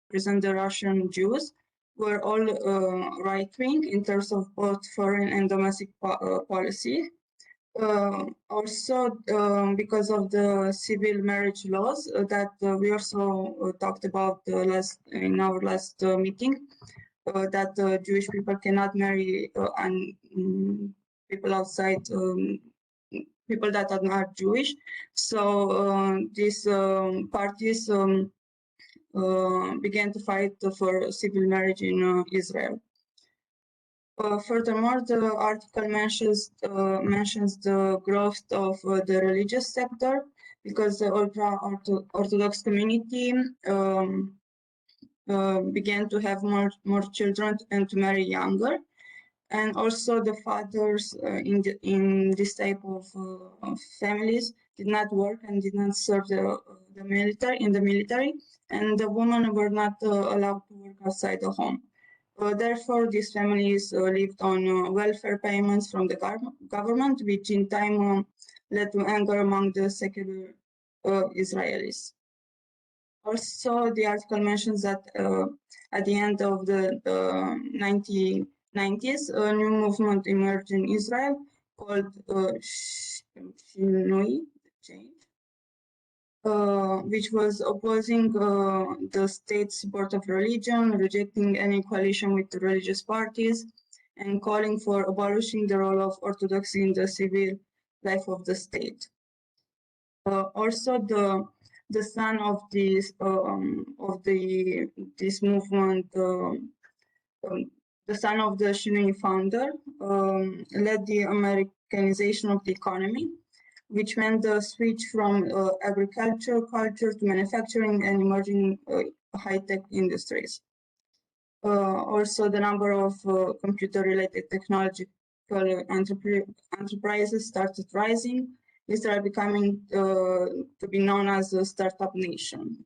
represent the Russian Jews, were all right-wing in terms of both foreign and domestic policy. Also, because of the civil marriage laws that we also talked about in our last meeting, that Jewish people cannot marry people outside, people that are not Jewish. So these parties began to fight for civil marriage in Israel. Furthermore, the article mentions the growth of the religious sector, because the ultra-Orthodox community began to have more children and to marry younger, and also the fathers in this type of families did not work and did not serve the military, and the women were not allowed to work outside the home. Therefore, these families lived on welfare payments from the government, which in time led to anger among the secular Israelis. Also, the article mentions that at the end of the 1990s, a new movement emerged in Israel called Shinui, change, which was opposing the state's support of religion, rejecting any coalition with the religious parties, and calling for abolishing the role of Orthodoxy in the civil life of the state. Also, the son of this movement, the son of the Shinui founder, led the Americanization of the economy, which meant the switch from agriculture culture to manufacturing and emerging high-tech industries. Also, the number of computer-related technological enterprises started rising, Israel becoming to be known as a startup nation.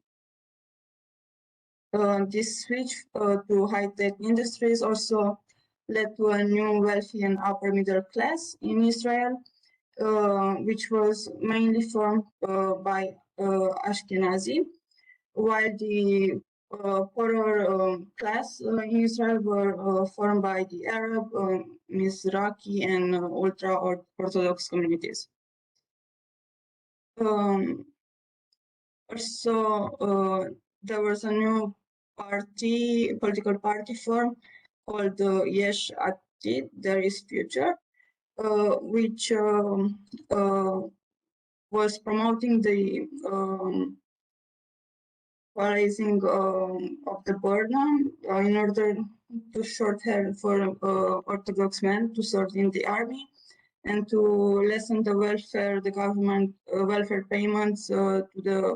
This switch to high-tech industries also led to a new wealthy and upper middle class in Israel, which was mainly formed by Ashkenazi, while the poorer class in Israel were formed by the Arab, Mizrahi, and ultra-Orthodox communities. Also, there was a new political party formed called Yesh Atid, There is Future, which was promoting the rising of the burden in order to shorten for Orthodox men to serve in the army, and to lessen the government welfare payments to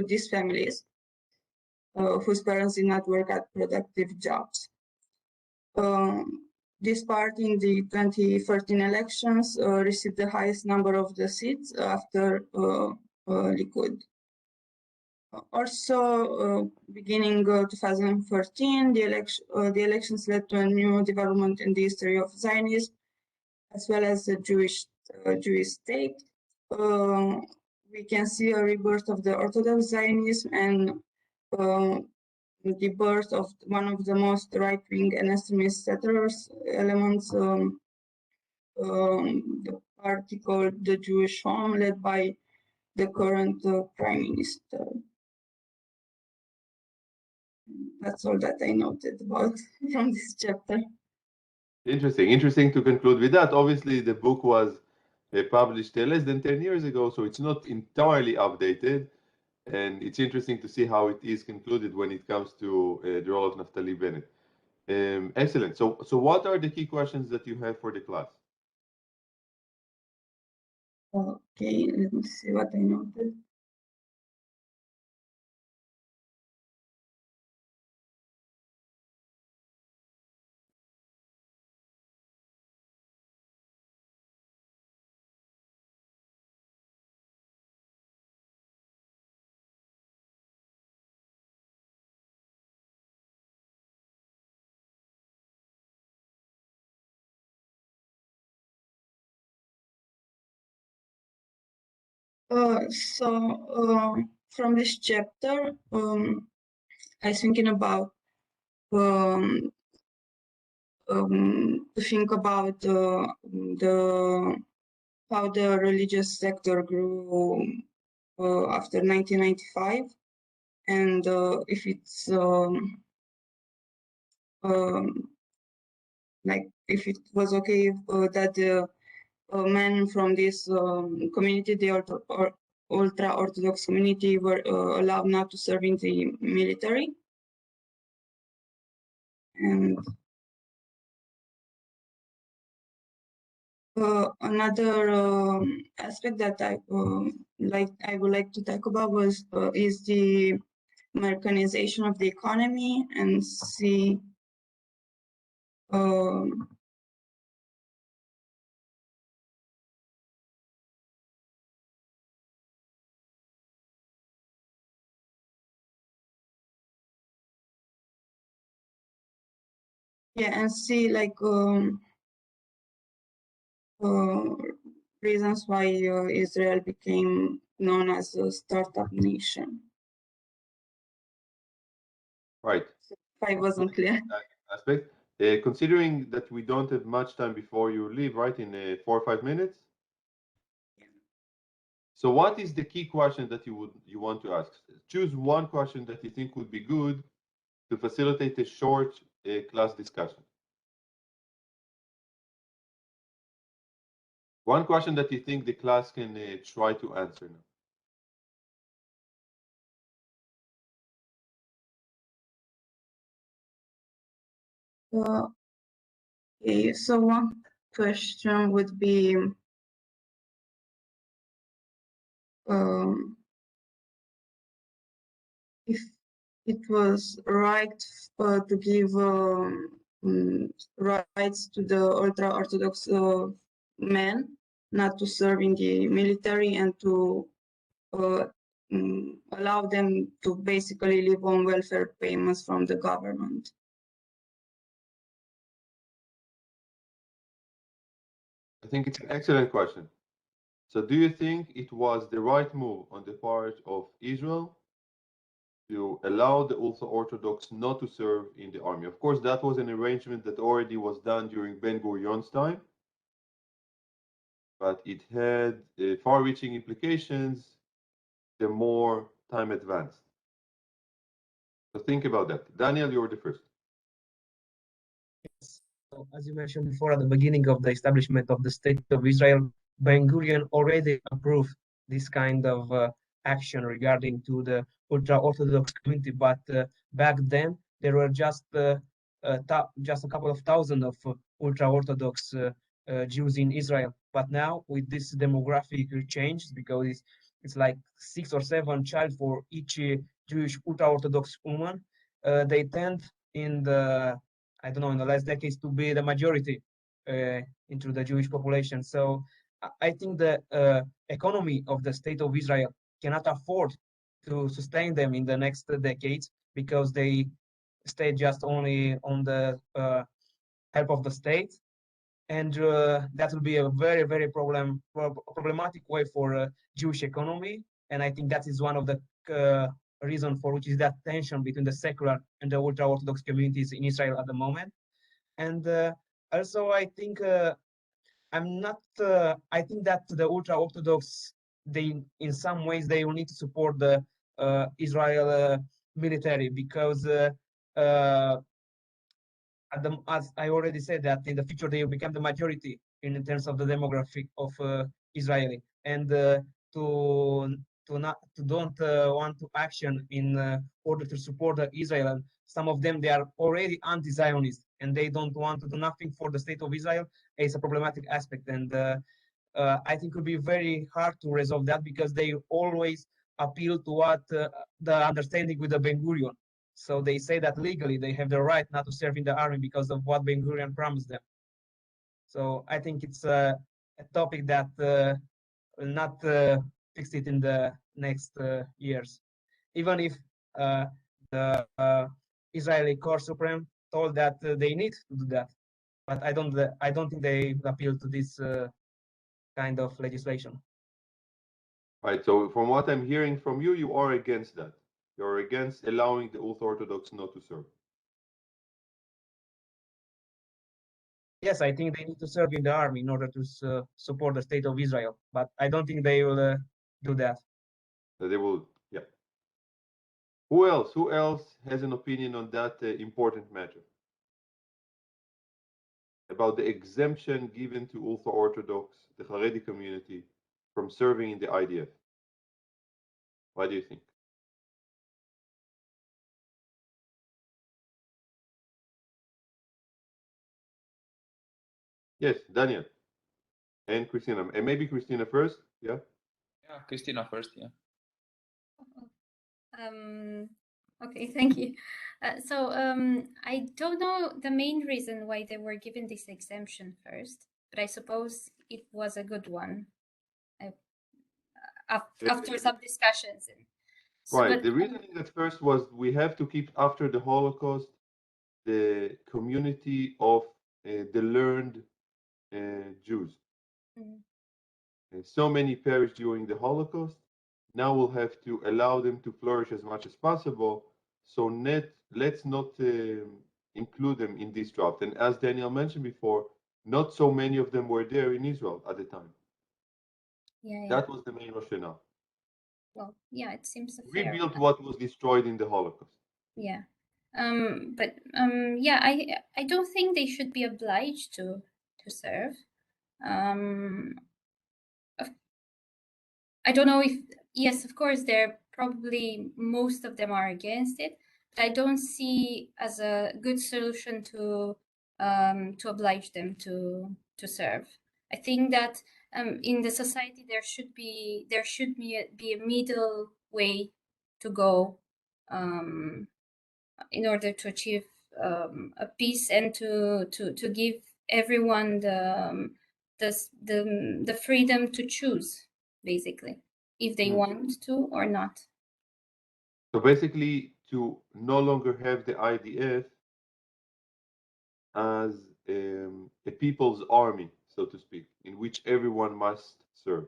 these families whose parents did not work at productive jobs. This party in the 2013 elections received the highest number of the seats after Likud. Also, beginning 2014, the elections led to a new development in the history of Zionism, as well as the Jewish state. We can see a rebirth of the Orthodox Zionism and the birth of one of the most right-wing and extremist settlers elements, the party called the Jewish Home, led by the current prime minister. That's all that I noted about from this chapter. Interesting to conclude with that. Obviously, the book was published less than 10 years ago, so it's not entirely updated. And it's interesting to see how it is concluded when it comes to the role of Naftali Bennett. Excellent. So what are the key questions that you have for the class? Okay, let me see what I noted. From this chapter, I was thinking about to think about the how the religious sector grew after 1995, and if it's like if it was okay that the men from this community, the ultra-Orthodox community, were allowed not to serve in the military. And another aspect that I would like to talk about is the Americanization of the economy, and see like reasons why Israel became known as a startup nation. Right. If I wasn't clear. Aspect. Considering that we don't have much time before you leave, right, in 4 or 5 minutes. So what is the key question that you want to ask? Choose one question that you think would be good to facilitate a short class discussion. One question that you think the class can try to answer now. Okay, so one question would be if it was right to give rights to the ultra-Orthodox men not to serve in the military, and to allow them to basically live on welfare payments from the government. I think it's an excellent question. So do you think it was the right move on the part of Israel to allow the ultra-Orthodox not to serve in the army? Of course, that was an arrangement that already was done during Ben-Gurion's time, but it had far-reaching implications the more time advanced. So think about that. Daniel, you're the first. Yes. So, as you mentioned before, at the beginning of the establishment of the State of Israel, Ben-Gurion already approved this kind of action regarding to the ultra-Orthodox community. But back then, there were just a couple of thousand of ultra-Orthodox Jews in Israel. But now, with this demographic change, because it's like 6 or 7 child for each Jewish ultra-Orthodox woman, they tend in the in the last decades to be the majority into the Jewish population. So I think the economy of the State of Israel cannot afford to sustain them in the next decades, because they stay just only on the help of the state. And that will be a very, very problematic way for Jewish economy. And I think that is one of the reason for which is that tension between the secular and the ultra-Orthodox communities in Israel at the moment. And also, I think I think that the ultra-Orthodox, they in some ways they will need to support the Israel military, because as I already said, that in the future they will become the majority in terms of the demographic of Israeli, and to don't want to action in order to support Israel. And some of them, they are already anti-Zionist, and they don't want to do nothing for the State of Israel. It's a problematic aspect, and I think it would be very hard to resolve that, because they always appeal to what the understanding with the Ben-Gurion. So they say that legally they have the right not to serve in the army because of what Ben-Gurion promised them. So I think it's a topic that will not fix it in the next years. Even if the Israeli Court Supreme told that they need to do that, but I don't think they appeal to this kind of legislation. Right. So from what I'm hearing from you, you are against that. you're against allowing the ultra-Orthodox not to serve. Yes, I think they need to serve in the army in order to support the state of Israel, but I don't think they will do that. They will, yeah. Who else? Who else has an opinion on that important matter? About the exemption given to ultra-Orthodox, the Haredi community, from serving in the IDF. What do you think? Yes, Daniel and Christina, and maybe Christina first. Yeah. Yeah, Christina first. Yeah. Okay, thank you. I don't know the main reason why they were given this exemption first, but I suppose it was a good one after some discussions. So, Right. but, The reasoning at first was we have to keep after the Holocaust the community of the learned Jews. So many perished during the Holocaust. Now we'll have to allow them to flourish as much as possible. So let's not include them in this draft. And as Daniel mentioned before, not so many of them were there in Israel at the time. yeah. That was the main rationale. Well, yeah, it seems a fair. Rebuild what was destroyed in the Holocaust. Yeah. Yeah, I don't think they should be obliged to serve. I don't know if, yes, of course, they're probably, most of them are against it, but I don't see as a good solution to oblige them to serve. I think that in the society there should be a middle way to go in order to achieve a peace and to give everyone the freedom to choose, basically, if they want to or not. So basically, to no longer have the IDF as a people's army, so to speak, in which everyone must serve.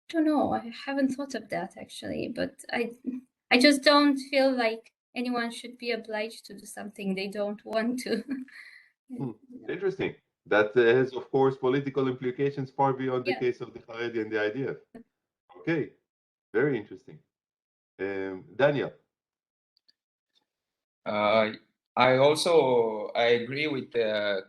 I don't know. I haven't thought of that actually, but I just don't feel like anyone should be obliged to do something they don't want to. Interesting. That has, of course, political implications far beyond the Yeah. case of the Haredi and the IDF. Okay, very interesting. Daniel. I agree with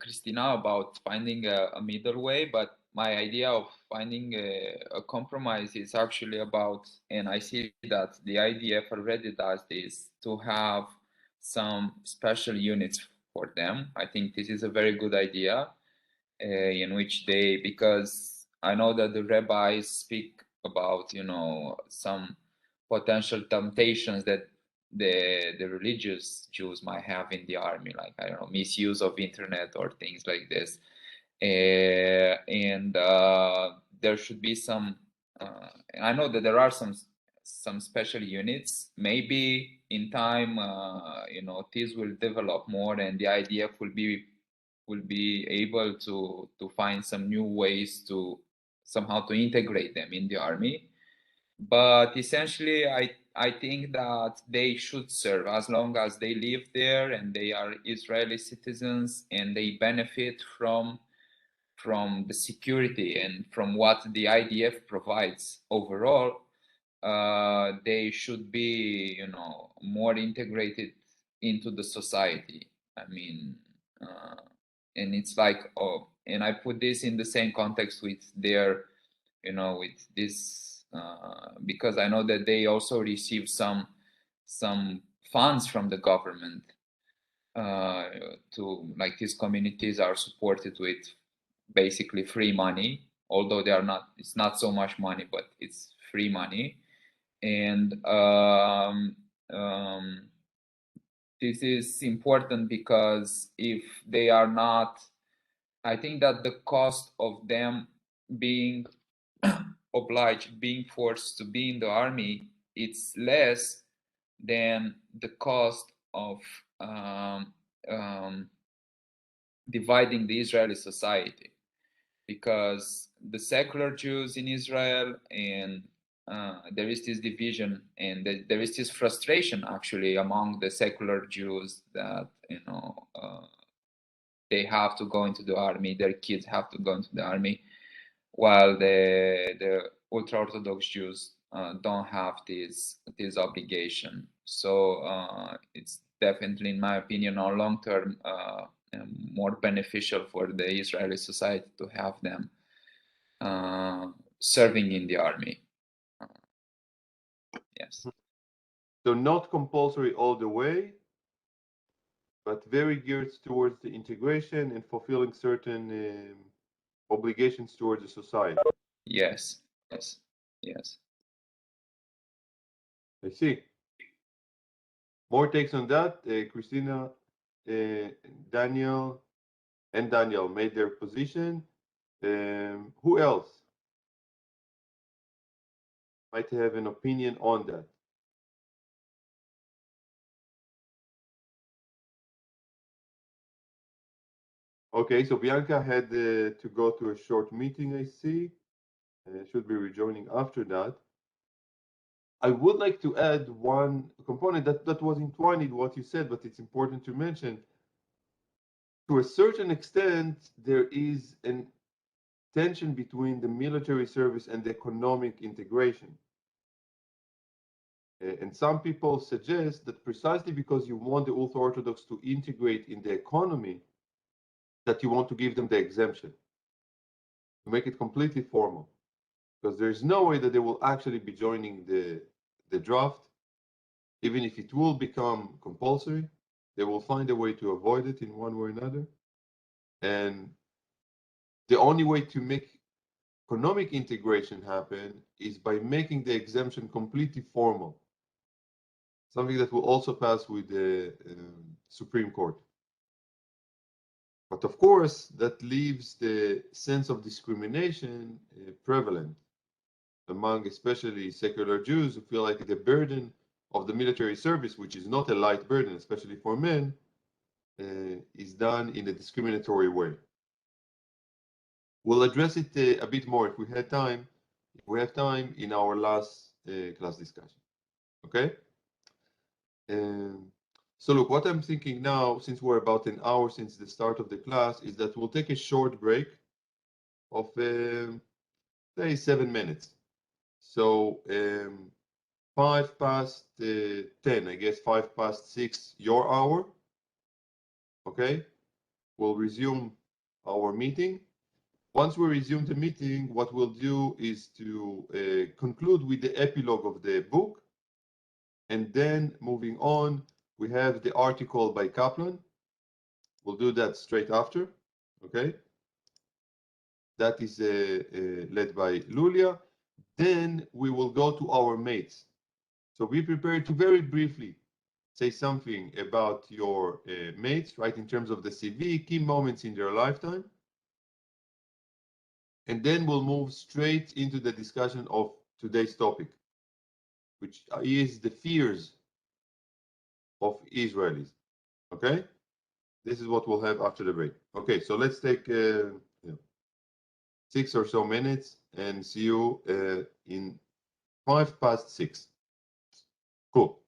Christina about finding a middle way, but my idea of finding a compromise is actually about, and I see that the IDF already does this, to have some special units for them. I think this is a very good idea, in which they, because I know that the rabbis speak about, some potential temptations that the religious Jews might have in the army, like, I don't know, misuse of internet or things like this. And there should be some, I know that there are some special units. Maybe in time, these will develop more, and the IDF will be able to find some new ways to somehow to integrate them in the army. But essentially, I think that they should serve as long as they live there and they are Israeli citizens and they benefit from the security and from what the IDF provides overall. They should be, more integrated into the society. I mean, and it's like, oh, and I put this in the same context with their, with this, because I know that they also receive some funds from the government, to, like, these communities are supported with basically free money, although they are not, it's not so much money, but it's free money. And this is important because if they are not, I think that the cost of them being obliged, being forced to be in the army, it's less than the cost of dividing the Israeli society, because the secular Jews in Israel and there is this division, and there is this frustration actually among the secular Jews that they have to go into the army, their kids have to go into the army, while the ultra-Orthodox Jews don't have this obligation. So it's definitely, in my opinion, on long term more beneficial for the Israeli society to have them serving in the army. Yes. So not compulsory all the way, but very geared towards the integration and fulfilling certain obligations towards the society. Yes. Yes. Yes. I see. More takes on that. Christina, Daniel made their position. Who else might have an opinion on that? Okay, so Bianca had to go to a short meeting, I see. Should be rejoining after that. I would like to add one component that was entwined in what you said, but it's important to mention. To a certain extent, there is an tension between the military service and the economic integration. And some people suggest that precisely because you want the ultra-Orthodox to integrate in the economy, that you want to give them the exemption, to make it completely formal. Because there's no way that they will actually be joining the draft. Even if it will become compulsory, they will find a way to avoid it in one way or another. And the only way to make economic integration happen is by making the exemption completely formal. Something that will also pass with the Supreme Court. But of course, that leaves the sense of discrimination prevalent among especially secular Jews who feel like the burden of the military service, which is not a light burden, especially for men, is done in a discriminatory way. We'll address it a bit more if we have time in our last class discussion. Okay? So look, what I'm thinking now, since we're about an hour since the start of the class, is that we'll take a short break of say 7 minutes. So 5 past 10, I guess 5 past 6 your hour. Okay, we'll resume our meeting. Once we resume the meeting, what we'll do is to conclude with the epilogue of the book, and then moving on, we have the article by Kaplan. We'll do that straight after. Okay, that is led by Lulia. Then we will go to our mates. So be prepared to very briefly say something about your mates, right, in terms of the CV, key moments in their lifetime. And then we'll move straight into the discussion of today's topic, which is the fears of Israelis. Okay? This is what we'll have after the break. Okay, so let's take 6 or so minutes and see you in 5 past 6. Cool.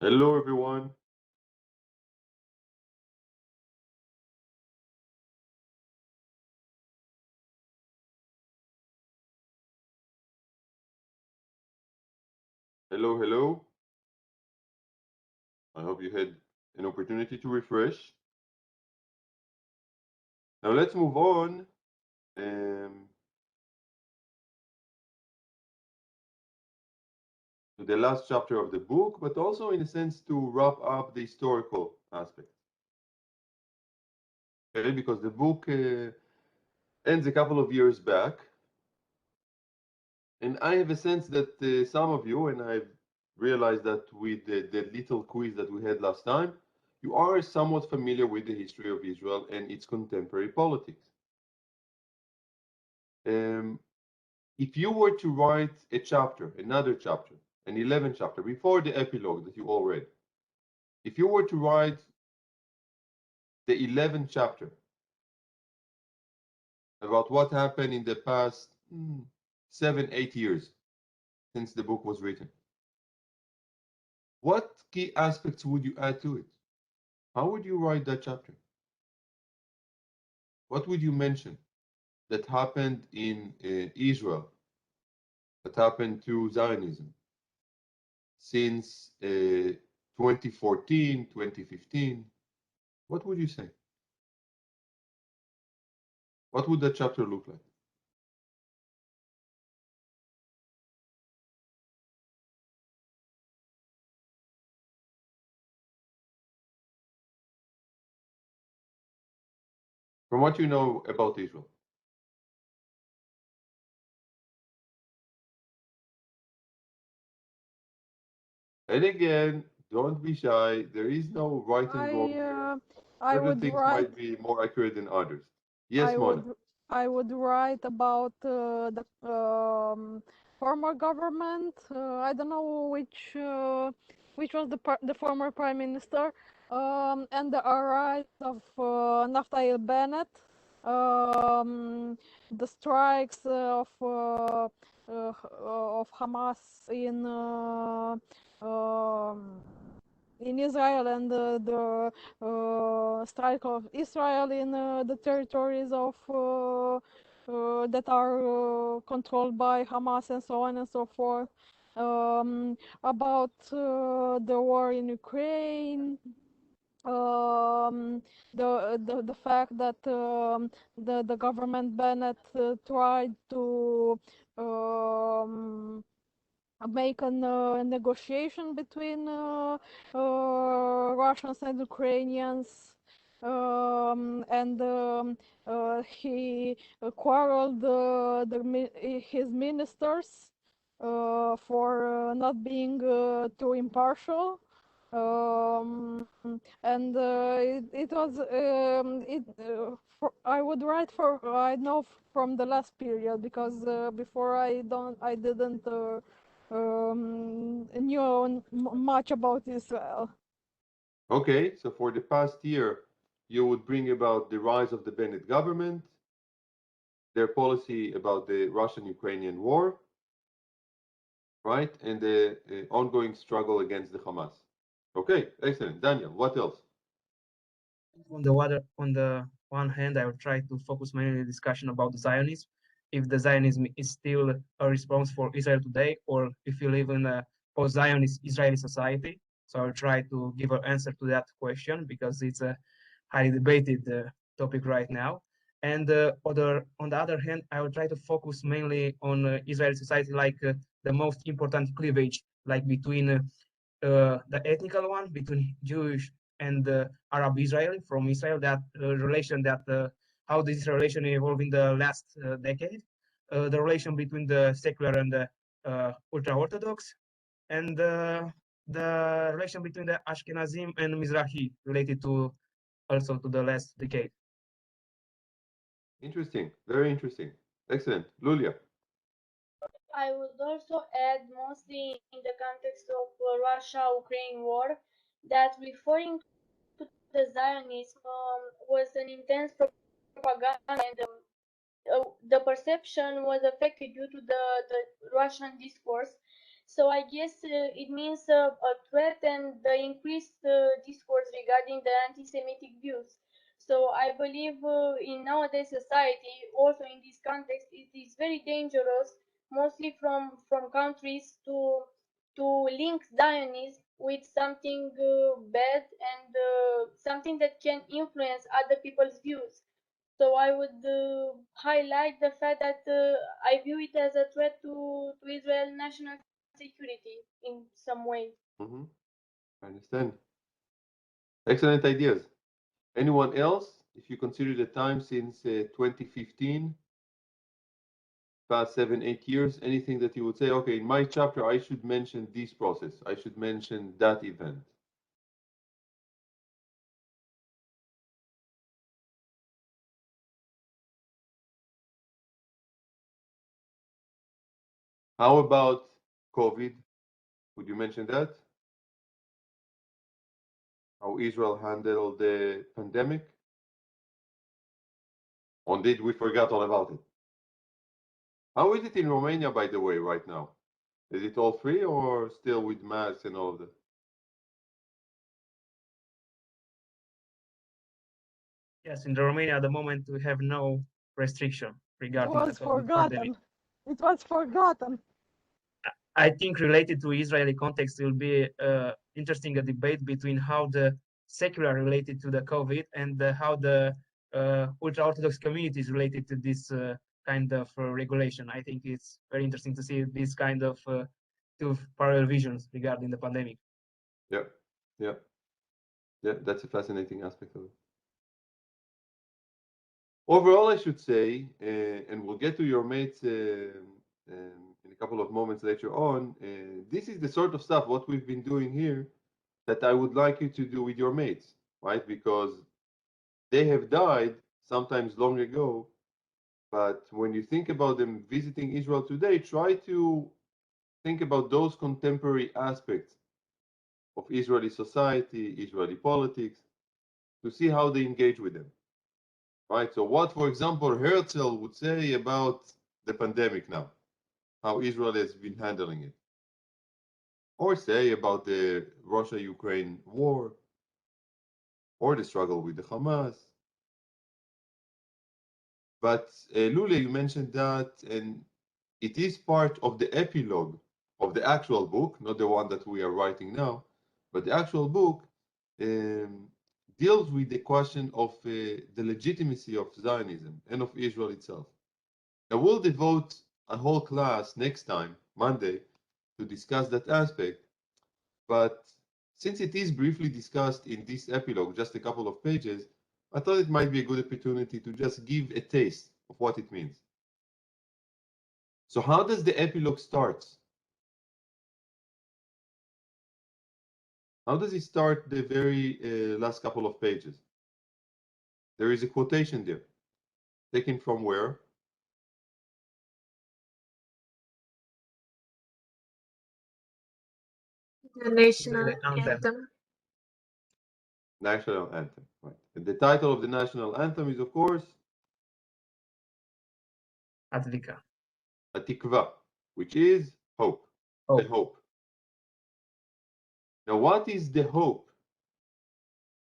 Hello, everyone. Hello, hello. I hope you had an opportunity to refresh. Now let's move on to the last chapter of the book, but also in a sense to wrap up the historical aspect. Okay, because the book ends a couple of years back. And I have a sense that some of you, and I've realized that with the little quiz that we had last time, you are somewhat familiar with the history of Israel and its contemporary politics. If you were to write a chapter, another chapter, an 11th chapter, before the epilogue that you all read, if you were to write the 11th chapter about what happened in the past 7-8 years since the book was written, what key aspects would you add to it? How would you write that chapter? What would you mention that happened in Israel, that happened to Zionism since 2014, 2015? What would you say? What would that chapter look like? From what you know about Israel. And again, don't be shy. There is no right and wrong here. Certain things might be more accurate than others. Yes, Mona. I would write about the former government. I don't know which was the former prime minister, and the rise of Naftali Bennett, the strikes of Hamas in Israel, and the strike of Israel in the territories of that are controlled by Hamas, and so on and so forth. About the war in Ukraine, the fact that the government Bennett tried to make a negotiation between Russians and Ukrainians, and he quarreled his ministers for not being too impartial. And it was I would write I know from the last period, because before I didn't knew much about Israel. Okay, so for the past year, you would bring about the rise of the Bennett government, their policy about the Russian-Ukrainian war, right, and the ongoing struggle against the Hamas. Okay, excellent. Daniel, what else? On the one hand, I will try to focus mainly the discussion about Zionism, if the Zionism is still a response for Israel today, or if you live in a post-Zionist Israeli society. So I'll try to give an answer to that question, because it's a highly debated topic right now. And on the other hand, I will try to focus mainly on Israeli society, like the most important cleavage, like between the ethnical one, between Jewish and Arab Israeli from Israel, that relation, that how this relation evolved in the last decade, the relation between the secular and the ultra-Orthodox, and the relation between the Ashkenazim and Mizrahi related to also to the last decade. Interesting, very interesting. Excellent. Lulia. I would also add, mostly in the context of Russia-Ukraine war, that referring to the Zionism was an intense propaganda, and the perception was affected due to the Russian discourse. So I guess it means a threat and the increased discourse regarding the anti-Semitic views. So I believe in nowadays society, also in this context, it is very dangerous, mostly from countries to link Zionism with something bad and something that can influence other people's views. So I would highlight the fact that I view it as a threat to Israel national security in some way. Mm-hmm. I understand. Excellent ideas. Anyone else? If you consider the time since 2015, past 7-8 years, anything that you would say, okay, in my chapter, I should mention this process. I should mention that event. How about COVID? Would you mention that? How Israel handled the pandemic? Or did we forget all about it? How is it in Romania, by the way, right now? Is it all free or still with masks and all of that? Yes, in Romania at the moment we have no restriction It regarding was the COVID pandemic. forgotten. It was forgotten. I think related to Israeli context will be interesting a debate between how the secular related to the COVID and how the ultra-Orthodox community is related to this kind of regulation. I think it's very interesting to see this kind of two parallel visions regarding the pandemic. Yeah, yeah, yeah. That's a fascinating aspect of it. Overall, I should say, and we'll get to your mates in a couple of moments later on. This is the sort of stuff what we've been doing here that I would like you to do with your mates, right? Because they have died sometimes long ago, but when you think about them visiting Israel today, try to think about those contemporary aspects of Israeli society, Israeli politics, to see how they engage with them, right? So what, for example, Herzl would say about the pandemic now, how Israel has been handling it, or say about the Russia-Ukraine war, or the struggle with the Hamas. But Lule, you mentioned that, and it is part of the epilogue of the actual book, not the one that we are writing now, but the actual book deals with the question of the legitimacy of Zionism and of Israel itself. Now, we'll devote a whole class next time, Monday, to discuss that aspect. But since it is briefly discussed in this epilogue, just a couple of pages, I thought it might be a good opportunity to just give a taste of what it means. So how does the epilogue start? How does it start the very last couple of pages? There is a quotation there. Taken from where? The national anthem. anthem. National anthem, right. And the title of the national anthem is, of course, Atvika. Atikva, which is hope, the hope. Now, what is the hope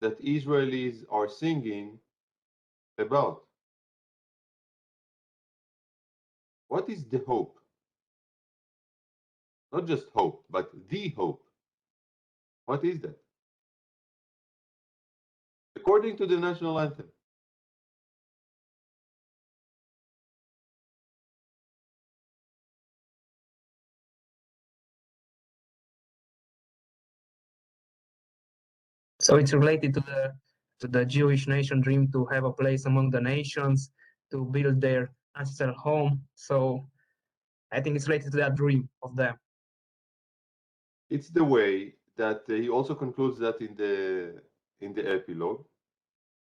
that Israelis are singing about? What is the hope? Not just hope, but the hope. What is that? According to the national anthem, So it's related to the Jewish nation dream to have a place among the nations, to build their ancestral home. So I think it's related to that dream of them. It's the way that he also concludes that in the epilogue,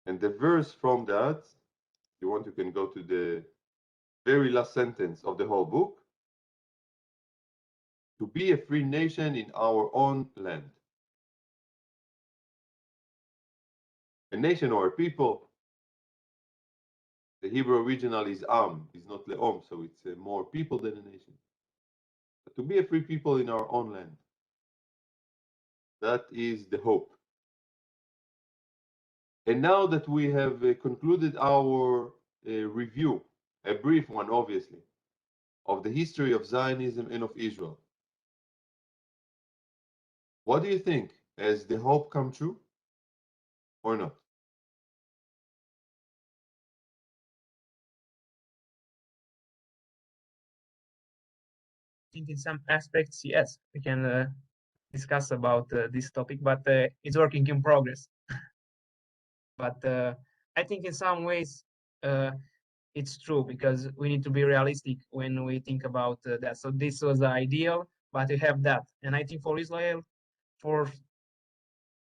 and the verse from that, if you want, you can go to the very last sentence of the whole book. To be a free nation in our own land. A nation or a people. The Hebrew original is Am, is not Leom, so it's more people than a nation. But to be a free people in our own land. That is the hope. And now that we have concluded our review, a brief one obviously, of the history of Zionism and of Israel, what do you think? Has the hope come true or not? I think in some aspects, yes, we can discuss about this topic, but it's working in progress. But I think in some ways it's true, because we need to be realistic when we think about that. So this was the ideal, but we have that. And I think for Israel,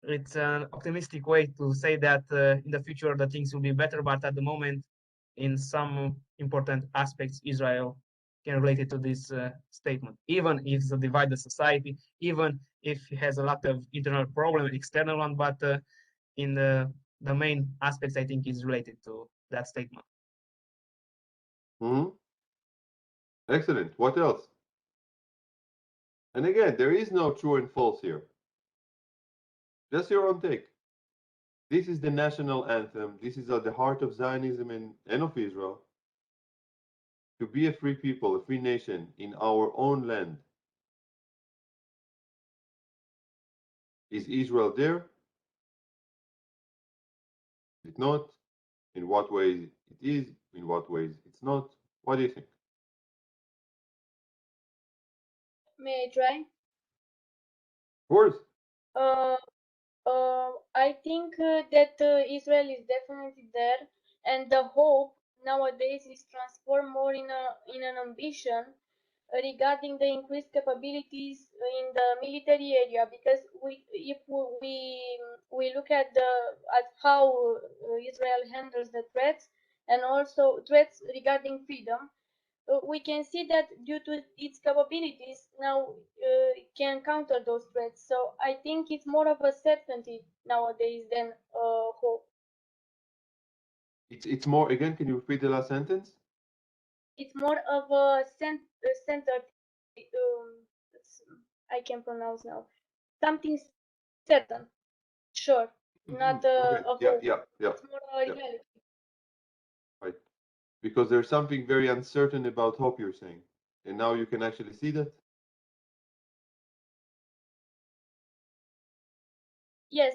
it's an optimistic way to say that in the future the things will be better, but at the moment, in some important aspects, Israel can relate it to this statement. Even if it's a divided society, even if it has a lot of internal problem, external one, but in the main aspects, I think is related to that statement. Excellent. What else? And again, there is no true and false here. Just your own take. This is the national anthem. This is at the heart of Zionism and of Israel. To be a free people, a free nation in our own land. Is Israel there? Is it not? In what ways it is? In what ways it's not? What do you think? May I try? Of course. I think that Israel is definitely there, and the hope nowadays is transformed more in an ambition regarding the increased capabilities in the military area. Because if we look at how Israel handles the threats, and also threats regarding freedom, we can see that due to its capabilities now it can counter those threats. So I think it's more of a certainty nowadays than hope. It's more, again, can you repeat the last sentence? It's more of a center. I can pronounce now. Something certain, sure, not Okay. a hope. Yeah. It's more a reality. Right. Because there's something very uncertain about hope, you're saying. And now you can actually see that? Yes,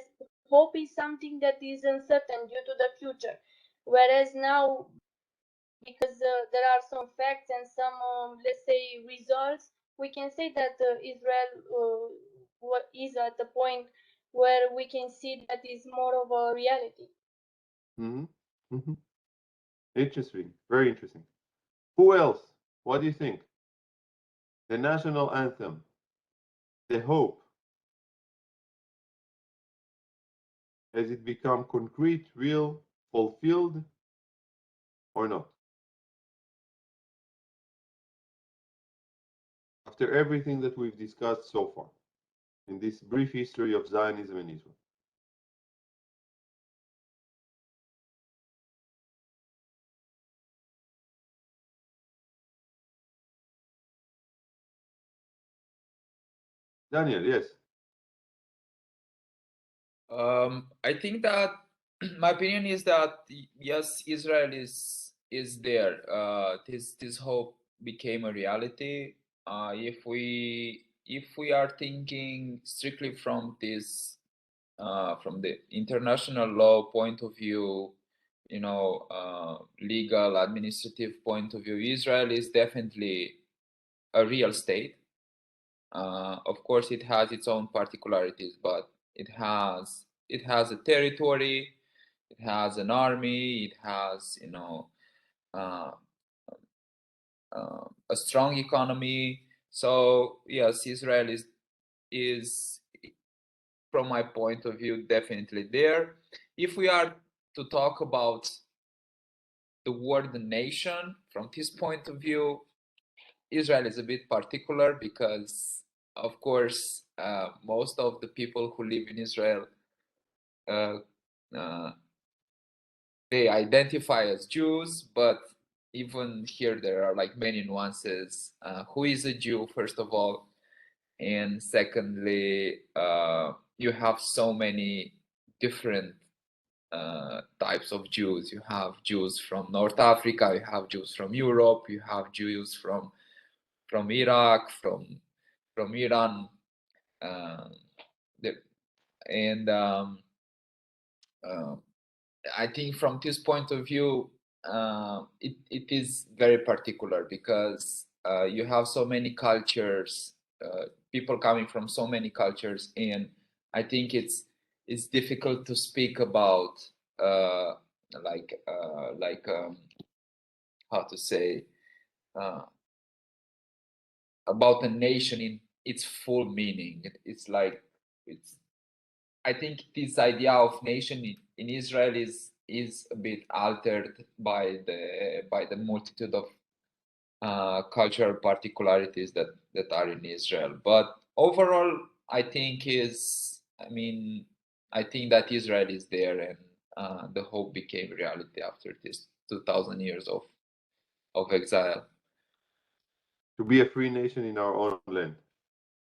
hope is something that is uncertain due to the future, whereas now, because there are some facts and some, let's say, results, we can say that Israel is at the point where we can see that is more of a reality. Interesting. Very interesting. Who else? What do you think? The national anthem, the hope, has it become concrete, real, fulfilled, or not? After everything that we've discussed so far in this brief history of Zionism and Israel. Daniel, yes. I think that my opinion is that yes, Israel is there. This hope became a reality. If we are thinking strictly from this from the international law point of view, legal administrative point of view, Israel is definitely a real state. Of course, it has its own particularities, but it has it has a territory, it has an army, it has, you know, a strong economy. So yes, Israel is from my point of view definitely there. If we are to talk about the word nation from this point of view, Israel is a bit particular because, of course, most of the people who live in Israel, they identify as Jews, but even here there are like many nuances. Who is a Jew, first of all? And secondly, you have so many different types of Jews. You have Jews from North Africa, you have Jews from Europe, you have Jews from Iraq, from Iran, and I think from this point of view, it is very particular because you have so many cultures, people coming from so many cultures, and I think it's difficult to speak about how to say about a nation in its full meaning. It's like I think this idea of nation in Israel is a bit altered by the multitude of cultural particularities that are in Israel. But overall, I think that Israel is there, and the hope became reality after this 2,000 years of exile. To be a free nation in our own land.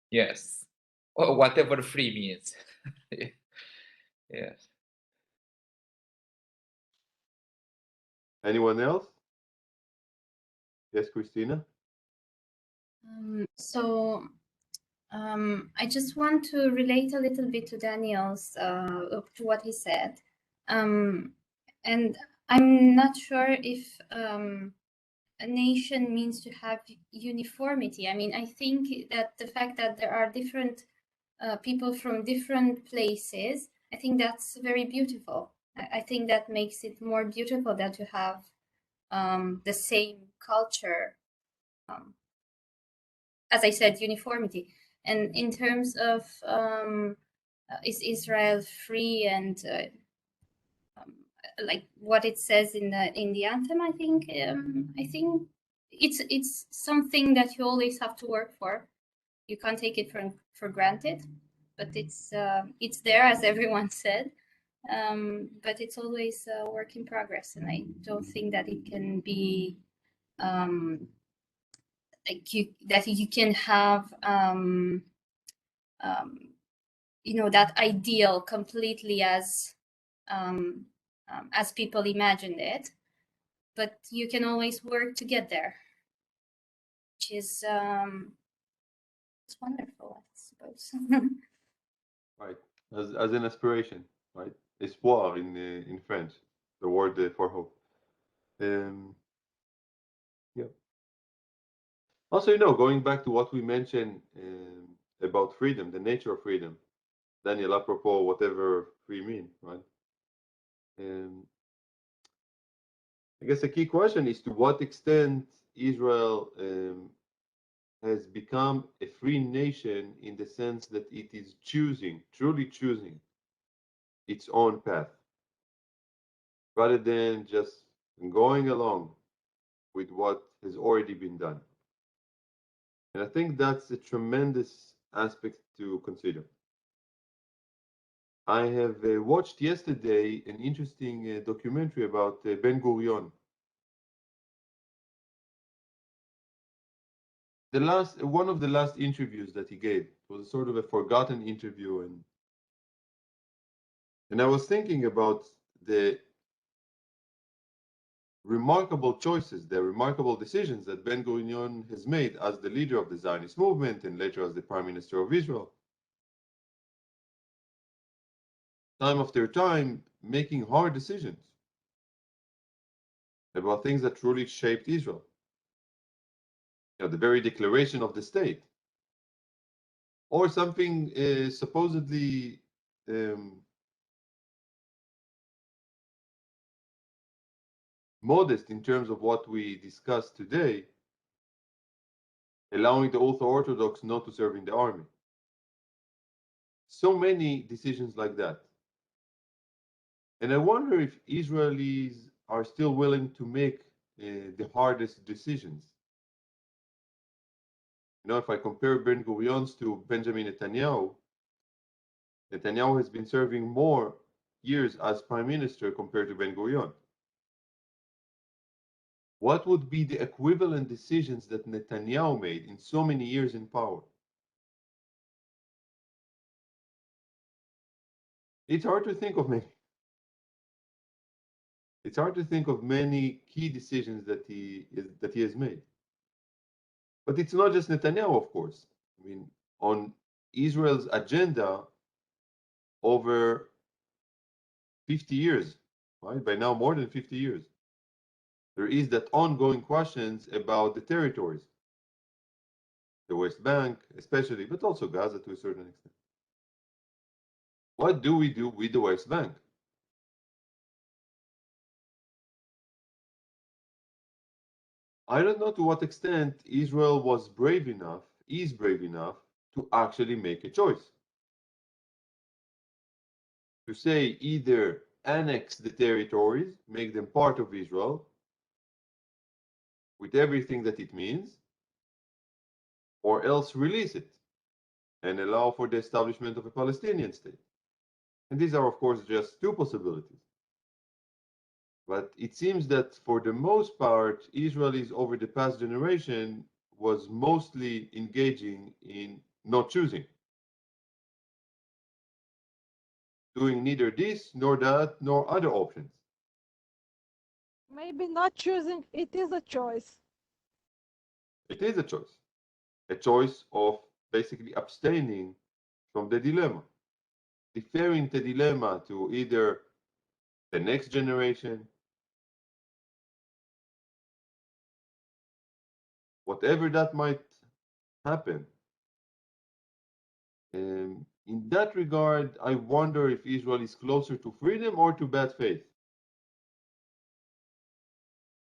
Yes, or whatever free means. Yes. Anyone else? Yes, Christina? I just want to relate a little bit to Daniel's, to what he said. And I'm not sure if a nation means to have uniformity. I mean, I think that the fact that there are different people from different places, I think that's very beautiful. I think that makes it more beautiful that you have the same culture. As I said, uniformity. And in terms of is Israel free and like what it says in the anthem, I think it's something that you always have to work for. You can't take it for granted, but it's there, as everyone said. But it's always a work in progress, and I don't think that it can be like you can have that ideal completely as people imagined it, but you can always work to get there, which is it's wonderful, I suppose. Right, as an aspiration, right? Espoir in French, the word for hope. Yeah. Also, going back to what we mentioned about freedom, the nature of freedom, Daniel, apropos whatever free mean, right? I guess a key question is to what extent Israel has become a free nation in the sense that it is truly choosing its own path, rather than just going along with what has already been done. And I think that's a tremendous aspect to consider. I have watched yesterday an interesting documentary about Ben Gurion. One of the last interviews that he gave was sort of a forgotten interview, and I was thinking about the remarkable choices, the remarkable decisions that Ben Gurion has made as the leader of the Zionist movement and later as the Prime Minister of Israel. Time after time, making hard decisions about things that truly shaped Israel. The very declaration of the state, or something supposedly modest in terms of what we discussed today, allowing the ultra-Orthodox not to serve in the army. So many decisions like that. And I wonder if Israelis are still willing to make the hardest decisions. You know, if I compare Ben-Gurion's to Benjamin Netanyahu, Netanyahu has been serving more years as prime minister compared to Ben-Gurion. What would be the equivalent decisions that Netanyahu made in so many years in power? It's hard to think of many. It's hard to think of many key decisions that he has made. But it's not just Netanyahu, of course. I mean, on Israel's agenda over 50 years, right? By now, more than 50 years, there is that ongoing questions about the territories, the West Bank, especially, but also Gaza to a certain extent. What do we do with the West Bank? I don't know to what extent Israel is brave enough to actually make a choice. To say either annex the territories, make them part of Israel, with everything that it means, or else release it and allow for the establishment of a Palestinian state. And these are, of course, just two possibilities. But it seems that for the most part, Israelis over the past generation was mostly engaging in not choosing, doing neither this nor that nor other options. Maybe not choosing, it is a choice. It is a choice of basically abstaining from the dilemma, deferring the dilemma to either the next generation, whatever that might happen. In that regard, I wonder if Israel is closer to freedom or to bad faith.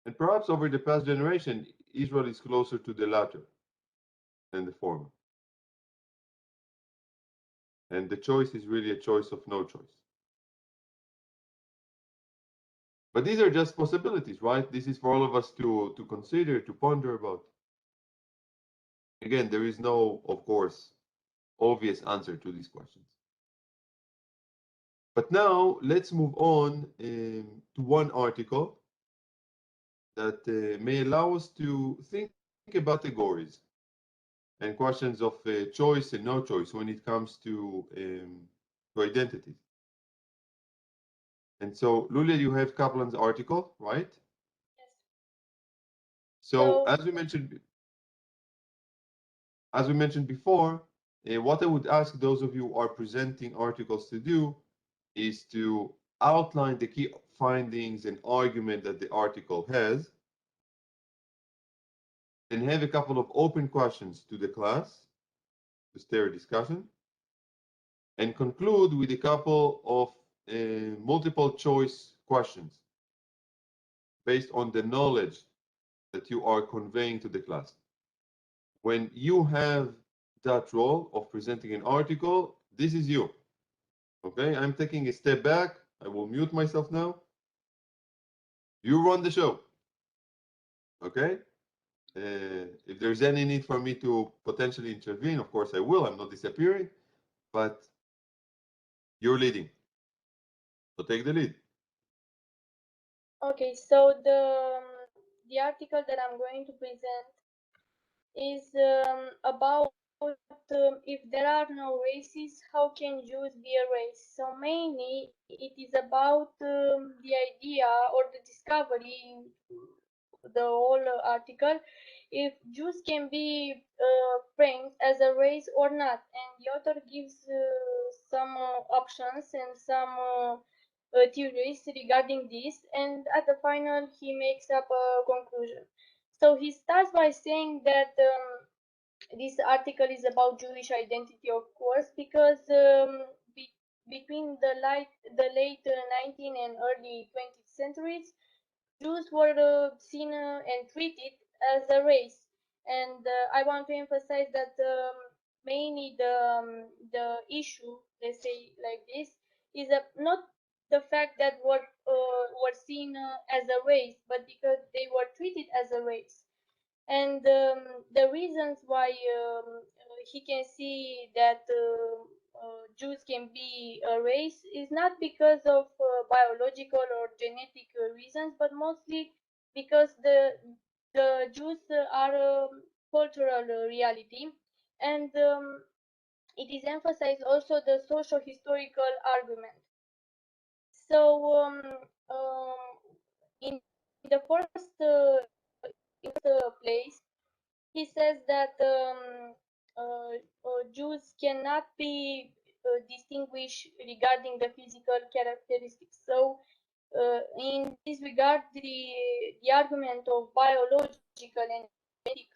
And perhaps over the past generation, Israel is closer to the latter than the former. And the choice is really a choice of no choice. But these are just possibilities, right? This is for all of us to consider, to ponder about. Again, there is no, of course, obvious answer to these questions. But now let's move on to one article that may allow us to think about categories and questions of choice and no choice when it comes to identities. And so, Lulia, you have Kaplan's article, right? Yes. So, as we mentioned before, what I would ask those of you who are presenting articles to do is to outline the key findings and argument that the article has, and have a couple of open questions to the class to steer a discussion, and conclude with a couple of multiple choice questions based on the knowledge that you are conveying to the class. When you have that role of presenting an article, this is you. Okay, I'm taking a step back. I will mute myself now. You run the show. Okay? If there's any need for me to potentially intervene, of course I will. I'm not disappearing, but you're leading. So take the lead. Okay, so the article that I'm going to present is about if there are no races, how can Jews be a race? So mainly it is about the idea or the discovery, the whole article, if Jews can be framed as a race or not. And the author gives some options and some theories regarding this, and at the final he makes up a conclusion. So he starts by saying that this article is about Jewish identity, of course, because between the late 19th and early 20th centuries, Jews were seen and treated as a race. And I want to emphasize that mainly the issue, let's say like this, is not the fact that were seen as a race, but because they were treated as a race. And the reasons why he can see that Jews can be a race is not because of biological or genetic reasons, but mostly because the Jews are a cultural reality, and it is emphasized also the social historical argument. So in the first place, he says that Jews cannot be distinguished regarding the physical characteristics. So, in this regard, the argument of biological and genetic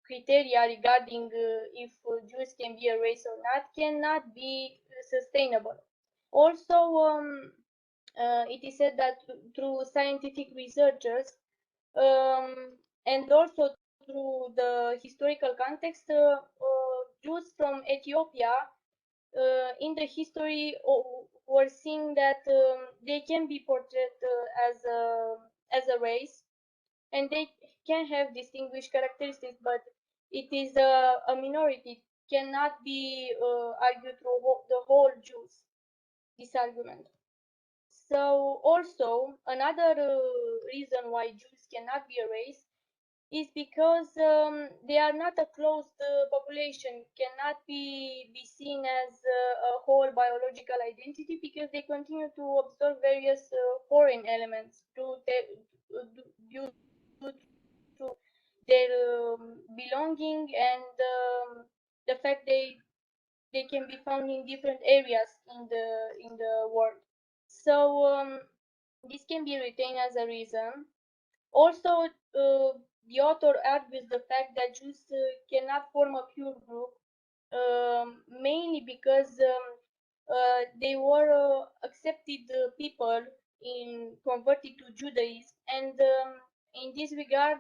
criteria regarding if Jews can be a race or not cannot be sustainable. Also, it is said that through scientific researchers and also through the historical context, Jews from Ethiopia in the history were seeing that they can be portrayed as a race, and they can have distinguished characteristics, but it is a minority. It cannot be argued through the whole Jews, this argument. So also another reason why Jews cannot be a race is because they are not a closed population, cannot be seen as a whole biological identity, because they continue to absorb various foreign elements due to their belonging and the fact they can be found in different areas in the world. So this can be retained as a reason. Also, the author argues the fact that Jews cannot form a pure group, mainly because they were accepted people in converted to Judaism, and in this regard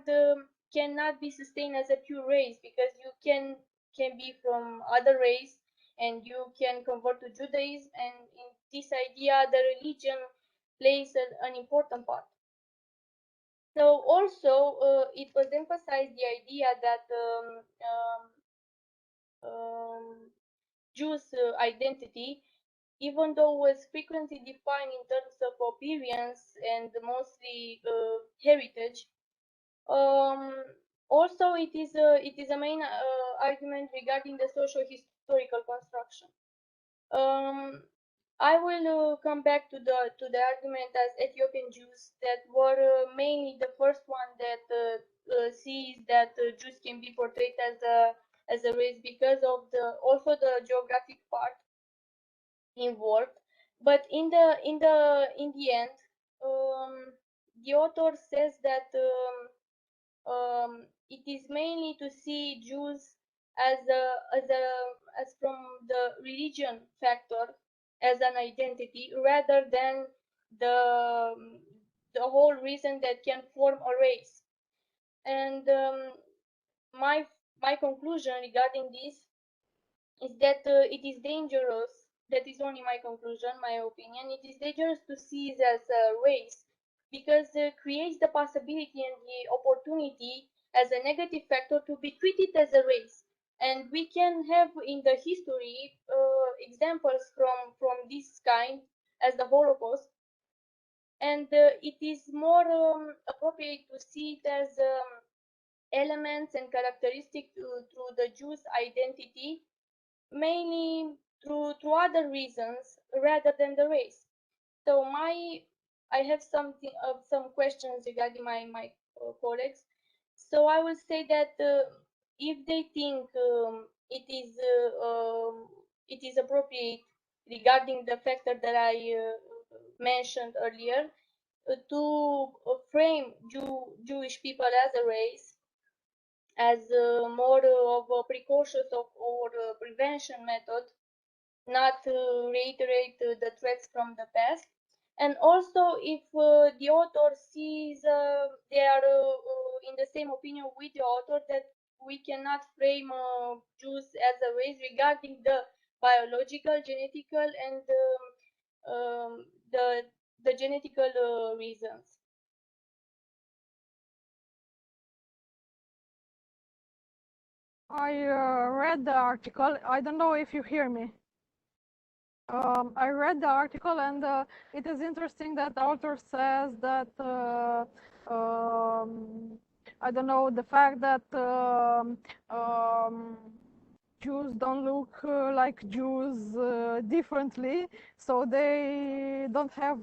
cannot be sustained as a pure race, because you can be from other race and you can convert to Judaism, and in this idea the religion plays an important part. So also it was emphasized the idea that Jews' identity, even though was frequently defined in terms of appearance and mostly heritage, also it is a main argument regarding the social historical construction. I will come back to the argument as Ethiopian Jews that were mainly the first one that sees that Jews can be portrayed as a race because of also the geographic part involved. But in the end, the author says that it is mainly to see Jews as as from the religion factor as an identity, rather than the whole reason that can form a race. And my conclusion regarding this is that it is dangerous. That is only my conclusion, my opinion. It is dangerous to see it as a race, because it creates the possibility and the opportunity as a negative factor to be treated as a race. And we can have in the history examples from this kind, as the Holocaust. And it is more appropriate to see it as elements and characteristics through the Jews' identity, mainly through other reasons rather than the race. So I have some questions regarding my colleagues. So I will say that if they think it is appropriate regarding the factor that I mentioned earlier, to frame Jewish people as a race, as more of a precautious or prevention method, not to reiterate the threats from the past. And also, if the author sees they are in the same opinion with the author, that we cannot frame Jews as a race regarding the biological, genetical, and the genetical reasons. I read the article. I don't know if you hear me. I read the article, and it is interesting that the author says that I don't know, the fact that Jews don't look like Jews differently, so they don't have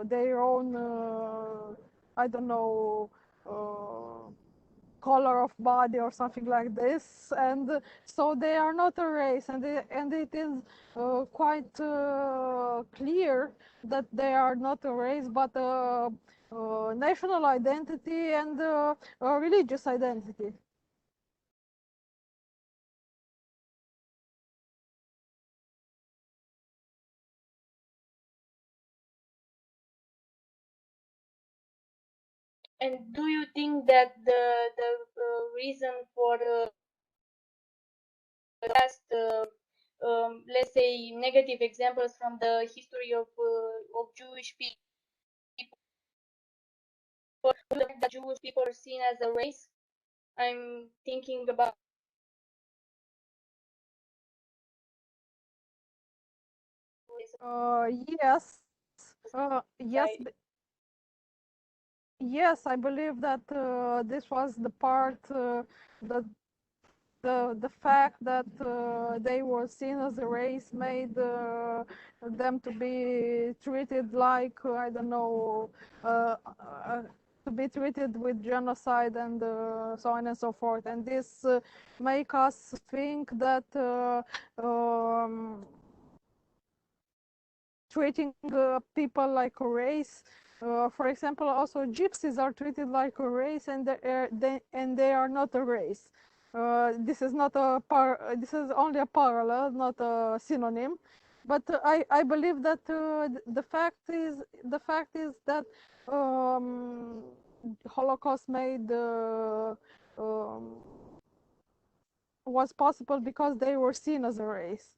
their own I don't know, color of body or something like this, and so they are not a race, and it is quite clear that they are not a race but a national identity and a religious identity. And do you think that the reason for past, let's say, negative examples from the history of Jewish people, that Jewish people are seen as a race? I'm thinking about Yes, yes, yes, I believe that this was the part that the fact that they were seen as a race made them to be treated like I don't know, to be treated with genocide and so on and so forth, and this make us think that treating people like a race. For example, also gypsies are treated like a race, and they are not a race. This is not a this is only a parallel, not a synonym. But I believe that the fact is that Holocaust made was possible because they were seen as a race.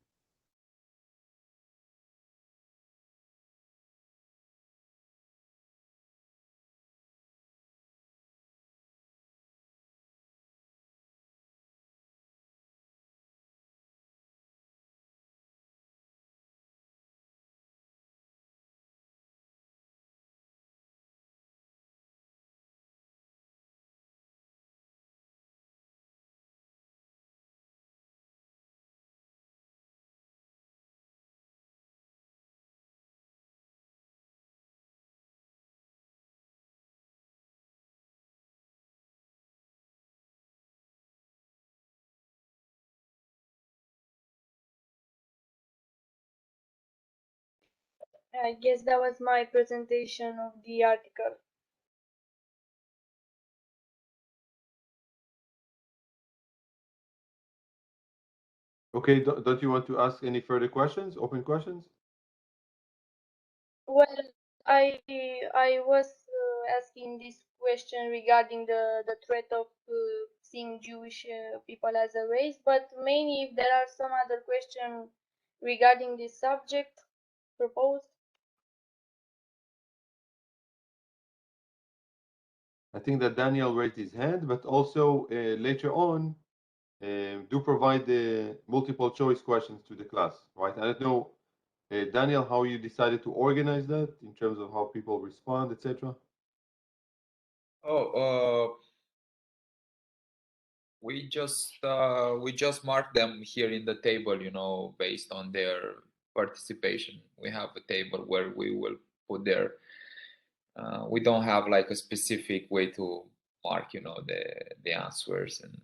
I guess that was my presentation of the article. Okay, don't you want to ask any further questions, open questions? Well, I was asking this question regarding the threat of seeing Jewish people as a race, but mainly if there are some other question regarding this subject proposed. I think that Daniel raised his hand, but also later on, do provide the multiple choice questions to the class, right? I don't know, Daniel, how you decided to organize that in terms of how people respond, etc. We just mark them here in the table, you know, based on their participation. We have a table where we will put their. We don't have like a specific way to mark, you know, the answers and.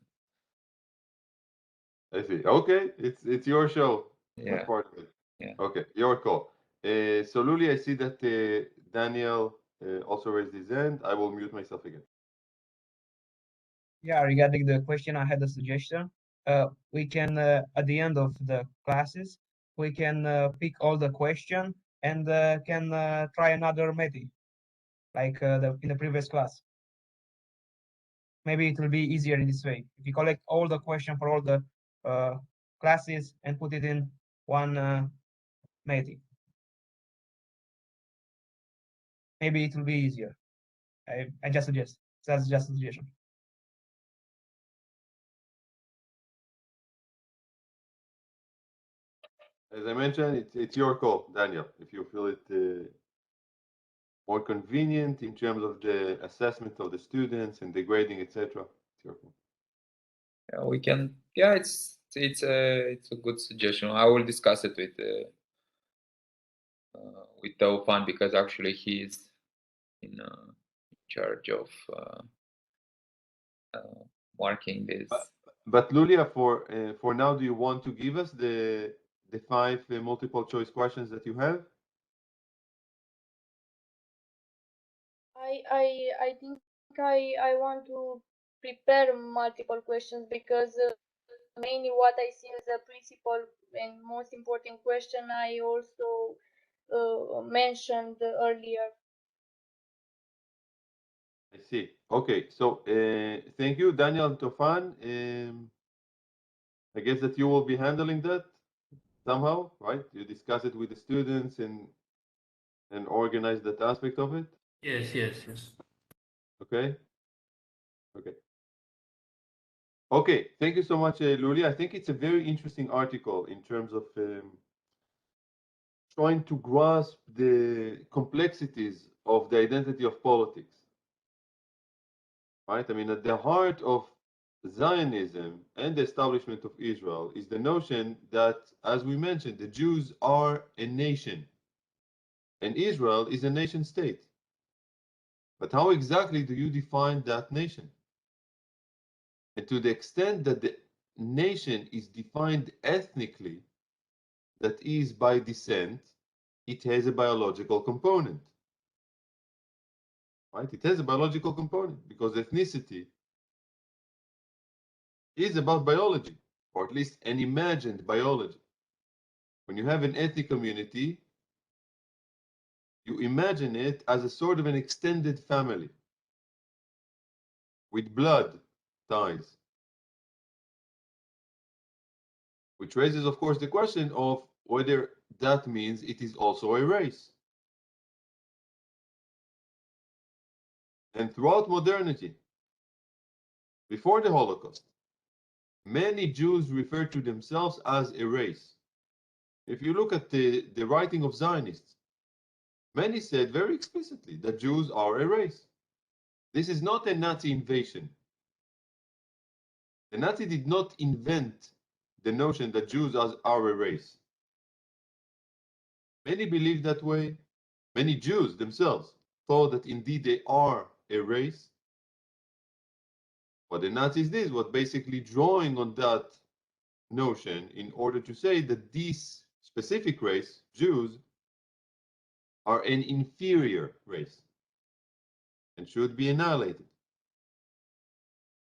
I see. Okay, it's your show. Yeah. Not part of it. Yeah. Okay, your call. So Luli, I see that Daniel also raised his hand. I will mute myself again. Yeah, regarding the question, I had a suggestion. We can, at the end of the classes, we can pick all the question and can try another method, like in the previous class. Maybe it will be easier in this way. If you collect all the questions for all the classes and put it in one method, maybe it will be easier. I just suggest. That's just a suggestion. As I mentioned, it's your call, Daniel. If you feel it more convenient in terms of the assessment of the students and the grading, etc. It's your call. Yeah, we can. Yeah, it's a good suggestion. I will discuss it with Taufan, because actually he's in charge of marking this. But Lulia, for now, do you want to give us the 5 multiple choice questions that you have? I think I want to prepare multiple questions, because mainly what I see as a principal and most important question I also mentioned earlier. I see. Okay, so thank you, Daniel and Tofan. I guess that you will be handling that somehow, right? You discuss it with the students and organize that aspect of it. Yes, yes, yes. Okay. Okay. Okay. Thank you so much, Luli. I think it's a very interesting article in terms of trying to grasp the complexities of the identity of politics. Right? I mean, at the heart of Zionism and the establishment of Israel is the notion that, as we mentioned, the Jews are a nation and Israel is a nation state. But how exactly do you define that nation? And to the extent that the nation is defined ethnically, that is by descent, it has a biological component. Right? It has a biological component because ethnicity is about biology, or at least an imagined biology. When you have an ethnic community, you imagine it as a sort of an extended family with blood ties, which raises, of course, the question of whether that means it is also a race. And throughout modernity, before the Holocaust, many Jews refer to themselves as a race. If you look at the writing of Zionists, many said very explicitly that Jews are a race. This is not a Nazi invasion. The Nazi did not invent the notion that Jews are a race. Many believe that way. Many Jews themselves thought that indeed they are a race. What the Nazis did was basically drawing on that notion in order to say that this specific race, Jews, are an inferior race and should be annihilated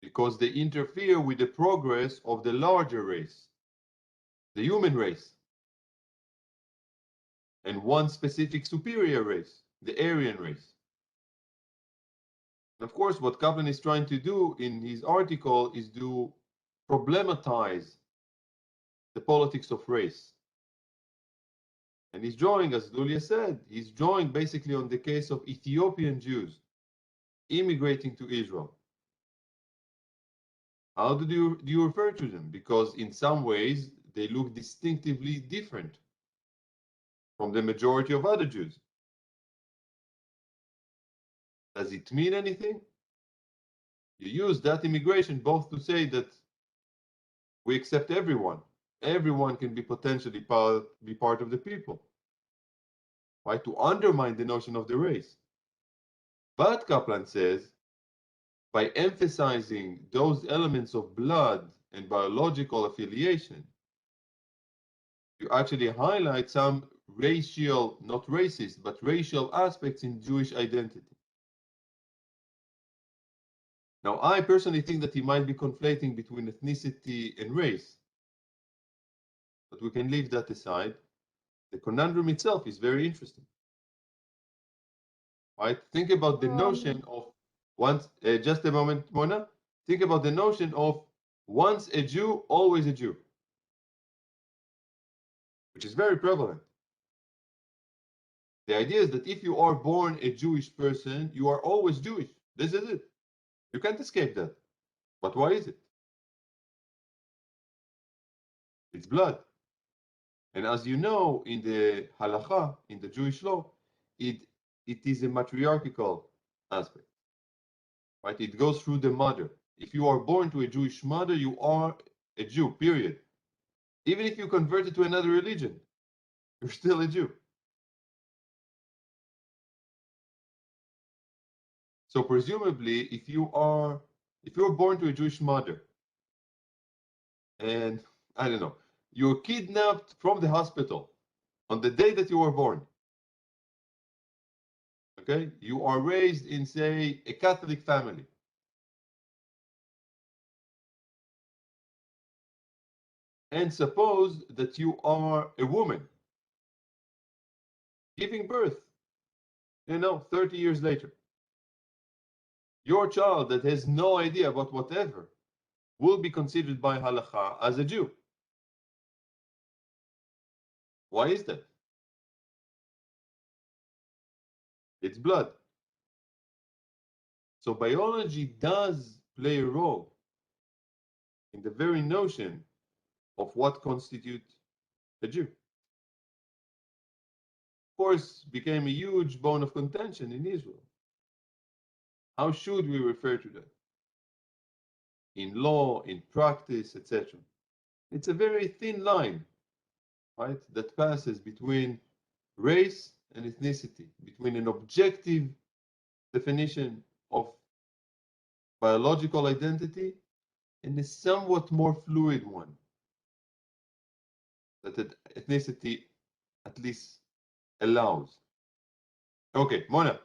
because they interfere with the progress of the larger race, the human race, and one specific superior race, the Aryan race. And of course, what Kaplan is trying to do in his article is to problematize the politics of race. And he's drawing, as Lulia said, he's drawing basically on the case of Ethiopian Jews immigrating to Israel. How do you refer to them? Because in some ways, they look distinctively different from the majority of other Jews. Does it mean anything? You use that immigration both to say that we accept everyone. Everyone can be potentially be part of the people. Right? To undermine the notion of the race. But Kaplan says, by emphasizing those elements of blood and biological affiliation, you actually highlight some racial, not racist, but racial aspects in Jewish identity. Now, I personally think that he might be conflating between ethnicity and race, but we can leave that aside. The conundrum itself is very interesting. Right? Think about the notion of once, just a moment, Mona. Think about the notion of once a Jew, always a Jew, which is very prevalent. The idea is that if you are born a Jewish person, you are always Jewish. This is it. You can't escape that. But why is it? It's blood. And as you know, in the halacha, in the Jewish law, it is a matriarchal aspect. Right? It goes through the mother. If you are born to a Jewish mother, you are a Jew, period. Even if you converted to another religion, you're still a Jew. So presumably, if you're born to a Jewish mother, and I don't know, you're kidnapped from the hospital on the day that you were born. Okay, you are raised in, say, a Catholic family. And suppose that you are a woman giving birth, 30 years later. Your child that has no idea about whatever will be considered by halacha as a Jew. Why is that? It's blood. So biology does play a role in the very notion of what constitutes a Jew. Of course, became a huge bone of contention in Israel. How should we refer to that? In law, in practice, etc. It's a very thin line, right, that passes between race and ethnicity, between an objective definition of biological identity and a somewhat more fluid one that ethnicity at least allows. Okay, Mona.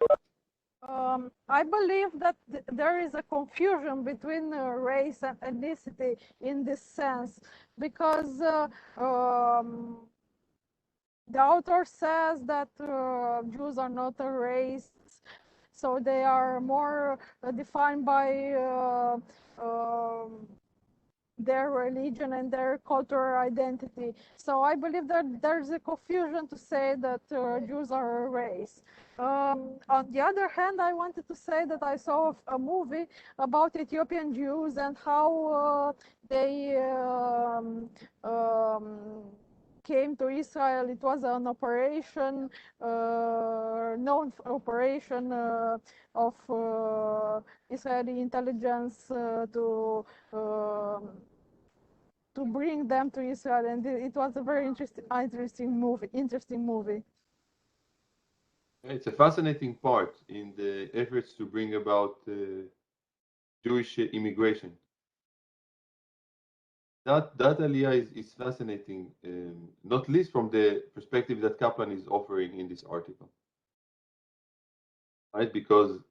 I believe that there is a confusion between race and ethnicity in this sense, because the author says that Jews are not a race, so they are more defined by their religion and their cultural identity. So I believe that there's a confusion to say that Jews are a race. On the other hand, I wanted to say that I saw a movie about Ethiopian Jews and how they came to Israel. It was an operation, known operation of Israeli intelligence to bring them to Israel, and it was a very interesting movie. It's a fascinating part in the efforts to bring about Jewish immigration. That aliyah is fascinating, not least from the perspective that Kaplan is offering in this article, right? Because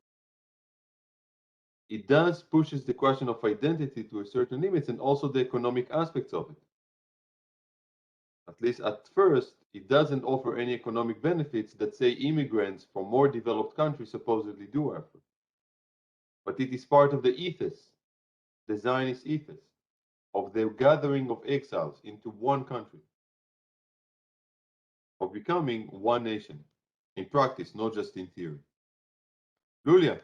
it does pushes the question of identity to a certain limits and also the economic aspects of it. At least at first, it doesn't offer any economic benefits that, say, immigrants from more developed countries supposedly do offer. But it is part of the ethos, the Zionist ethos, of the gathering of exiles into one country, of becoming one nation, in practice, not just in theory. Lulia.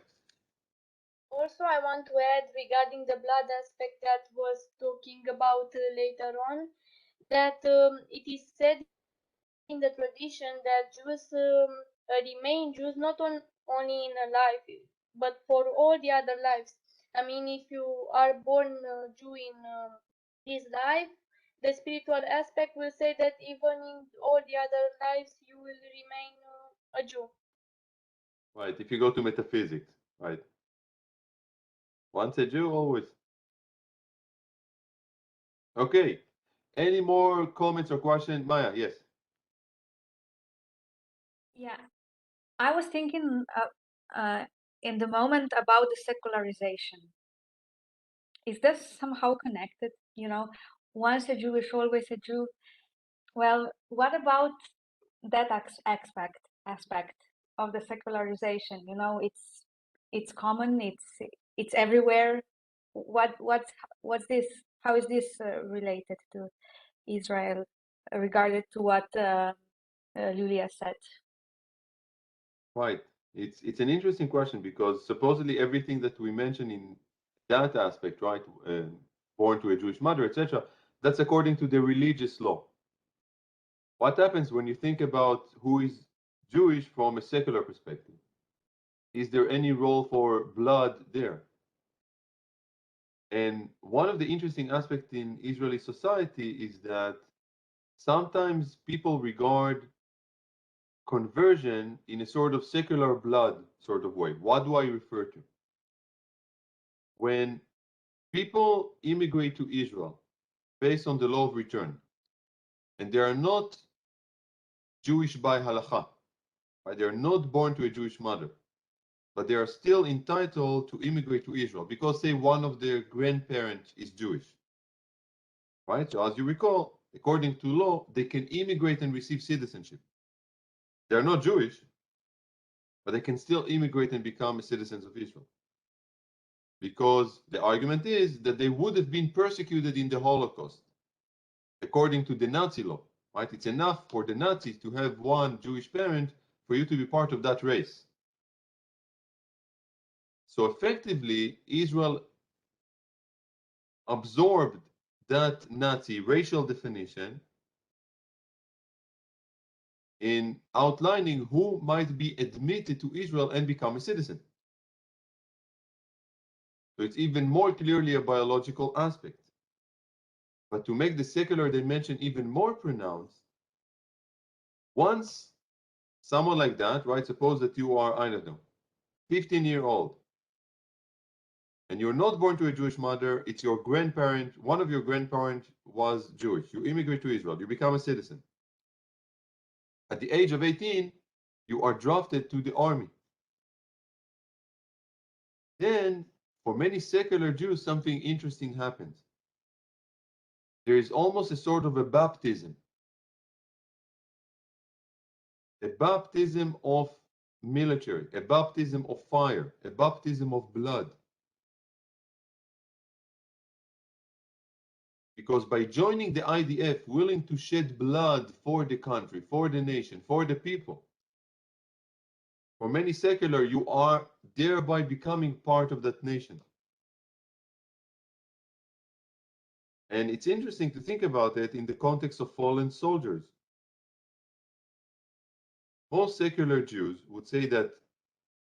Also, I want to add regarding the blood aspect that was talking about later on, that it is said in the tradition that Jews remain Jews not only in a life, but for all the other lives. I mean, if you are born Jew in this life, the spiritual aspect will say that even in all the other lives, you will remain a Jew. Right, if you go to metaphysics, right? Once a Jew, always. Okay. Any more comments or questions? Maya, yes. Yeah, I was thinking in the moment about the secularization. Is this somehow connected? Once a Jew is always a Jew. Well, what about that aspect of the secularization. You know, it's common. It's everywhere. What's this? How is this related to Israel, regarded to what Julia said? Right. It's an interesting question because supposedly everything that we mention in that aspect, right, born to a Jewish mother, etc., that's according to the religious law. What happens when you think about who is Jewish from a secular perspective? Is there any role for blood there? And one of the interesting aspects in Israeli society is that sometimes people regard conversion in a sort of secular blood sort of way. What do I refer to? When people immigrate to Israel based on the law of return, and they are not Jewish by halakha, right? They are not born to a Jewish mother, but they are still entitled to immigrate to Israel because, say, one of their grandparents is Jewish, right? So as you recall, according to law, they can immigrate and receive citizenship. They're not Jewish, but they can still immigrate and become citizens of Israel. Because the argument is that they would have been persecuted in the Holocaust, according to the Nazi law, right? It's enough for the Nazis to have one Jewish parent for you to be part of that race. So effectively, Israel absorbed that Nazi racial definition in outlining who might be admitted to Israel and become a citizen. So it's even more clearly a biological aspect. But to make the secular dimension even more pronounced, once someone like that, right, suppose that you are, I don't know, 15-year-old, and you're not born to a Jewish mother, it's your grandparent, one of your grandparents was Jewish. You immigrate to Israel, you become a citizen. At the age of 18, you are drafted to the army. Then, for many secular Jews, something interesting happens. There is almost a sort of a baptism of military, a baptism of fire, a baptism of blood. Because by joining the IDF, willing to shed blood for the country, for the nation, for the people, for many secular, you are thereby becoming part of that nation. And it's interesting to think about it in the context of fallen soldiers. Most secular Jews would say that,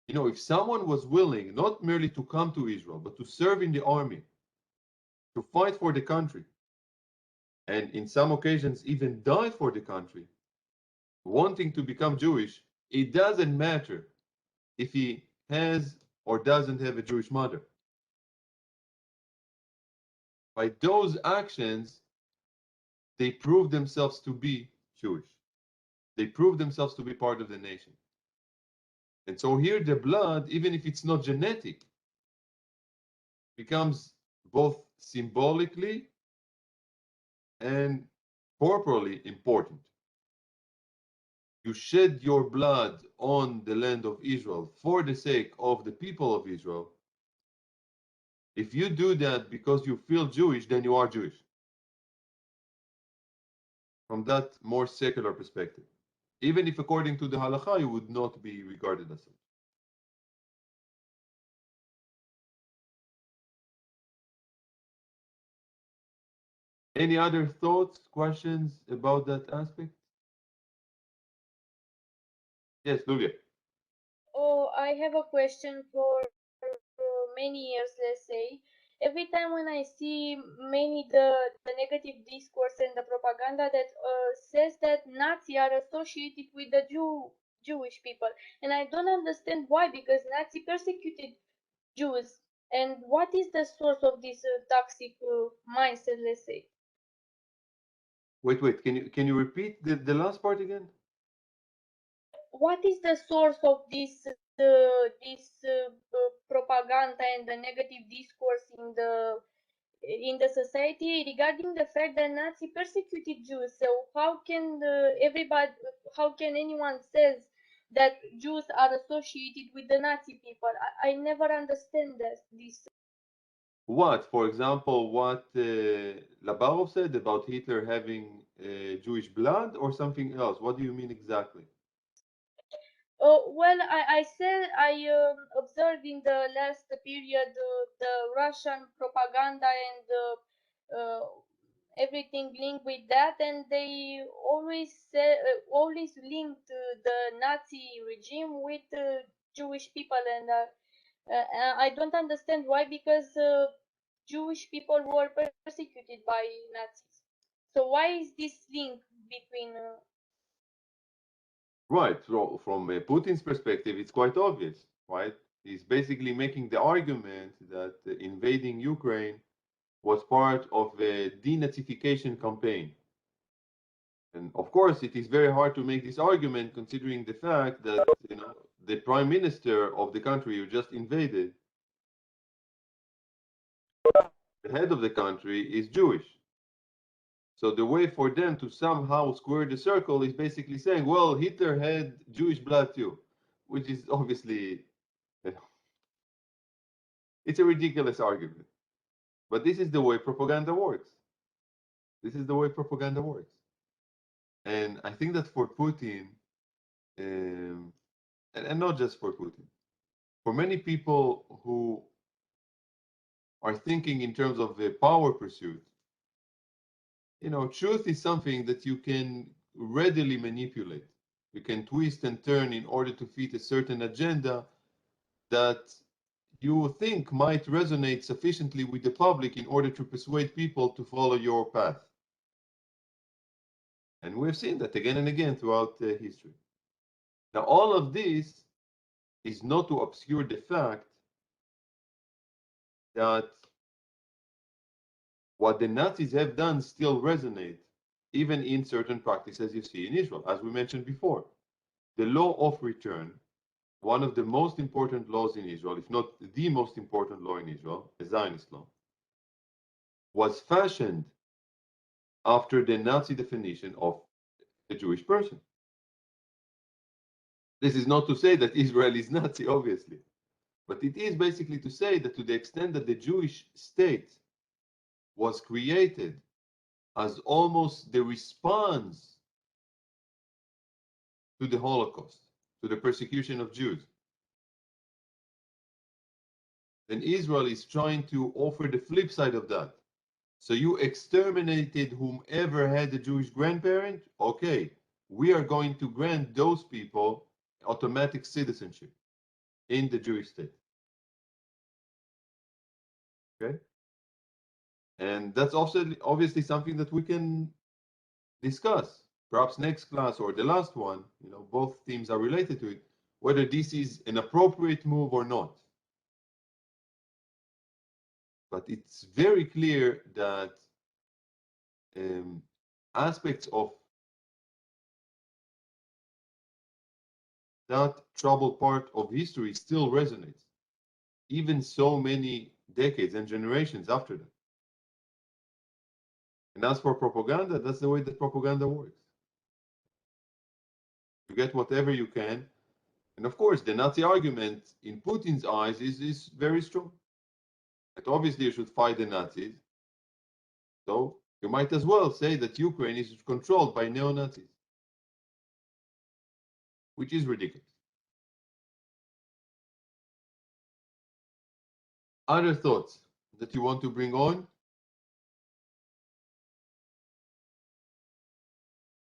you know, if someone was willing not merely to come to Israel, but to serve in the army, to fight for the country, and in some occasions even die for the country, wanting to become Jewish, it doesn't matter if he has or doesn't have a Jewish mother. By those actions, they prove themselves to be Jewish. They prove themselves to be part of the nation. And so here the blood, even if it's not genetic, becomes both symbolically and corporally important. You shed your blood on the land of Israel for the sake of the people of Israel. If you do that because you feel Jewish, then you are Jewish. From that more secular perspective. Even if according to the halakha, you would not be regarded as such. Any other thoughts, questions about that aspect? Yes, Lulia. Oh, I have a question for many years, let's say. Every time when I see the negative discourse and the propaganda that says that Nazi are associated with the Jewish people, and I don't understand why, because Nazi persecuted Jews. And what is the source of this toxic mindset, let's say? Wait. Can you repeat the last part again? What is the source of this propaganda and the negative discourse in the society regarding the fact that Nazi persecuted Jews. So how can how can anyone says that Jews are associated with the Nazi people? I never understand this. What, for example, what Labarov said about Hitler having Jewish blood or something else? What do you mean exactly? Well, I said I observed in the last period the Russian propaganda and everything linked with that, and they always linked the Nazi regime with Jewish people, and I don't understand why, because Jewish people were persecuted by Nazis. So why is this link between? Right. So from Putin's perspective, it's quite obvious, right? He's basically making the argument that invading Ukraine was part of a denazification campaign. And of course, it is very hard to make this argument considering the fact that, you know, the prime minister of the country you just invaded, the head of the country, is Jewish. So the way for them to somehow square the circle is basically saying, well, Hitler had Jewish blood too, which is obviously, it's a ridiculous argument. But this is the way propaganda works. This is the way propaganda works. And I think that for Putin, and not just for Putin, for many people who are thinking in terms of the power pursuit, you know, truth is something that you can readily manipulate. You can twist and turn in order to fit a certain agenda that you think might resonate sufficiently with the public in order to persuade people to follow your path. And we've seen that again and again throughout history. Now, all of this is not to obscure the fact that what the Nazis have done still resonates, even in certain practices you see in Israel, as we mentioned before. The law of return, one of the most important laws in Israel, if not the most important law in Israel, a Zionist law, was fashioned after the Nazi definition of a Jewish person. This is not to say that Israel is Nazi, obviously, but it is basically to say that to the extent that the Jewish state was created as almost the response to the Holocaust, to the persecution of Jews, then Israel is trying to offer the flip side of that. So you exterminated whomever had a Jewish grandparent? Okay, we are going to grant those people automatic citizenship in the Jewish state. Okay? And that's also obviously something that we can discuss, perhaps next class or the last one, you know, both themes are related to it, whether this is an appropriate move or not. But it's very clear that aspects of that troubled part of history still resonates, even so many decades and generations after that. And as for propaganda, that's the way that propaganda works. You get whatever you can. And of course, the Nazi argument in Putin's eyes is very strong. That obviously you should fight the Nazis. So you might as well say that Ukraine is controlled by neo-Nazis, which is ridiculous. Other thoughts that you want to bring on?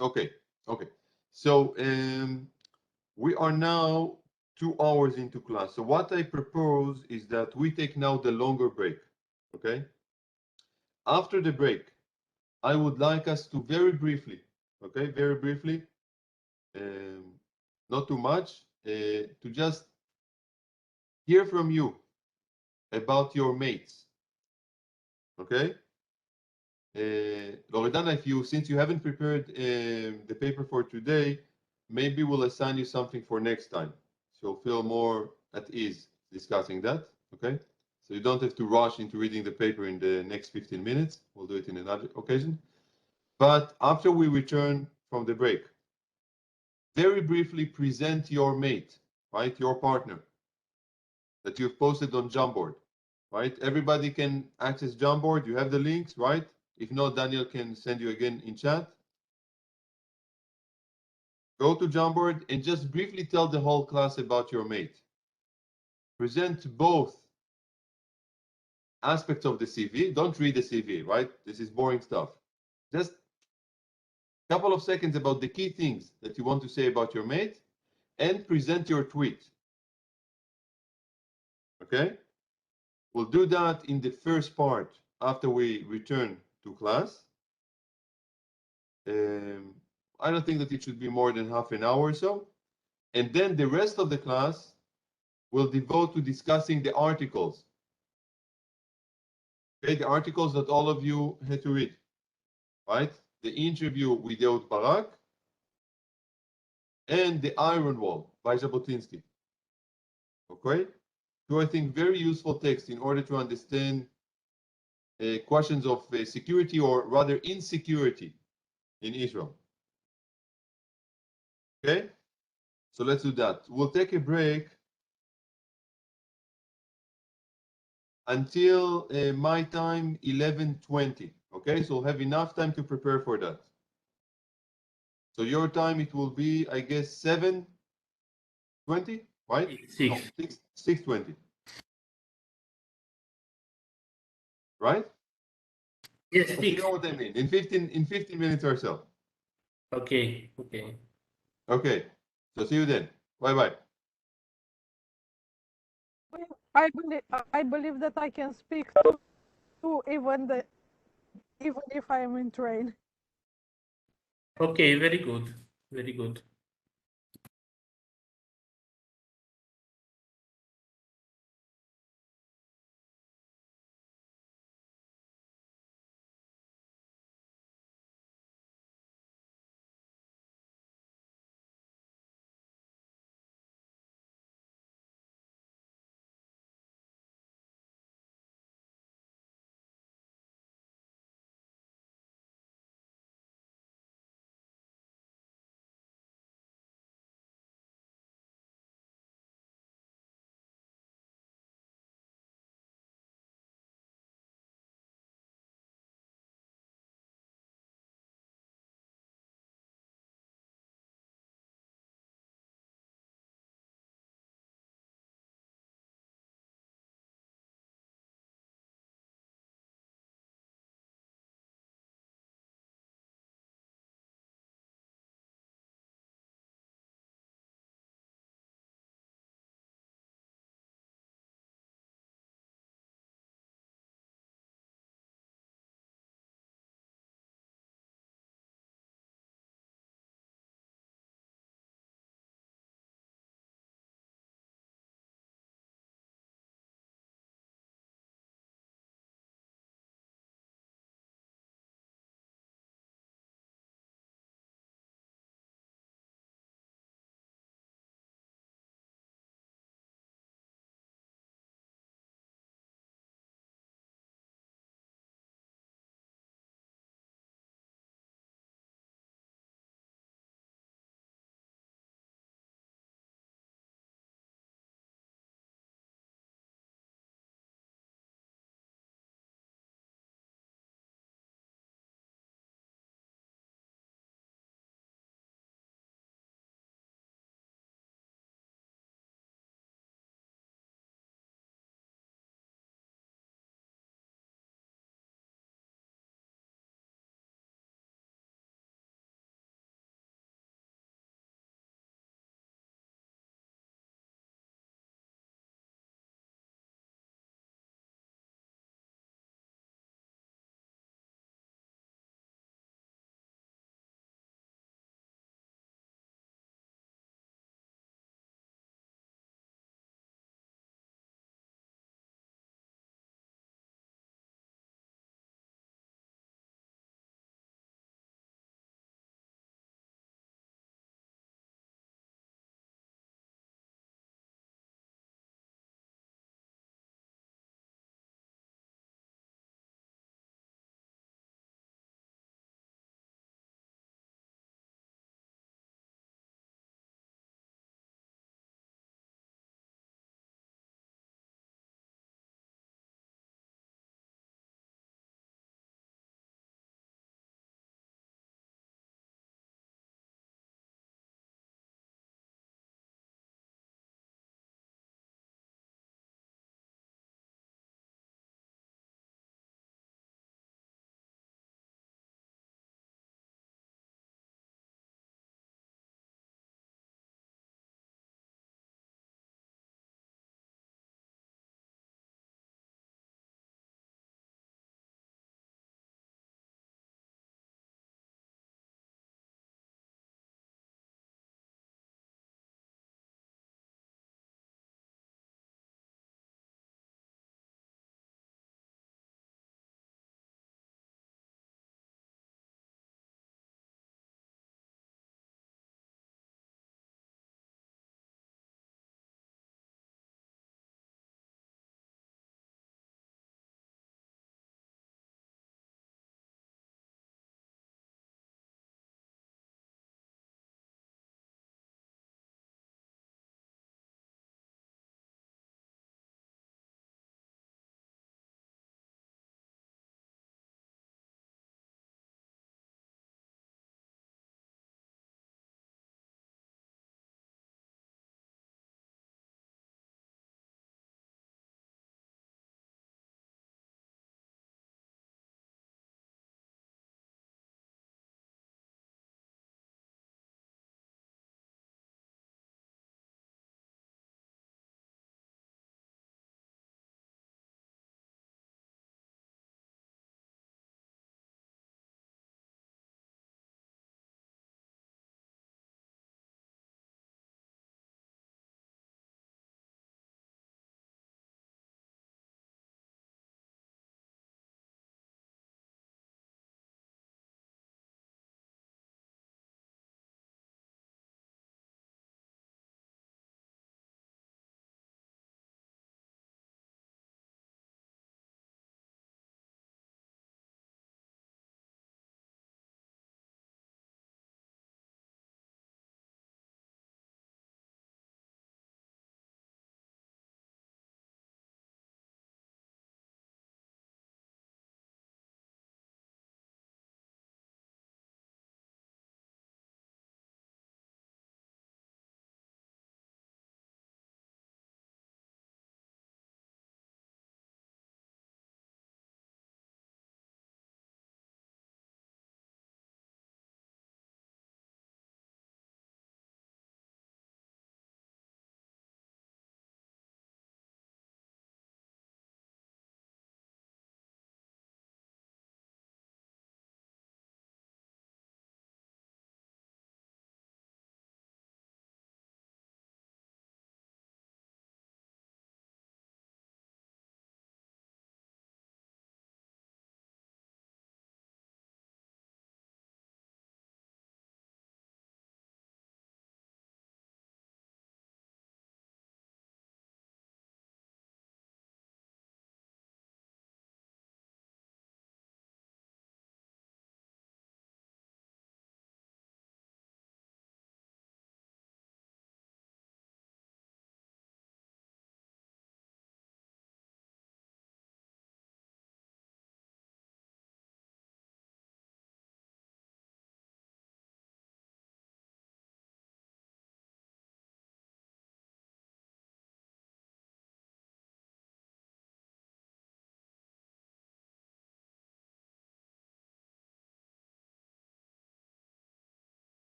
Okay. So we are now 2 hours into class. So what I propose is that we take now the longer break. Okay. After the break, I would like us to very briefly, not too much, to just hear from you about your mates. Okay. Loredana, since you haven't prepared the paper for today, maybe we'll assign you something for next time. So feel more at ease discussing that. Okay. So you don't have to rush into reading the paper in the next 15 minutes. We'll do it in another occasion. But after we return from the break, very briefly present your mate, right? Your partner that you've posted on Jamboard, right? Everybody can access Jamboard. You have the links, right? If not, Daniel can send you again in chat. Go to Jamboard and just briefly tell the whole class about your mate. Present both aspects of the CV. Don't read the CV, right? This is boring stuff. Just a couple of seconds about the key things that you want to say about your mate and present your tweet. Okay? We'll do that in the first part after we return to class. I don't think that it should be more than half an hour or so. And then the rest of the class will devote to discussing the articles. Okay, the articles that all of you had to read, right? The interview with Ehud Barak and the Iron Wall by Jabotinsky. Okay? So I think very useful text in order to understand questions of security, or rather insecurity, in Israel. Okay? So let's do that. We'll take a break until my time, 11:20. Okay, so we'll have enough time to prepare for that. So your time, it will be, I guess, 7:20, right? 6. No, 6:20. Right? Yes, You 6. know what I mean. In 15 minutes or so. Okay, okay. Okay. So see you then. Bye-bye. I believe that I can speak to even if I am in train. Okay, very good. Very good.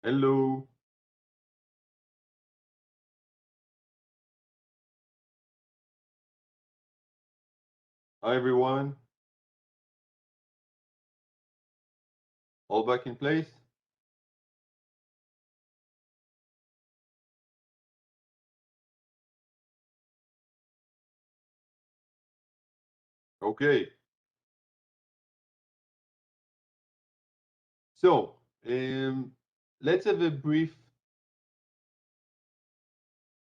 Hello. Hi, everyone. All back in place? Okay. So let's have a brief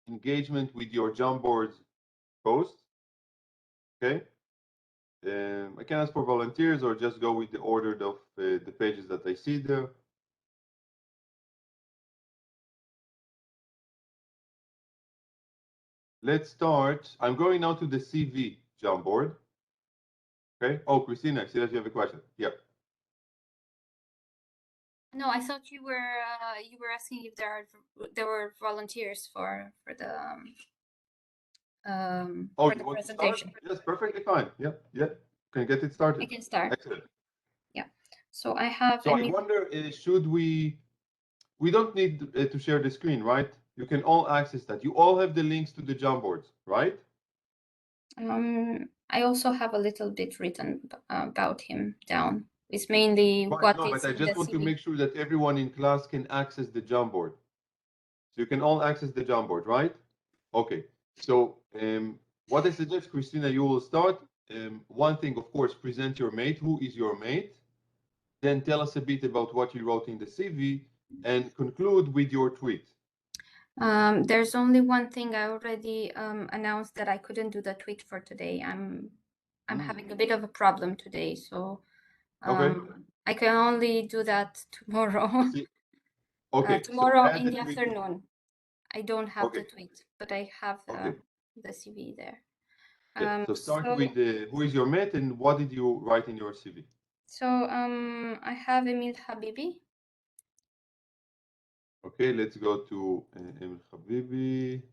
engagement with your Jamboard post. Okay. I can ask for volunteers or just go with the order of the pages that I see there. Let's start. I'm going now to the CV Jamboard. Okay. Oh, Christina, I see that you have a question. Yeah. No, I thought you were asking if there were volunteers for the Oh, for you the want to start? presentation. Yes, perfectly fine. Yeah, yeah. Can get it started. I can start. Excellent. Yeah. So I have. So I wonder, should we don't need to share the screen, right? You can all access that. You all have the links to the Jamboards, right? I also have a little bit written about him down. It's mainly Right, what no, is but I in just the want to CV. make sure that everyone in class can access the Jamboard. So you can all access the Jamboard, right? Okay. So what I suggest, Christina, you will start. One thing, of course, present your mate. Who is your mate? Then tell us a bit about what you wrote in the CV and conclude with your tweet. There's only one thing I already announced that I couldn't do the tweet for today. I'm having a bit of a problem today, so Okay. I can only do that tomorrow. Okay. Tomorrow so in the afternoon. I don't have the tweet, but I have the CV there. Yeah. So start with who is your mate and what did you write in your CV? So I have Emil Habibi. Okay, let's go to Emil Habibi.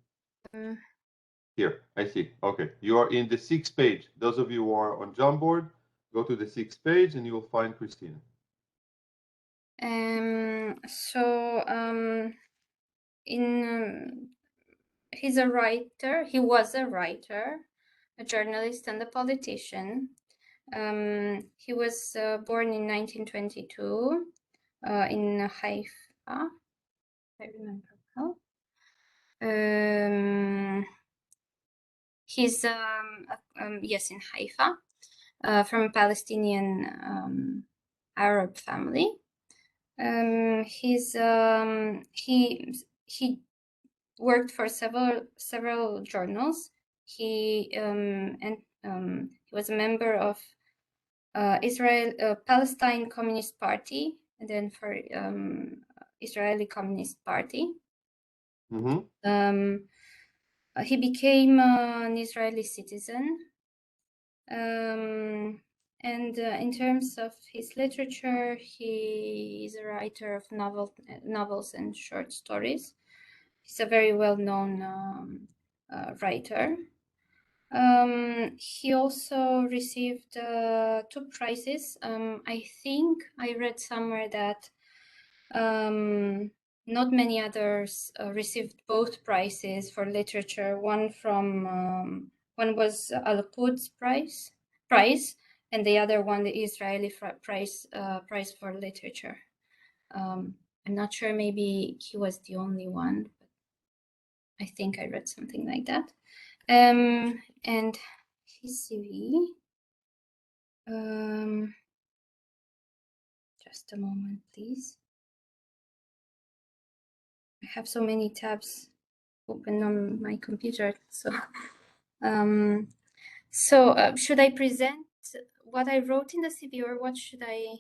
Here, I see. Okay, you are in the 6th page. Those of you who are on Jamboard, go to the 6th page and you will find Christina. He's a writer. He was a writer, a journalist, and a politician. He was born in 1922 in Haifa. I remember well. He's yes, in Haifa, from a Palestinian Arab family. He worked for several journals. He was a member of Palestine Communist Party, and then for Israeli Communist Party. He became an Israeli citizen. And in terms of his literature, he is a writer of novels and short stories. He's a very well-known writer. He also received 2 prizes. I think I read somewhere that not many others received both prizes for literature. One was Al-Quds prize, and the other one the Israeli prize for literature. I'm not sure. Maybe he was the only one, but I think I read something like that. And his CV. Just a moment, please. I have so many tabs open on my computer, so should I present what I wrote in the CV, or what should I?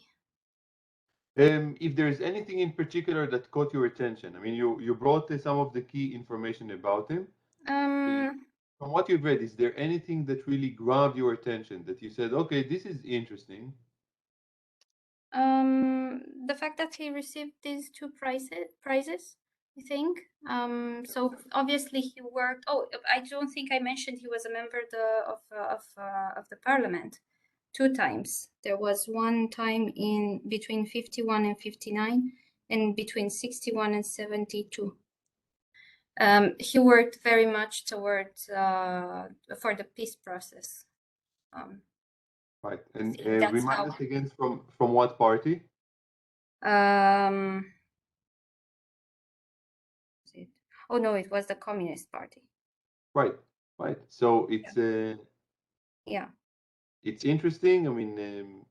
If there is anything in particular that caught your attention, I mean, you brought some of the key information about him. From what you've read, is there anything that really grabbed your attention that you said, okay, this is interesting? The fact that he received these 2 prizes, I think. So obviously he worked. Oh, I don't think I mentioned he was a member of the parliament 2 times. There was one time in between 51 and 59, in between 61 and 72. He worked very much towards for the peace process. Right. And that's remind how- us again from what party? Oh no, it was the Communist Party. Right. Right. So it's Yeah. it's interesting. I mean,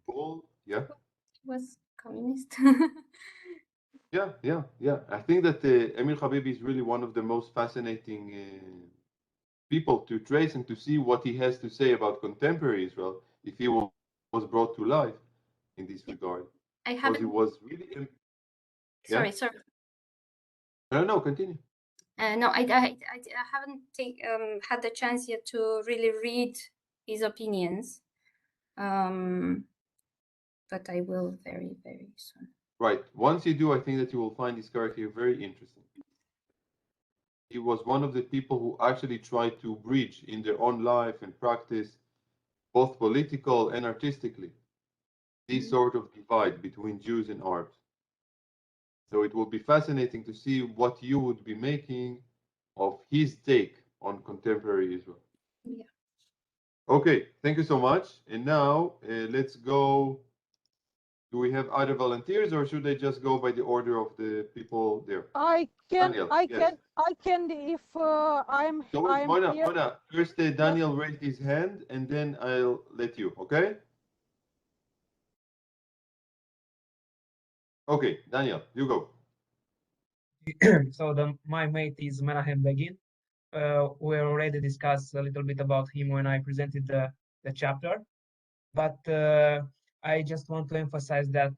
Paul, yeah. He was communist. Yeah. I think that Emil Habibi is really one of the most fascinating people to trace and to see what he has to say about contemporary Israel if he was brought to life in this regard. I Because he haven't. was really. Sorry, Yeah? sorry. No, continue. No, I haven't had the chance yet to really read his opinions, but I will very, very soon. Right. Once you do, I think that you will find this character very interesting. He was one of the people who actually tried to bridge in their own life and practice, both political and artistically, this sort of divide between Jews and Arabs. So it will be fascinating to see what you would be making of his take on contemporary Israel. Yeah. Okay, thank you so much. And now let's go. Do we have other volunteers, or should I just go by the order of the people there? I can, Daniel, I yes. can, if I'm So wait, Mona, here. Mona, first Daniel raised his hand, and then I'll let you, okay? Okay, Daniel, you go. So my mate is Menahem Begin. We already discussed a little bit about him when I presented the chapter, but I just want to emphasize that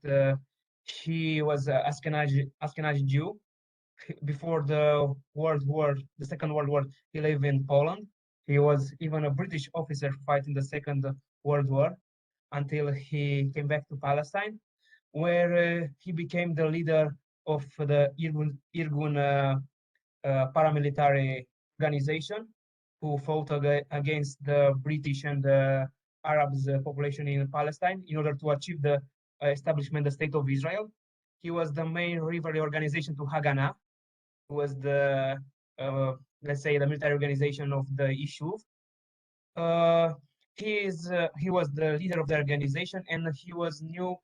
he was an Ashkenazi Jew. Before the Second World War, he lived in Poland. He was even a British officer fighting the Second World War until he came back to Palestine, where he became the leader of the Irgun paramilitary organization who fought against the British and the Arabs population in Palestine in order to achieve the establishment of the State of Israel. He was the main rivalry organization to Haganah, who was the, let's say, the military organization of the Yishuv. He was the leader of the organization, and he was new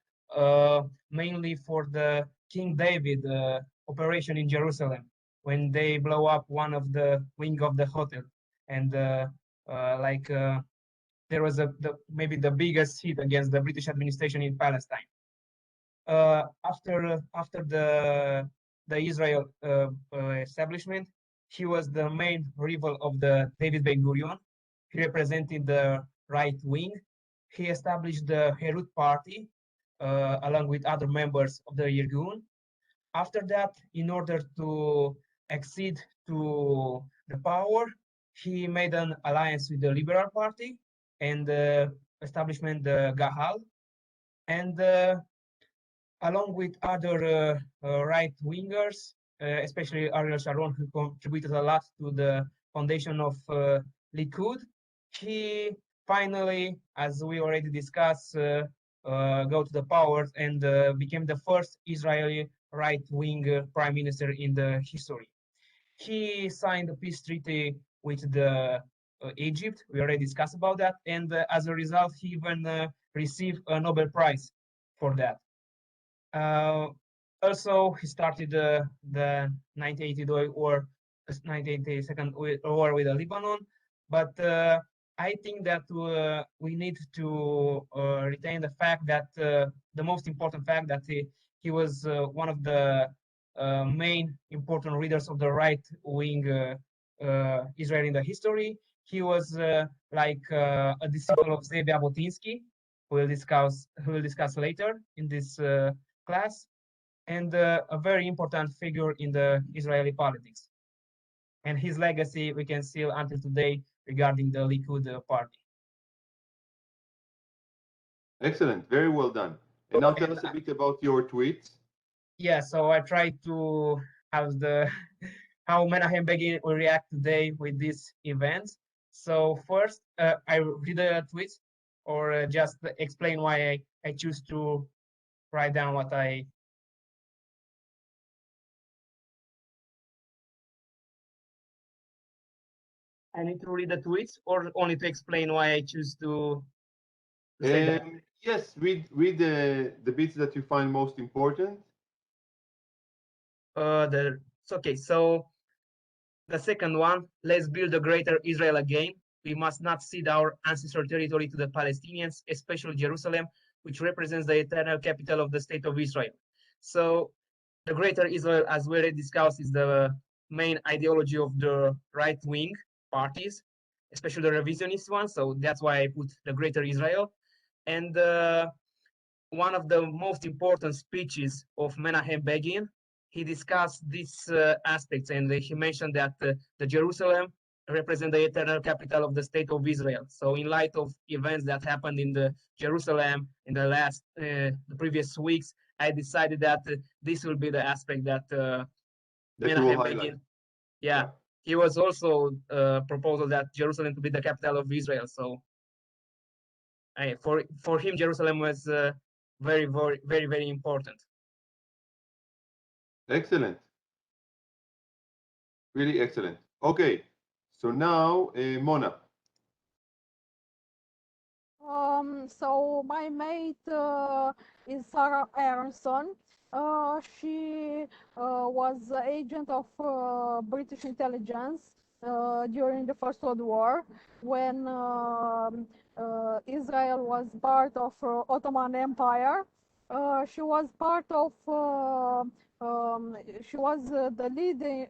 mainly for the King David operation in Jerusalem when they blow up one of the wing of the hotel, and there was maybe the biggest hit against the British administration in Palestine. After the Israel establishment, he was the main rival of the David Ben-Gurion. He represented the right wing. He established the Herut Party along with other members of the Irgun. After that, in order to accede to the power, he made an alliance with the Liberal Party and the establishment the Gahal. And along with other right wingers, especially Ariel Sharon, who contributed a lot to the foundation of Likud, he finally, as we already discussed, go to the power and became the first Israeli right-wing prime minister in the history. He signed a peace treaty with the Egypt. We already discussed about that, and as a result, he even received a Nobel Prize for that. Also, he started the 1982 war, 1982 war with Lebanon, but I think that we need to retain the fact that the most important fact that he was one of the main important leaders of the right-wing Israel in the history. He was like a disciple of Zev Jabotinsky, who will discuss later in this class, and a very important figure in the Israeli politics. And his legacy we can see until today regarding the Likud party. Excellent, very well done. And now tell us a bit about your tweets. Yeah, so I tried to have how Menahem Begin will react today with these events. So first, I read a tweet or just explain why I choose to write down what I. I need to read the tweets or only to explain why I choose to say that? Yes, read the bits that you find most important. Okay, so the second one, let's build a greater Israel again. We must not cede our ancestral territory to the Palestinians, especially Jerusalem, which represents the eternal capital of the state of Israel. So the greater Israel, as we already discussed, is the main ideology of the right-wing parties, especially the revisionist ones. So that's why I put the greater Israel. And one of the most important speeches of Menachem Begin, he discussed these aspects, and he mentioned that the Jerusalem represent the eternal capital of the state of Israel. So in light of events that happened in the Jerusalem in the previous weeks, I decided that this will be the aspect that Menachem Begin, yeah, he was also proposal that Jerusalem to be the capital of Israel. So for him, Jerusalem was very, very, very, very important. Excellent. Really excellent. Okay, so now Mona. So my mate is Sarah Aronson. She was the agent of British intelligence during the First World War when Israel was part of Ottoman Empire. She was part of she was the leading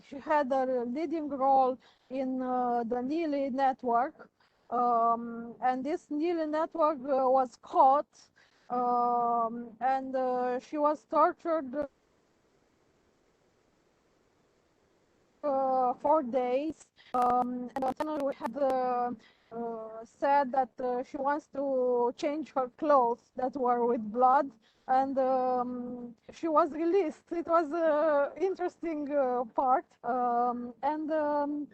she had a leading role in the Nili network, and this Nili network was caught, and she was tortured 4 days, and then we had said that she wants to change her clothes that were with blood, and she was released. It was an interesting part, and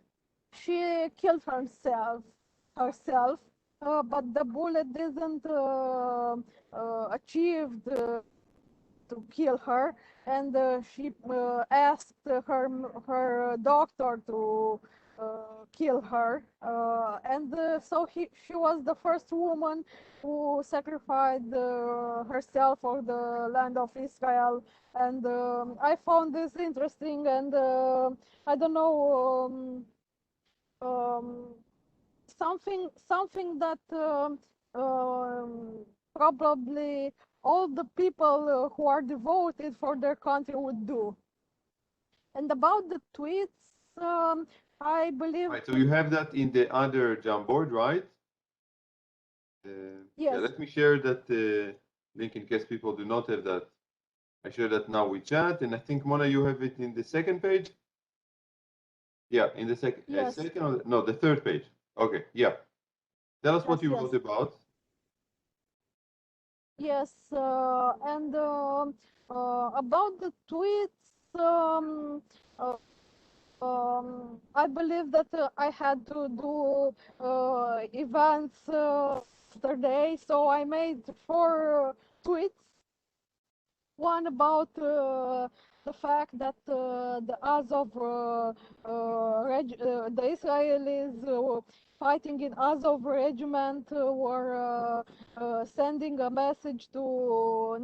she killed herself, but the bullet didn't achieve to kill her, and she asked her doctor to kill her, and so she was the first woman who sacrificed herself for the land of Israel, and I found this interesting, and I don't know, something that probably all the people who are devoted for their country would do. And about the tweets, I believe. Right, so you have that in the other Jamboard, right? Yes. Yeah, let me share that link in case people do not have that. I share that now with chat, and I think Mona, you have it in the second page. Yeah, in the second. Yes. No, the third page. Okay, yeah. Tell us what you Yes. wrote about. Yes, and about the tweets, I believe that I had to do events yesterday, so I made 4 tweets. One about the fact that the Azov, the Israelis fighting in Azov regiment were sending a message to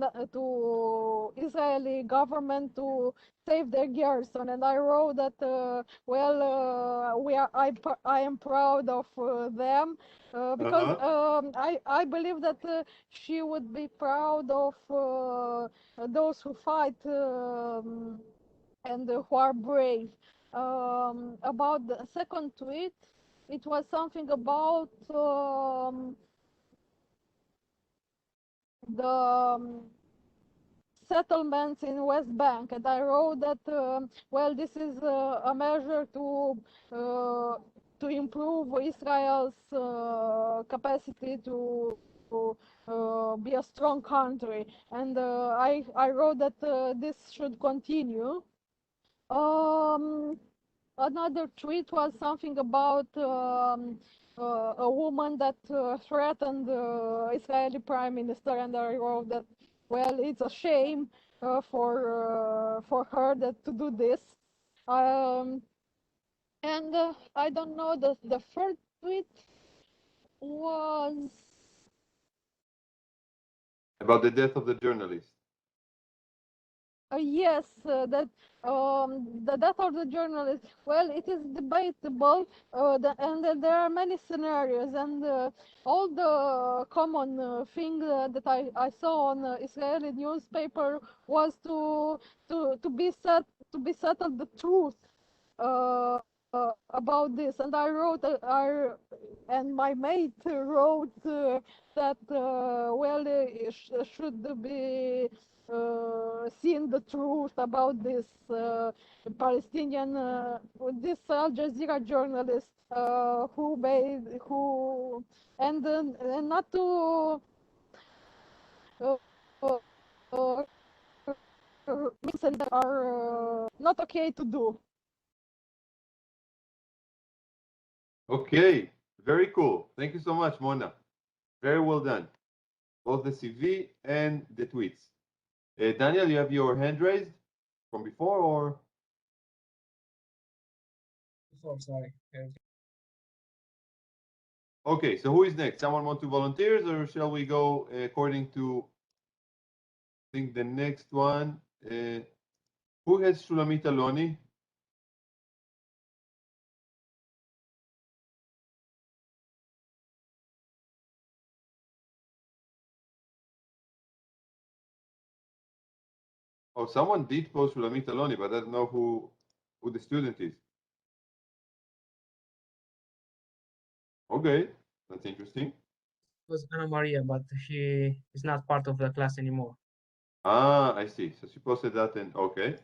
Israeli government to save their garrison, and I wrote that I am proud of them because I believe that she would be proud of those who fight and who are brave. About the second tweet, it was something about the settlements in West Bank, and I wrote that well, this is a measure to improve Israel's capacity to be a strong country, and I wrote that this should continue. Another tweet was something about a woman that threatened the Israeli prime minister, and I wrote that well, it's a shame for her to do this. And I don't know, the first tweet was About the death of the journalist. yes, that the death of the journalist. Well, it is debatable, and there are many scenarios, and all the common thing that I saw on Israeli newspaper was to be settled the truth about this, and I wrote, and my mate wrote that well, should be seen the truth about this Palestinian, this Al Jazeera journalist who and not to uh, uh, mix and are not okay to do. Okay, very cool. Thank you so much, Mona. Very well done. Both the CV and the tweets. Daniel, you have your hand raised from before, or? Before, sorry. Okay, so who is next? Someone want to volunteer, or shall we go according to, I think the next one? Who has Shulamit Aloni? Oh, someone did post Shulamit Aloni, but I don't know who the student is. Okay, that's interesting. It was Anna Maria, but she is not part of the class anymore. Ah, I see. So she posted that, and okay.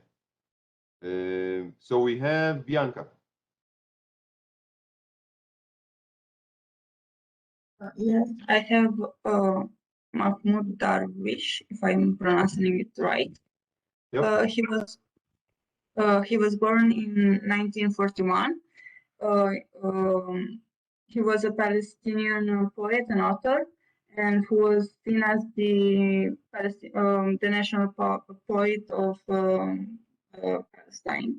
So we have Bianca. Yes, I have Mahmoud Darwish, if I'm pronouncing it right. Yep. He was born in 1941. He was a Palestinian poet and author, and who was seen as the national poet of Palestine.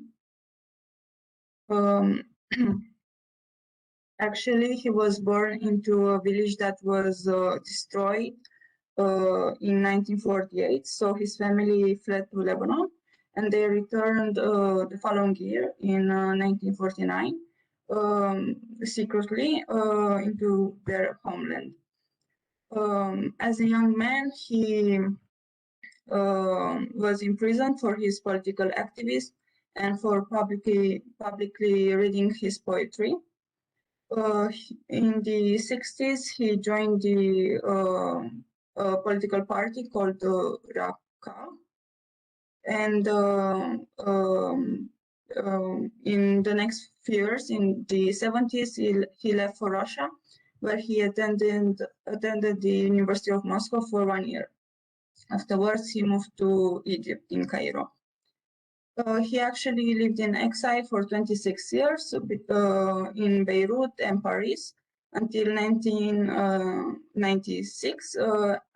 Actually, he was born into a village that was destroyed in 1948. So his family fled to Lebanon, and they returned the following year in 1949 secretly into their homeland. As a young man, he was imprisoned for his political activism and for publicly reading his poetry. In the 60s, he joined the political party called Raqqa. And in the next few years, in the 70s, he left for Russia, where he attended the University of Moscow for 1 year. Afterwards, he moved to Egypt in Cairo. He actually lived in exile for 26 years in Beirut and Paris until 1996.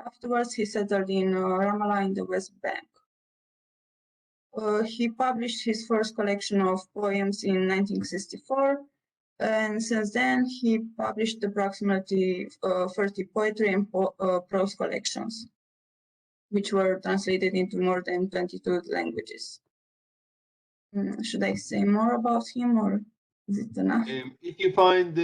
Afterwards, he settled in Ramallah in the West Bank. He published his first collection of poems in 1964, and since then he published approximately 30 poetry and prose collections, which were translated into more than 22 languages. Should I say more about him, or is it enough? If you find,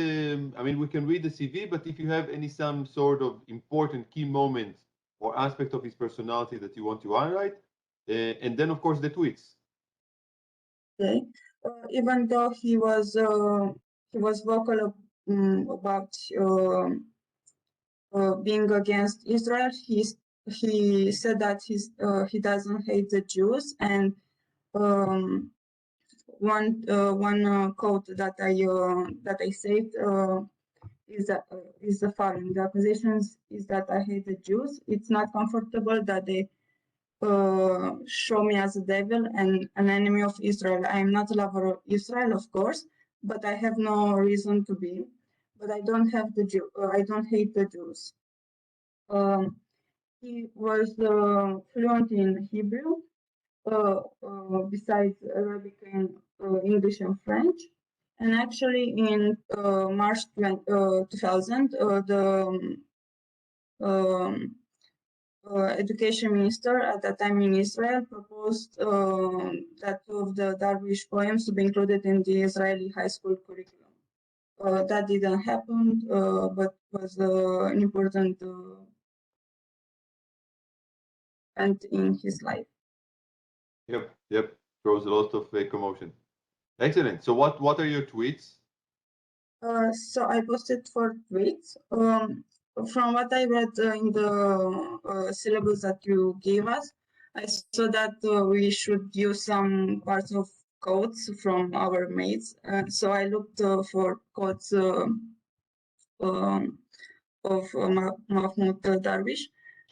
I mean, we can read the CV, but if you have some sort of important key moments or aspect of his personality that you want to highlight, and then of course the tweets. Okay. Even though he was vocal about being against Israel, he said that he doesn't hate the Jews. And one quote that I saved is the following: the accusations is that I hate the Jews. It's not comfortable that they show me as a devil and an enemy of Israel. I am not a lover of Israel, of course, but I have no reason to be. But I don't have I don't hate the Jews. he was fluent in Hebrew, besides Arabic and English and French. And actually, in March 2000, the education minister at that time in Israel proposed that two of the Darwish poems to be included in the Israeli high school curriculum. That didn't happen, but was an important event in his life. Yep. Throws a lot of commotion. Excellent. So what are your tweets? So I posted 4 tweets. From what I read in the syllabus that you gave us, I saw that we should use some parts of quotes from our mates. So I looked for quotes of Mahmoud Darwish.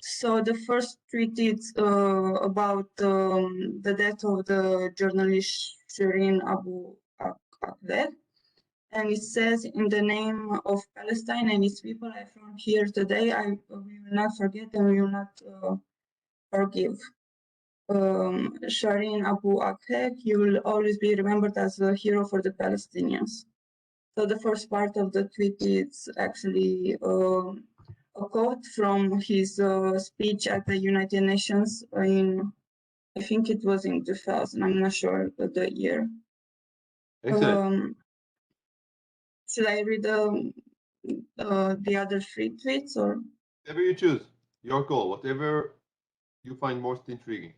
So the first tweet is about the death of the journalist Shireen Abu Akleh. And it says, in the name of Palestine and its people, I found here today, we will not forget and we will not forgive. Shireen Abu Akleh, he will always be remembered as a hero for the Palestinians. So the first part of the tweet is actually a quote from his speech at the United Nations in, I think it was in 2000, I'm not sure the year. Excellent. Should I read the other 3 tweets or? Whatever you choose, your call. Whatever you find most intriguing.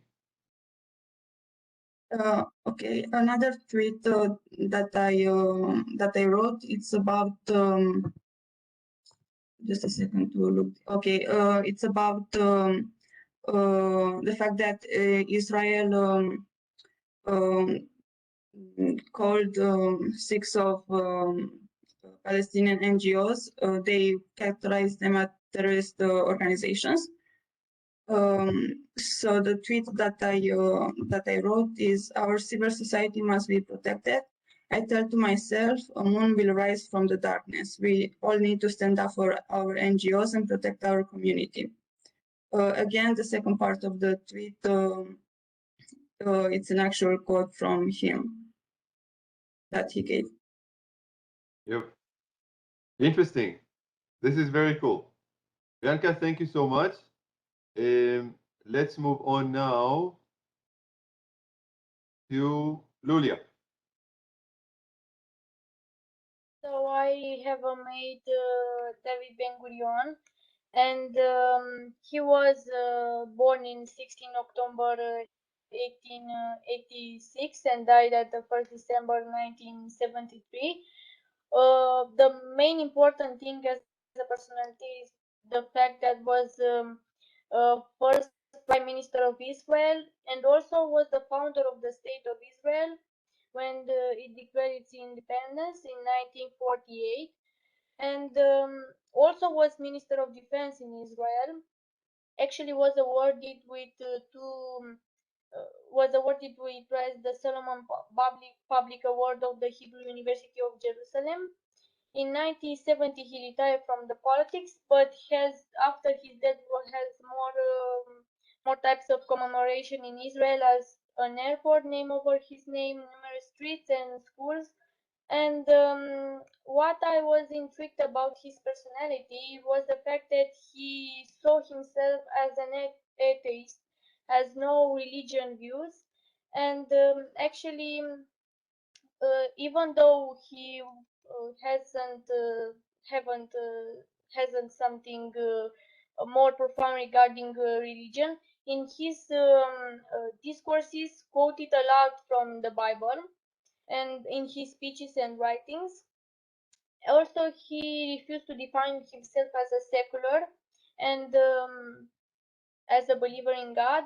Okay, another tweet that I wrote. It's about just a second to look. Okay, it's about the fact that Israel called 6 of Palestinian NGOs. They characterized them as terrorist organizations. So the tweet that I wrote is, our civil society must be protected. I tell to myself, a moon will rise from the darkness. We all need to stand up for our NGOs and protect our community. Again, the second part of the tweet, it's an actual quote from him that he gave. Yep. Interesting. This is very cool. Bianca, thank you so much. Let's move on now to Lulia. So I have made David Ben Gurion, and he was born in 16 October 1886 and died at the 1st December 1973. The main important thing as a personality is the fact that was first Prime Minister of Israel and also was the founder of the State of Israel when it declared its independence in 1948, and also was Minister of Defense in Israel. Actually, was awarded with the Solomon Public Award of the Hebrew University of Jerusalem. In 1970, he retired from the politics, but after his death has more types of commemoration in Israel, as an airport named over his name, numerous streets and schools. And what I was intrigued about his personality was the fact that he saw himself as an atheist, has no religion views, and actually, even though he hasn't something more profound regarding religion, in his discourses quoted a lot from the Bible and in his speeches and writings. Also, he refused to define himself as a secular and as a believer in God,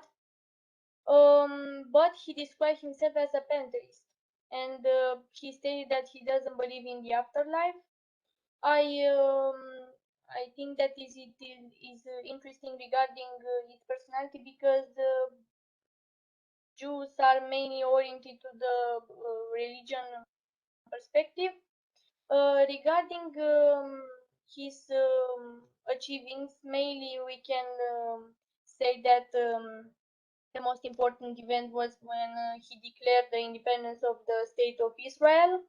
but he described himself as a pantheist, and he stated that he doesn't believe in the afterlife. I think that it is interesting regarding his personality, because Jews are mainly oriented to the religion perspective. Regarding his achievements, mainly we can say that the most important event was when he declared the independence of the state of Israel,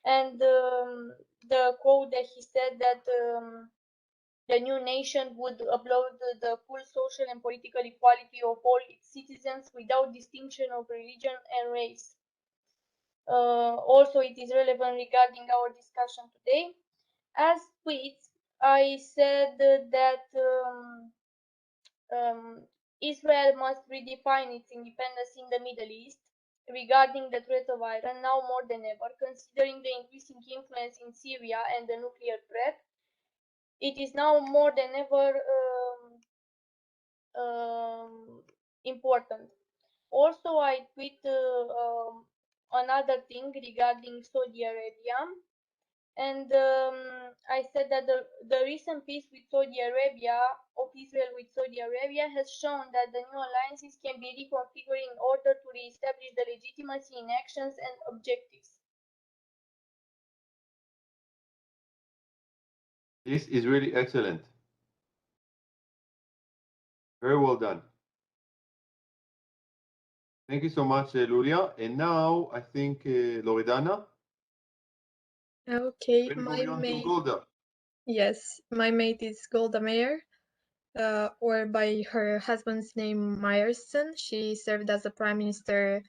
and the quote that he said that the new nation would uphold the full social and political equality of all its citizens without distinction of religion and race. Also, it is relevant regarding our discussion today. As tweets, I said that Israel must redefine its independence in the Middle East regarding the threat of Iran now more than ever, considering the increasing influence in Syria and the nuclear threat. It is now more than ever important. Also, I tweet another thing regarding Saudi Arabia, and I said that the recent peace with Saudi Arabia, of Israel with Saudi Arabia, has shown that the new alliances can be reconfigured in order to reestablish the legitimacy in actions and objectives. This is really excellent. Very well done. Thank you so much, Lulia. And now I think Loredana. Okay, Then my moving on to mate. Golda. Yes, my mate is Golda Meir, or by her husband's name Meyerson. She served as a prime minister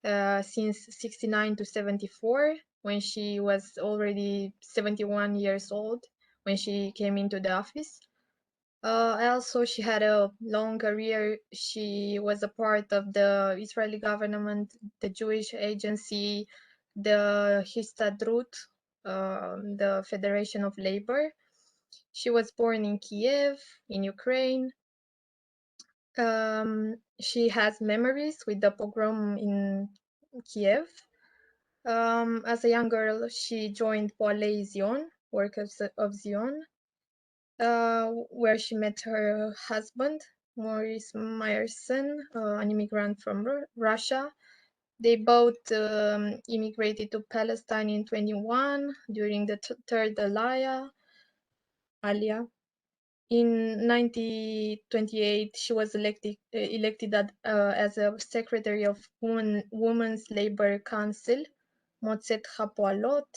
since 69 to 74, when she was already 71 years old when she came into the office. Also, she had a long career. She was a part of the Israeli government, the Jewish agency, the Histadrut, the Federation of Labor. She was born in Kiev, in Ukraine. She has memories with the pogrom in Kiev. As a young girl, she joined Poalei Zion, Workers of Zion, where she met her husband, Maurice Meyerson, an immigrant from Russia. They both immigrated to Palestine in 21 during the third Aliyah. In 1928, she was elected as a secretary of Women's Labor Council, Motzet Hapoalot.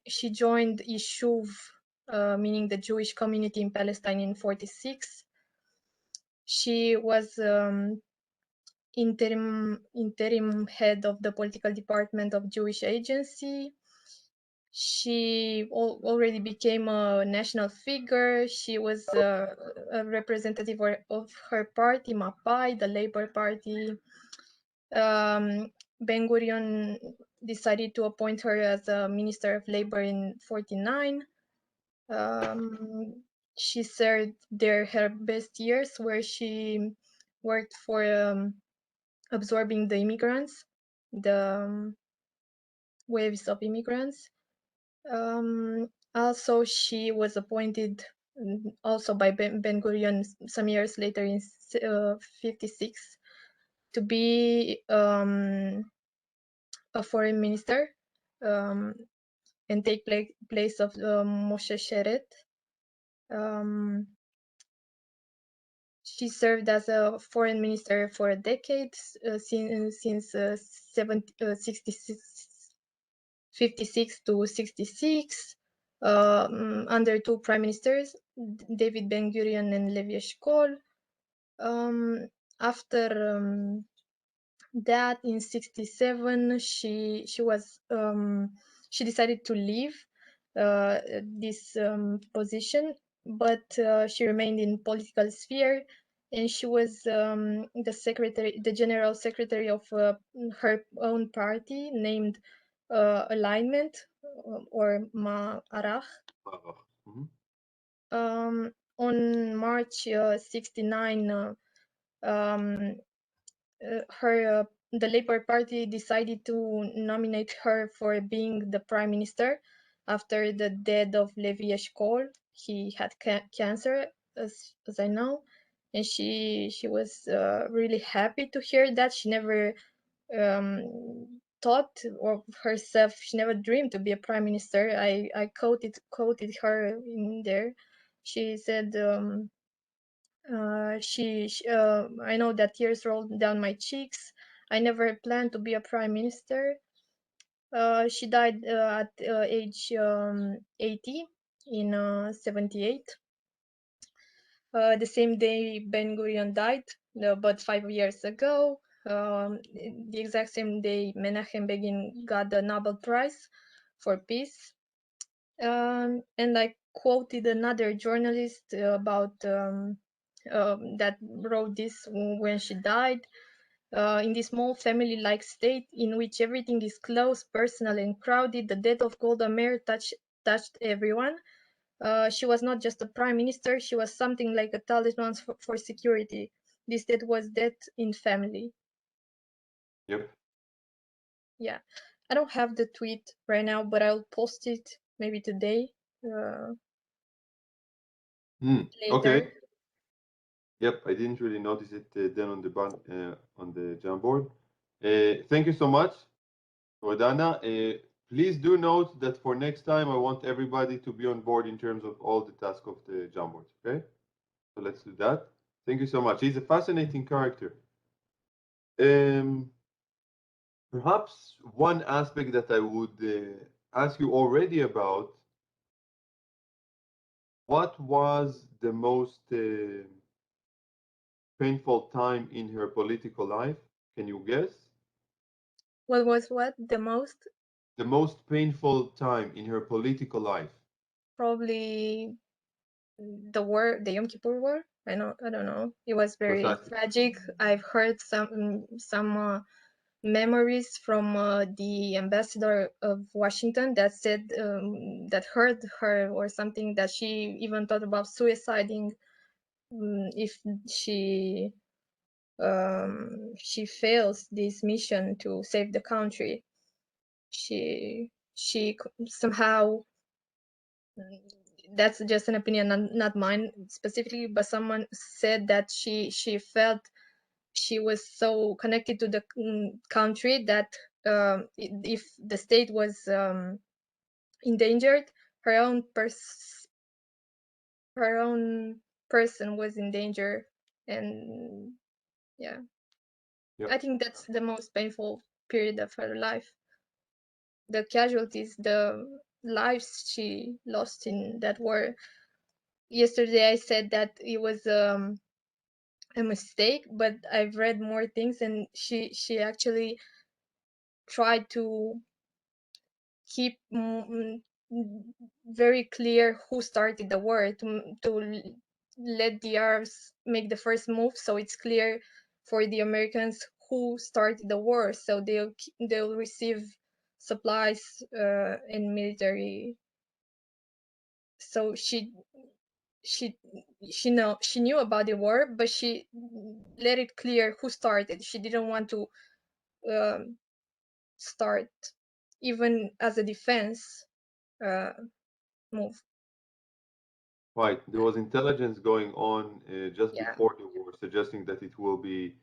She joined Yishuv, meaning the Jewish community in Palestine, in 46. She was interim head of the political department of Jewish agency. She already became a national figure. She was a representative of her party, Mapai, the Labor Party. Ben-Gurion decided to appoint her as a Minister of Labor in 49. She served there her best years, where she worked for absorbing the immigrants, the waves of immigrants. Also, she was appointed also by Ben-Gurion some years later in 56 to be a foreign minister and take place of Moshe Sheret. She served as a foreign minister for a decade, since 56 to 66, under two prime ministers, David Ben-Gurion and Levi Eshkol. After that, in 67, she decided to leave this position, but she remained in political sphere, and she was the general secretary of her own party, named Alignment, or Ma'arach. On March 69, the Labour Party decided to nominate her for being the prime minister after the death of Levi Eshkol. He had cancer, as I know, and she was really happy to hear that. She never thought of herself, she never dreamed to be a prime minister. I quoted her in there. She said, I know that tears rolled down my cheeks. I never planned to be a prime minister. She died at age 80 in 78. The same day Ben Gurion died, about 5 years ago. The exact same day Menachem Begin got the Nobel Prize for Peace. And I quoted another journalist about that wrote this when she died. In this small family-like state in which everything is close, personal, and crowded, the death of Golda Meir touched everyone. She was not just a prime minister, she was something like a talisman for security. This death was death in family. Yep. Yeah, I don't have the tweet right now, but I'll post it maybe today. Later. Okay. Yep, I didn't really notice it then on the Jamboard. Thank you so much, Rodana. Please do note that for next time, I want everybody to be on board in terms of all the tasks of the Jamboard. Okay, so let's do that. Thank you so much. He's a fascinating character. Perhaps one aspect that I would ask you already about, what was the most painful time in her political life? Can you guess? What was what? The most? The most painful time in her political life? Probably the war, the Yom Kippur War. I don't know. It was very Precisely. tragic. I've heard some memories from the ambassador of Washington that said that hurt her or something, that she even thought about suiciding if she fails this mission to save the country. She somehow, that's just an opinion, not mine specifically, but someone said that she felt she was so connected to the country that if the state was endangered, her own person was in danger. And yeah, Yep. I think that's the most painful period of her life. The casualties, the lives she lost in that war. Yesterday I said that it was a mistake, but I've read more things, and she actually tried to keep very clear who started the war, to let the Arabs make the first move, so it's clear for the Americans who started the war, so they'll receive supplies and military. So she knew about the war, but she let it clear who started. She didn't want to start even as a defense move. Right. There was intelligence going on just Yeah. before the war, suggesting that it will be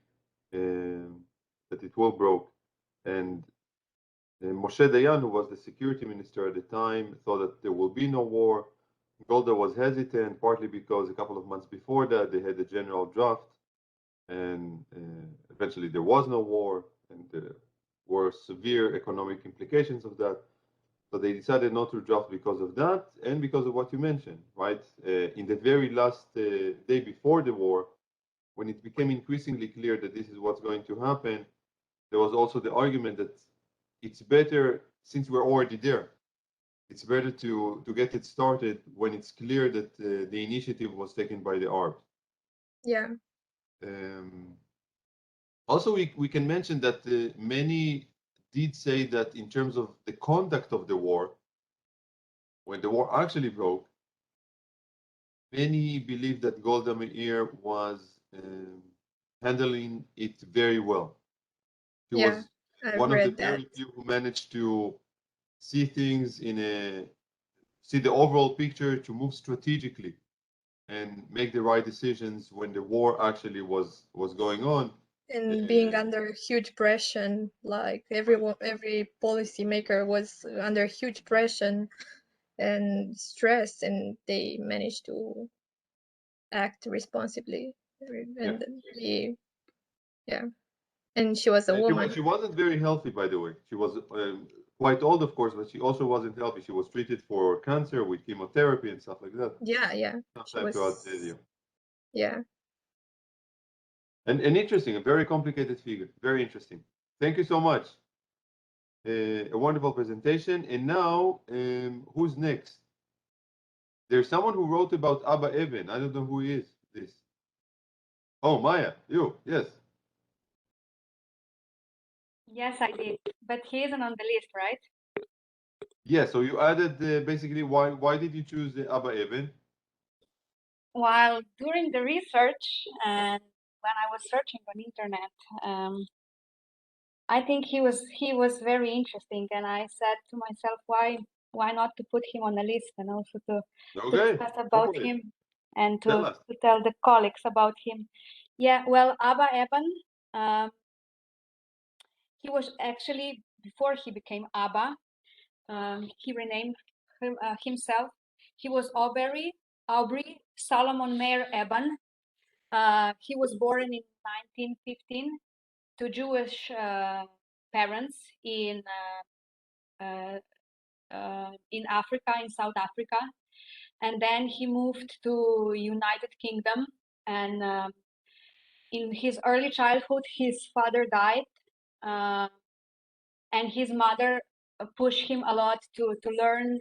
broke. And Moshe Dayan, who was the security minister at the time, thought that there will be no war. Golda was hesitant, partly because a couple of months before that they had a general draft, and eventually there was no war, and there were severe economic implications of that. So they decided not to draft because of that, and because of what you mentioned, right? In the very last day before the war, when it became increasingly clear that this is what's going to happen, there was also the argument that it's better, since we're already there, it's better to get it started when it's clear that the initiative was taken by the Arabs. Yeah. Also, we can mention that many did say that in terms of the conduct of the war, when the war actually broke, many believe that Golda Meir was handling it very well. She was one of the very few who managed to see things see the overall picture, to move strategically and make the right decisions when the war actually was going on. And being under huge pressure, like every policymaker was under huge pressure and stress, and they managed to act responsibly, and and she was a woman. She wasn't very healthy, by the way. She was quite old, of course, but she also wasn't healthy. She was treated for cancer with chemotherapy and stuff like that. Yeah. She was. Yeah. And interesting, a very complicated figure. Very interesting. Thank you so much. A wonderful presentation. And now, who's next? There's someone who wrote about Abba Eban. I don't know who he is. This. Oh, Maya, you, yes. Yes, I did, but he isn't on the list, right? Yeah, so you added basically why did you choose the Abba Eban? While during the research and when I was searching on internet, I think he was very interesting, and I said to myself, why not to put him on the list and also to discuss about him and to tell the colleagues about him. Yeah, well, Abba Eban, he was actually, before he became Abba, he renamed himself. He was Aubrey Solomon Meir Eban. He was born in 1915 to Jewish parents in Africa, in South Africa, and then he moved to United Kingdom. And in his early childhood, his father died, and his mother pushed him a lot to learn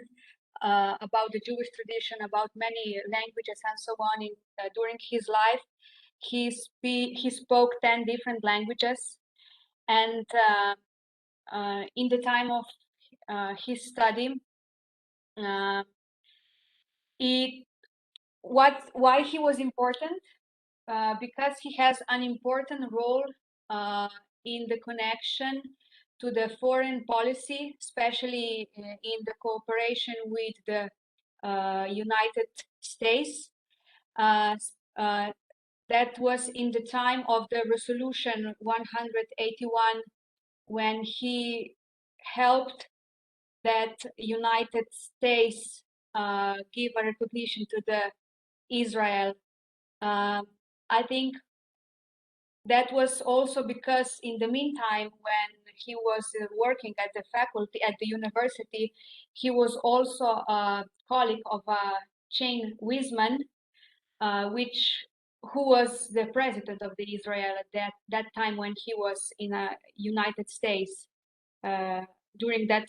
about the Jewish tradition, about many languages and so on. During his life, he spoke 10 different languages, and in the time of his study, why he was important? Because he has an important role in the connection to the foreign policy, especially in the cooperation with the United States. That was in the time of the Resolution 181, when he helped that United States give a recognition to the Israel. I think that was also because in the meantime, when he was working at the faculty at the university, he was also a colleague of Chaim Weizmann, who was the president of the Israel at that time when he was in the United States during that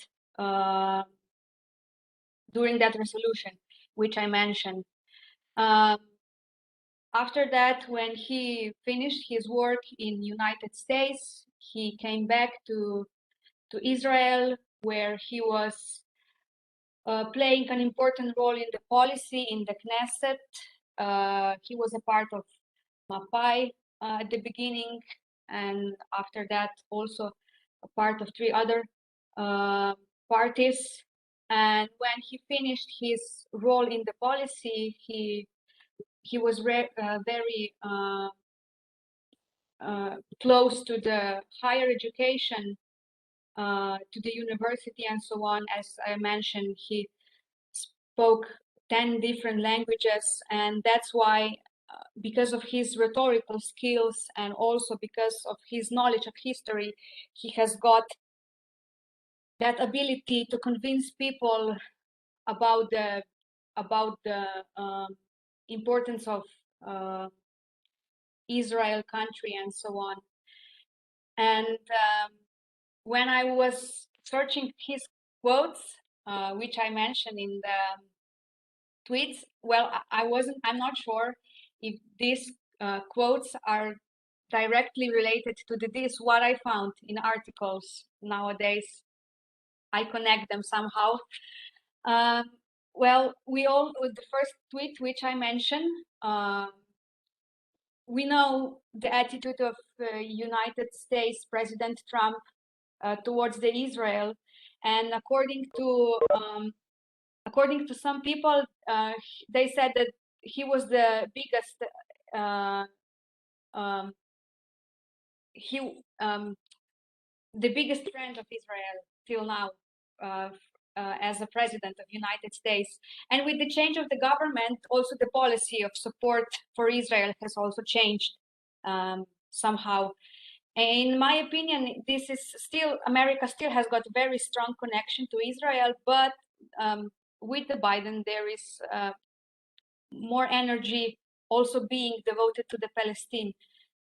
resolution, which I mentioned. After that, when he finished his work in United States, he came back to Israel, where he was playing an important role in the policy in the Knesset. He was a part of Mapai at the beginning, and after that also a part of 3 other parties. And when he finished his role in the policy, he was very close to the higher education, to the university and so on. As I mentioned, he spoke 10 different languages, and that's why, because of his rhetorical skills and also because of his knowledge of history, he has got that ability to convince people about the importance of Israel country and so on. And when I was searching his quotes, which I mentioned in the tweets, well, I'm not sure if these quotes are directly related to this. What I found in articles nowadays, I connect them somehow. Well, the first tweet which I mentioned, we know the attitude of United States President Trump towards the Israel, and according to some people, they said that he was the biggest the biggest friend of Israel till now, as a president of United States. And with the change of the government, also the policy of support for Israel has also changed somehow. In my opinion, this is still, America still has got a very strong connection to Israel, but with the Biden, there is more energy also being devoted to the Palestine.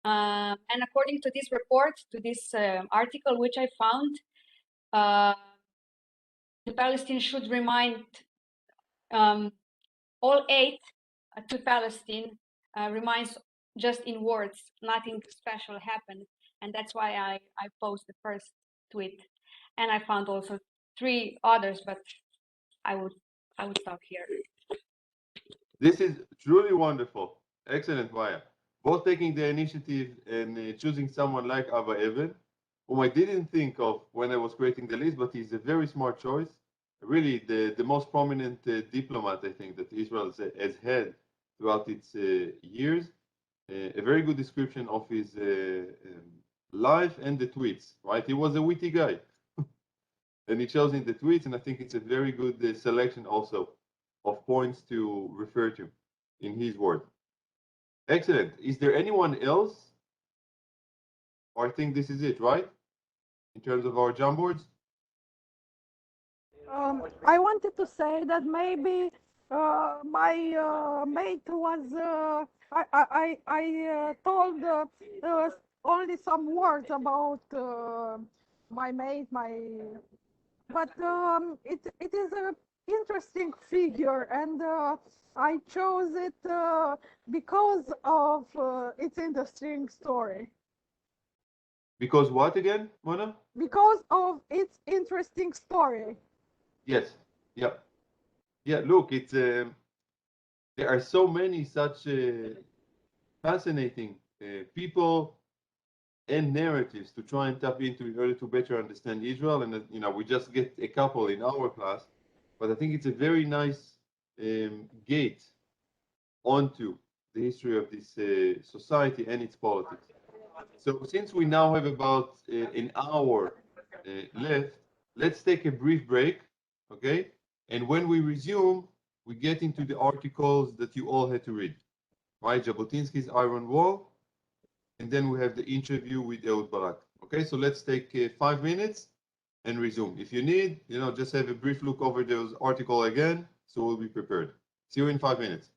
And according to this report, to this article which I found, the Palestinians should remind all aid to Palestine reminds just in words, nothing special happened. And that's why I posted the first tweet. And I found also 3 others, but I would stop here. This is truly wonderful. Excellent, Maya. Both taking the initiative and choosing someone like Abba Evan, whom I didn't think of when I was creating the list, but he's a very smart choice. Really, the most prominent diplomat, I think, that Israel has had throughout its years. A very good description of his life and the tweets, right? He was a witty guy. And he shows in the tweets, and I think it's a very good selection also of points to refer to in his words. Excellent. Is there anyone else? Or I think this is it, right? In terms of our Jamboards? I wanted to say that maybe my mate was I told only some words about my mate, but it is an interesting figure, and I chose it because of its interesting story. Because what again, Mona? Because of its interesting story. Yes. Yeah. Yeah. Look, it's there are so many such fascinating people and narratives to try and tap into in order to better understand Israel. And you know, we just get a couple in our class, but I think it's a very nice gate onto the history of this society and its politics. So since we now have about an hour left, let's take a brief break, okay? And when we resume, we get into the articles that you all had to read, right? Jabotinsky's Iron Wall, and then we have the interview with Ehud Barak. Okay, so let's take 5 minutes and resume. If you need, you know, just have a brief look over those article again, so we'll be prepared. See you in 5 minutes.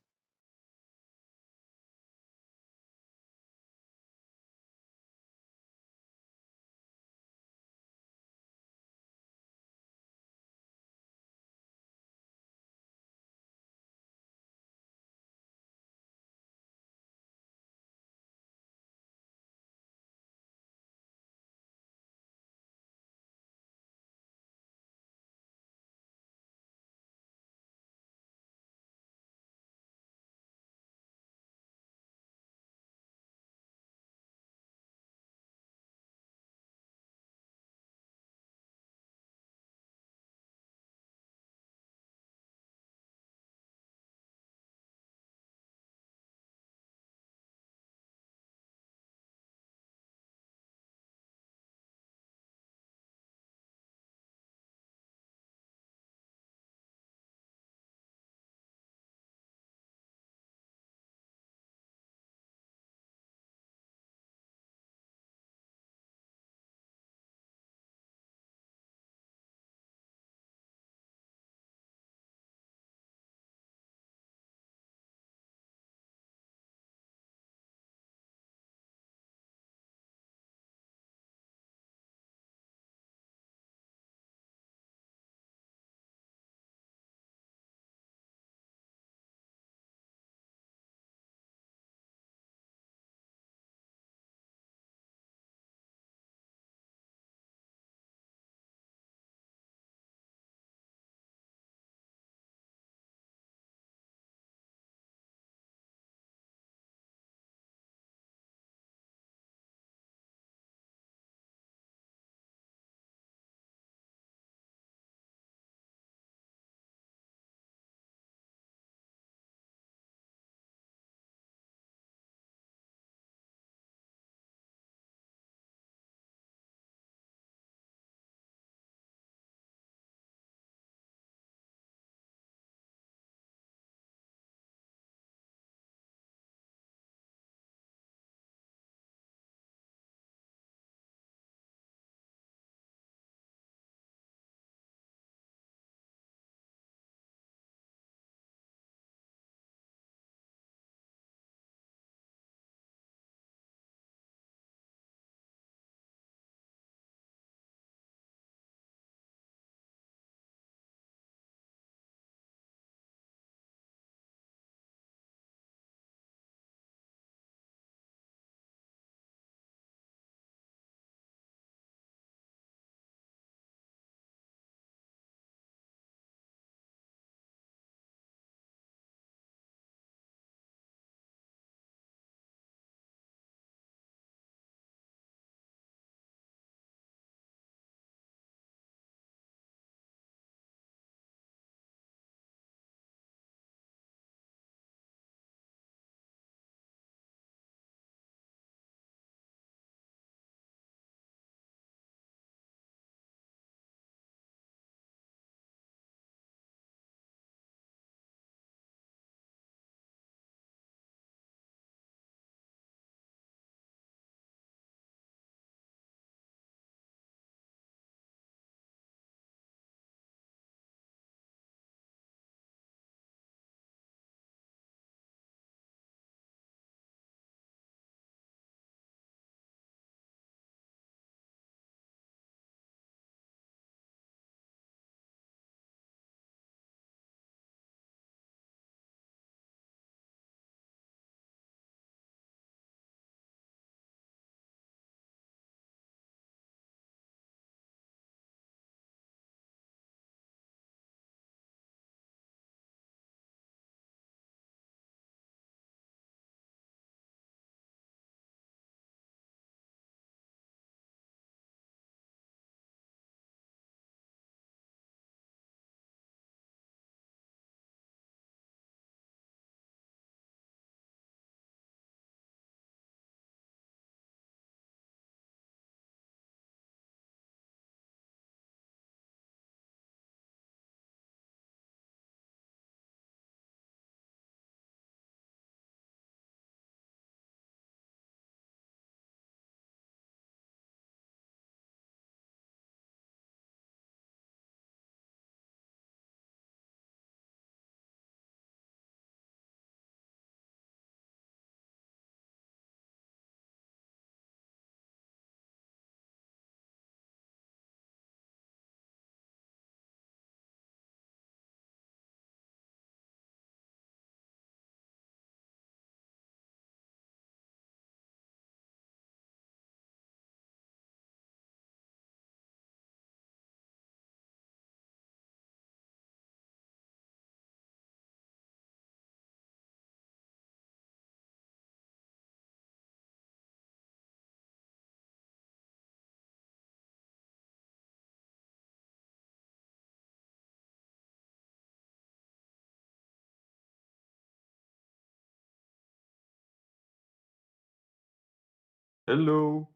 Hello.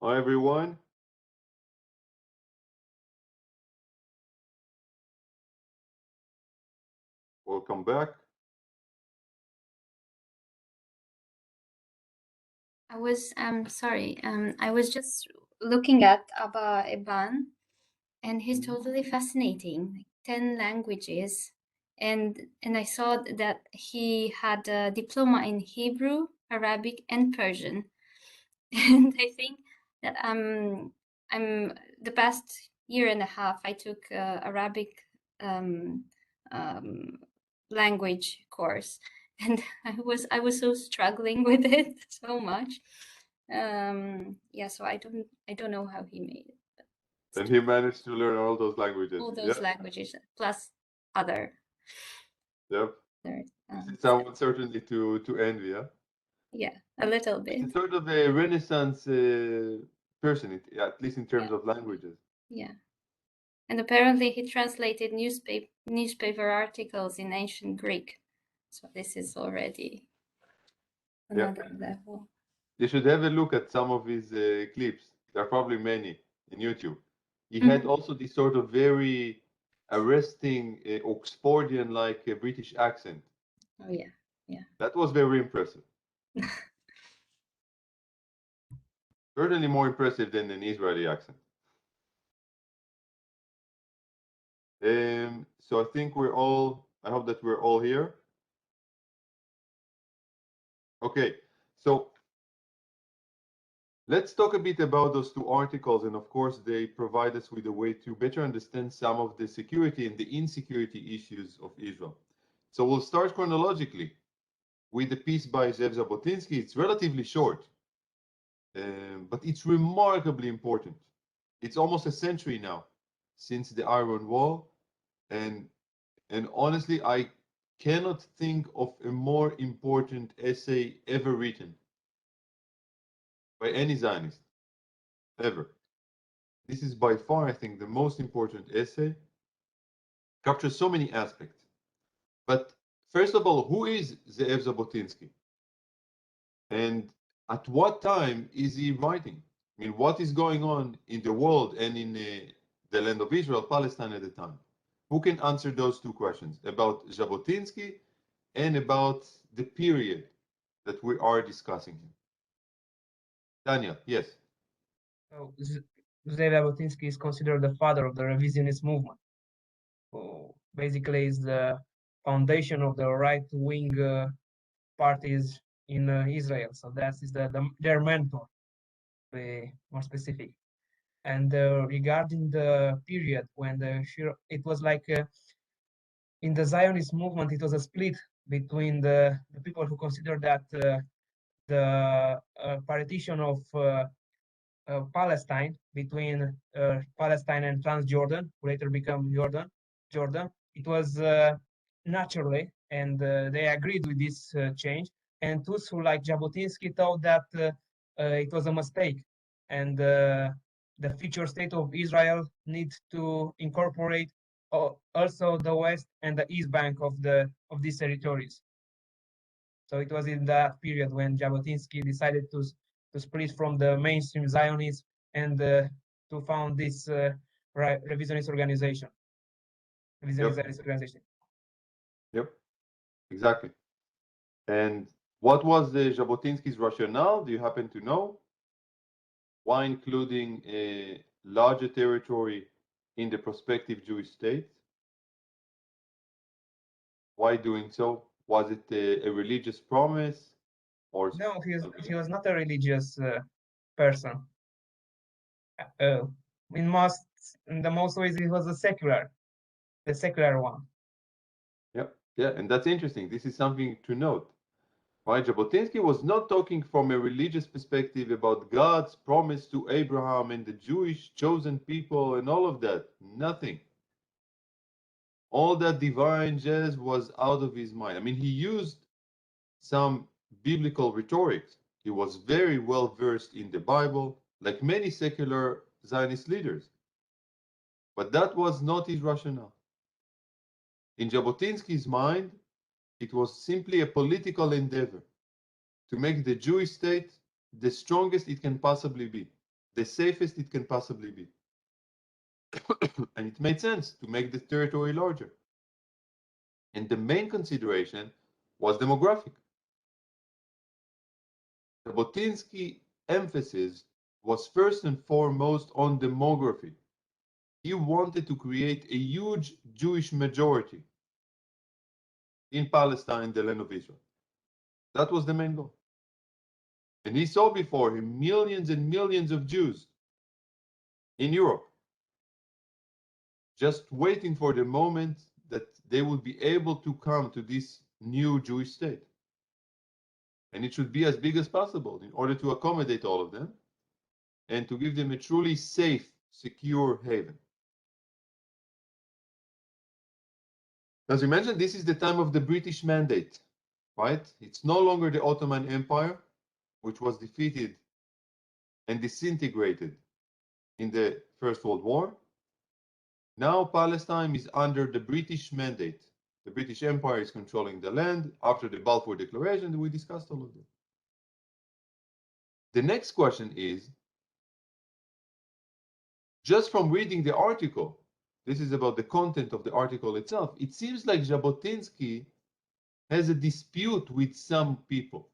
Hi, everyone. Welcome back. I was sorry. I was just looking at Abba Eban, and he's totally fascinating. Like 10 languages, and I saw that he had a diploma in Hebrew, Arabic, and Persian. And I think that I'm the past year and a half I took Arabic language course, and I was so struggling with it so much. Yeah, so I don't know how he made it. But And he managed to learn all those languages. all those Yeah. languages plus other. Yep. other This is stuff. someone certainly to envy. Yeah. Yeah, a little bit. He's sort of a Renaissance person, at least in terms of languages. Yeah. And apparently he translated newspaper articles in ancient Greek. So this is already another level. You should have a look at some of his clips. There are probably many in YouTube. He had also this sort of very arresting Oxfordian-like British accent. Oh yeah, yeah. That was very impressive. Certainly more impressive than an Israeli accent. So I think I hope that we're all here. Okay, so let's talk a bit about those two articles, and of course they provide us with a way to better understand some of the security and the insecurity issues of Israel. So we'll start chronologically with the piece by Zev Jabotinsky. It's relatively short, but it's remarkably important. It's almost a century now since the Iron Wall, and honestly, I cannot think of a more important essay ever written by any Zionist, ever. This is by far, I think, the most important essay. Captures so many aspects. But first of all, who is Zev Jabotinsky? And at what time is he writing? I mean, what is going on in the world and in the land of Israel, Palestine at the time? Who can answer those two questions about Jabotinsky and about the period that we are discussing here? Daniel, yes. So Zev Jabotinsky is considered the father of the revisionist movement. So basically, is the foundation of the right-wing parties in Israel. So that is their mentor, to be more specific. And regarding the period when it was like in the Zionist movement, it was a split between the people who consider that the partition of Palestine between Palestine and Transjordan, who later become Jordan. It was naturally, and they agreed with this change. And those who, like Jabotinsky, thought that it was a mistake, and the future state of Israel needs to incorporate also the west and the east bank of these territories. So it was in that period when Jabotinsky decided to split from the mainstream Zionism and to found this revisionist organization. Zionist organization. Yep, exactly. And what was the Jabotinsky's rationale? Do you happen to know? Why including a larger territory in the prospective Jewish state? Why doing so? Was it a religious promise? Or no, he was not a religious person. In the most ways, he was the secular one. Yeah, and that's interesting. This is something to note. Right? Jabotinsky was not talking from a religious perspective about God's promise to Abraham and the Jewish chosen people and all of that. Nothing. All that divine jazz was out of his mind. I mean, he used some biblical rhetoric. He was very well versed in the Bible, like many secular Zionist leaders. But that was not his rationale. In Jabotinsky's mind, it was simply a political endeavor to make the Jewish state the strongest it can possibly be, the safest it can possibly be. And it made sense to make the territory larger. And the main consideration was demographic. Jabotinsky's emphasis was first and foremost on demography. He wanted to create a huge Jewish majority in Palestine, the land of Israel. That was the main goal. And he saw before him millions and millions of Jews in Europe, just waiting for the moment that they would be able to come to this new Jewish state. And it should be as big as possible in order to accommodate all of them and to give them a truly safe, secure haven. As we mentioned, this is the time of the British Mandate, right? It's no longer the Ottoman Empire, which was defeated and disintegrated in the First World War. Now Palestine is under the British Mandate. The British Empire is controlling the land after the Balfour Declaration. We discussed all of this. The next question is, just from reading the article, this is about the content of the article itself, it seems like Jabotinsky has a dispute with some people.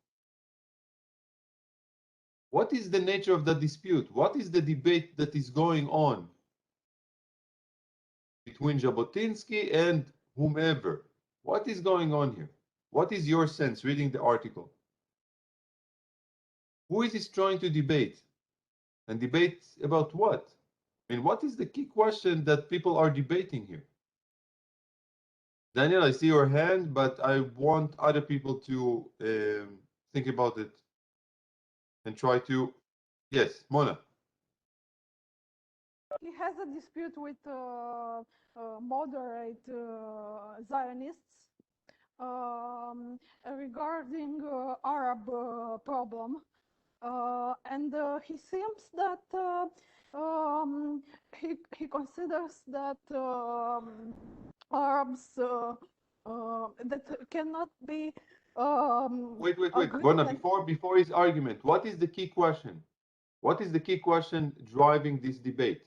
What is the nature of that dispute? What is the debate that is going on between Jabotinsky and whomever? What is going on here? What is your sense reading the article? Who is he trying to debate? And debate about what? I mean, what is the key question that people are debating here? Daniel, I see your hand, but I want other people to think about it and try to. Yes, Mona. He has a dispute with moderate Zionists regarding Arab problem. And he seems that he considers that Arabs that cannot be Wait, Bona, before his argument, what is the key question? What is the key question driving this debate?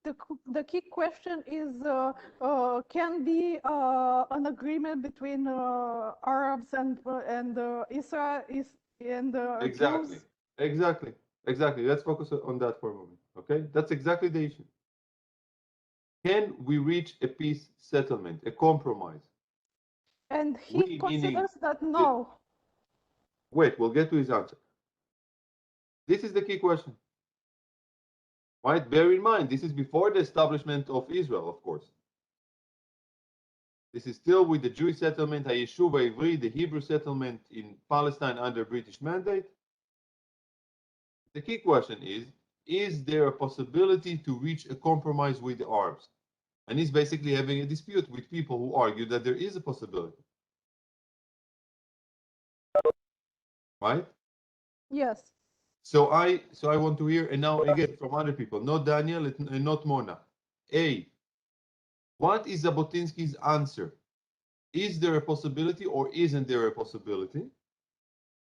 The key question is can be an agreement between Arabs and Israel and Exactly. Jews. Exactly. Let's focus on that for a moment. Okay, that's exactly the issue. Can we reach a peace settlement, a compromise? And he considers that no. Wait, we'll get to his answer. This is the key question. Right? Bear in mind, this is before the establishment of Israel, of course. This is still with the Jewish settlement, Hayeshuv Ivri, the Hebrew settlement in Palestine under British mandate. The key question is there a possibility to reach a compromise with the Arabs? And he's basically having a dispute with people who argue that there is a possibility. Right? Yes. So I want to hear, and now again from other people, not Daniel and not Mona. A, what is Jabotinsky's answer? Is there a possibility or isn't there a possibility?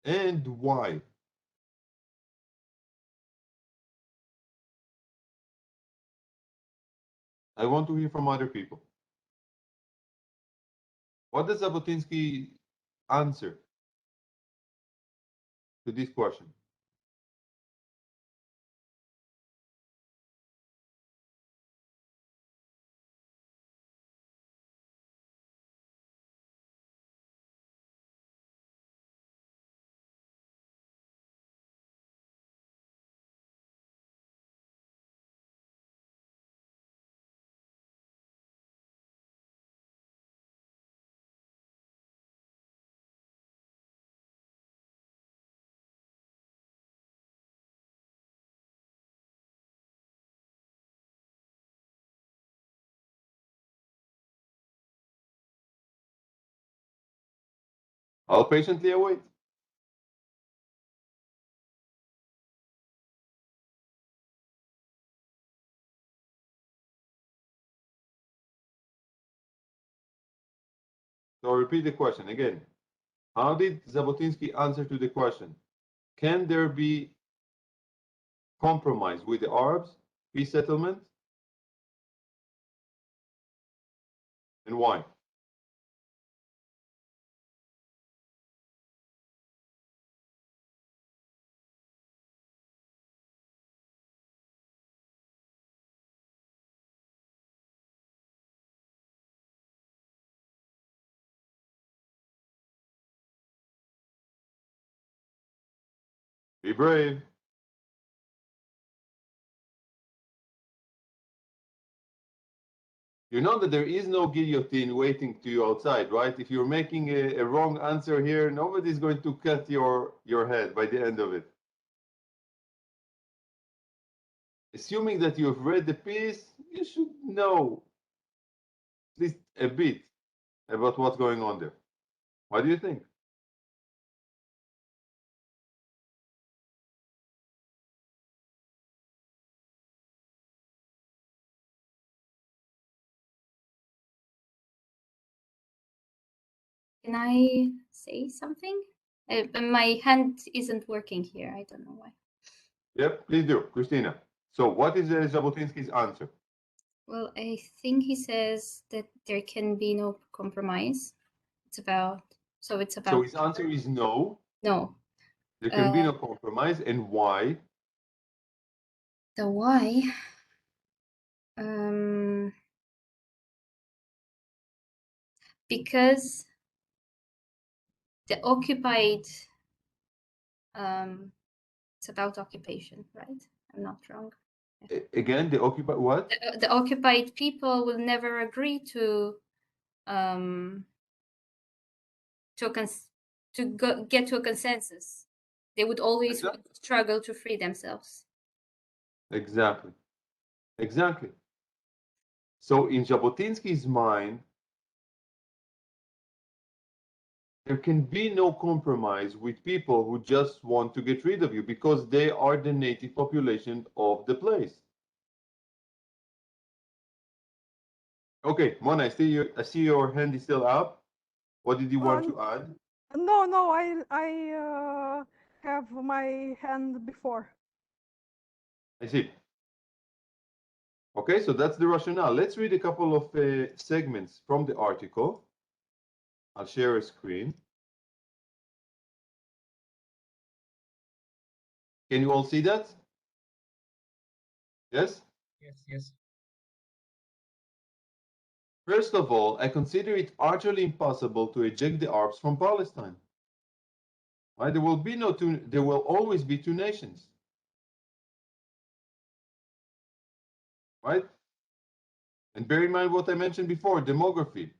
And why? I want to hear from other people. What does Jabotinsky answer to this question? I'll patiently await. So I'll repeat the question again. How did Jabotinsky answer to the question? Can there be compromise with the Arabs, peace settlement? And why? Be brave. You know that there is no guillotine waiting to you outside, right? If you're making a wrong answer here, nobody's going to cut your head by the end of it. Assuming that you've read the piece, you should know at least a bit about what's going on there. What do you think? Can I say something? My hand isn't working here. I don't know why. Yep, please do, Christina. So what is Jabotinsky's answer? Well, I think he says that there can be no compromise. It's about So his answer is no. No. There can be no compromise, and why? The why? Because the occupied, it's about occupation, right? I'm not wrong. Again, the occupied what? The occupied people will never agree to get to a consensus. They would always struggle to free themselves. Exactly. Exactly. So in Jabotinsky's mind, there can be no compromise with people who just want to get rid of you because they are the native population of the place. Okay, Mona, I see your hand is still up. What did you want to add? No, I have my hand before. I see. Okay, so that's the rationale. Let's read a couple of segments from the article. I'll share a screen. Can you all see that? Yes? Yes. First of all, I consider it utterly impossible to eject the Arabs from Palestine. Right? There will always be two nations. Right? And bear in mind what I mentioned before, demography.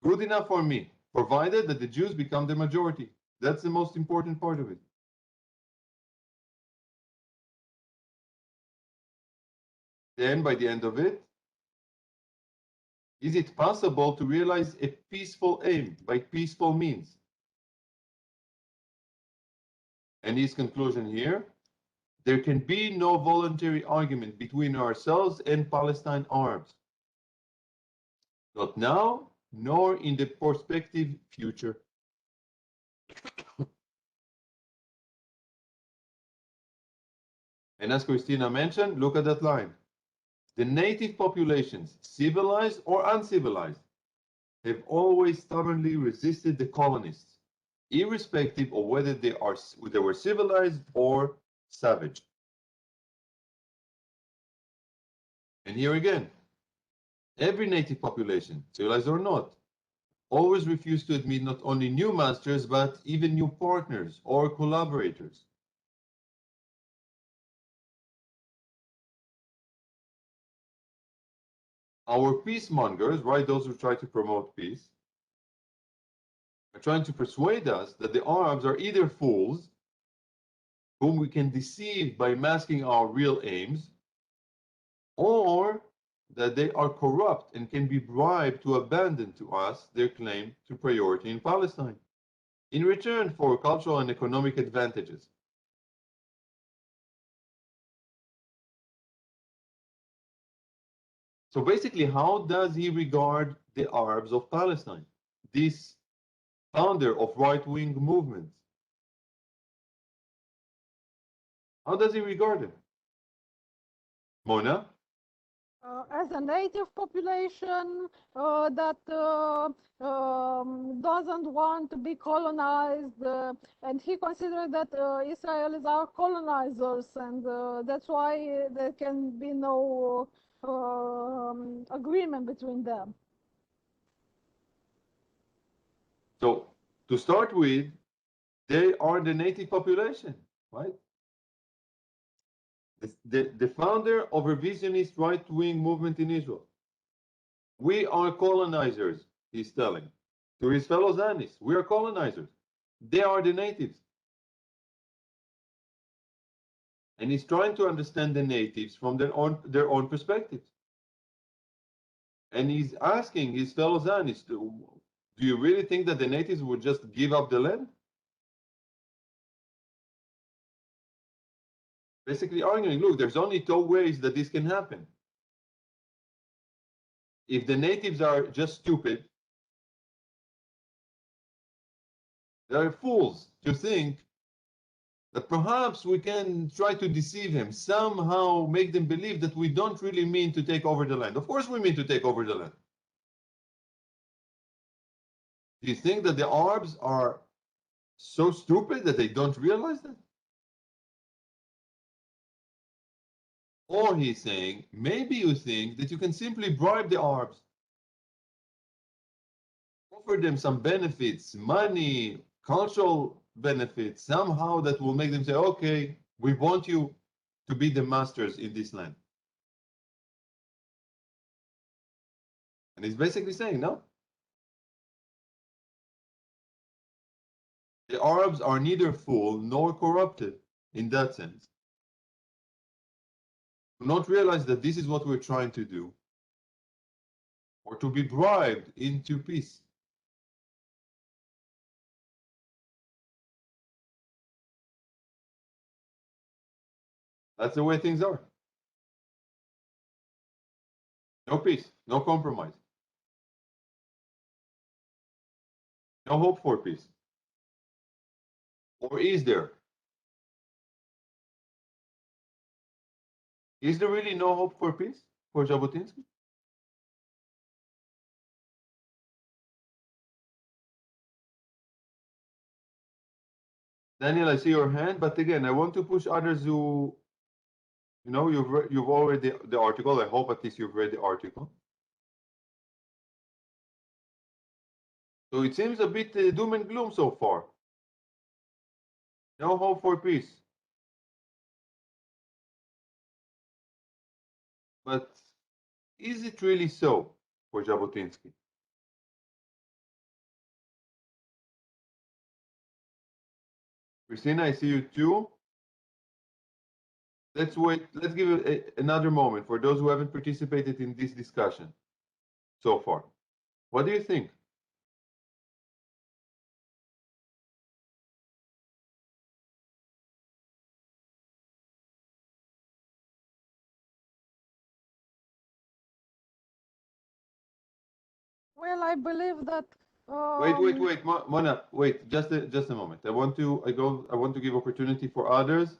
Good enough for me, provided that the Jews become the majority. That's the most important part of it. Then, by the end of it, is it possible to realize a peaceful aim by peaceful means? And his conclusion here, there can be no voluntary argument between ourselves and Palestine Arabs. Not now, nor in the prospective future. And as Christina mentioned, look at that line. The native populations, civilized or uncivilized, have always stubbornly resisted the colonists, irrespective of whether they were civilized or savage. And here again, every native population, civilized or not, always refused to admit not only new masters, but even new partners or collaborators. Our peacemongers, right, those who try to promote peace, are trying to persuade us that the Arabs are either fools, whom we can deceive by masking our real aims, or that they are corrupt and can be bribed to abandon to us their claim to priority in Palestine, in return for cultural and economic advantages. So basically, how does he regard the Arabs of Palestine? this founder of right-wing movements? How does he regard him? Mona? As a native population that doesn't want to be colonized, and he considered that Israelis are colonizers, and that's why there can be no agreement between them. So, to start with, they are the native population, right? The founder of a revisionist right-wing movement in Israel. We are colonizers, he's telling to his fellow Zionists. We are colonizers. They are the natives. And he's trying to understand the natives from their own perspectives. And he's asking his fellow Zionists, do you really think that the natives would just give up the land? Basically arguing, look, there's only two ways that this can happen. If the natives are just stupid, they're fools to think that perhaps we can try to deceive him, somehow make them believe that we don't really mean to take over the land. Of course we mean to take over the land. Do you think that the Arabs are so stupid that they don't realize that? Or he's saying, maybe you think that you can simply bribe the Arabs, offer them some benefits, money, cultural benefits, somehow that will make them say, okay, we want you to be the masters in this land. And he's basically saying, no. The Arabs are neither fool nor corrupted in that sense. Do not realize that this is what we're trying to do, or to be bribed into peace. That's the way things are. No peace, no compromise. No hope for peace. Or is there? Is there really no hope for peace for Jabotinsky? Daniel, I see your hand, but again, I want to push others who, you know, you've already the article. I hope at least you've read the article. So it seems a bit doom and gloom so far. No hope for peace. But is it really so for Jabotinsky? Christina, I see you too. Let's wait. Let's give it another moment for those who haven't participated in this discussion so far. What do you think? Well, I believe that. Wait, Mona, wait, just a moment. I want to give opportunity for others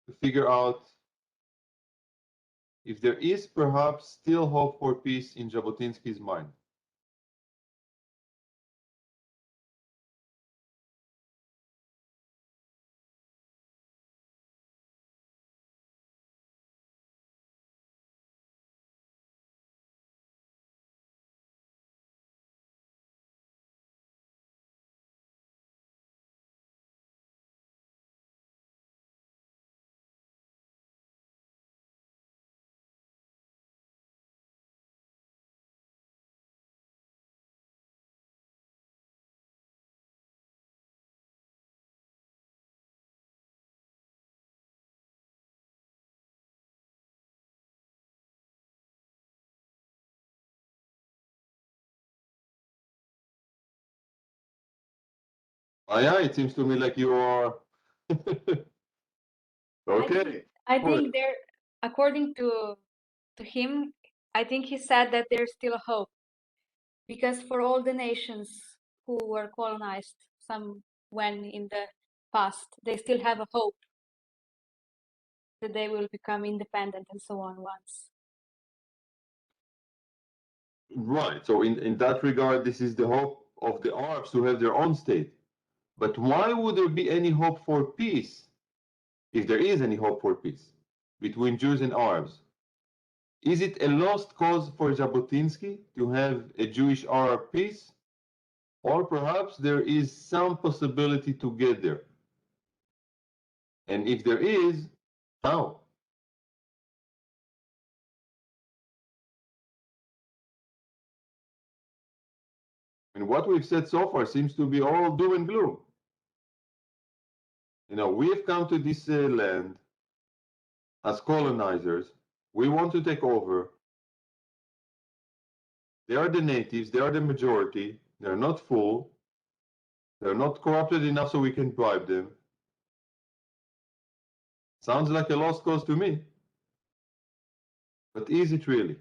to figure out if there is perhaps still hope for peace in Jabotinsky's mind. Yeah, it seems to me like you are. Okay. I think there, according to him, I think he said that there's still hope, because for all the nations who were colonized, some when in the past, they still have a hope that they will become independent and so on once. Right. So in that regard, this is the hope of the Arabs to have their own state. But why would there be any hope for peace, if there is any hope for peace, between Jews and Arabs? Is it a lost cause for Jabotinsky to have a Jewish-Arab peace? Or perhaps there is some possibility to get there? And if there is, how? And what we've said so far seems to be all doom and gloom. You know, we have come to this land as colonizers. We want to take over. They are the natives, they are the majority. They're not full. They're not corrupted enough so we can bribe them. Sounds like a lost cause to me. But is it really?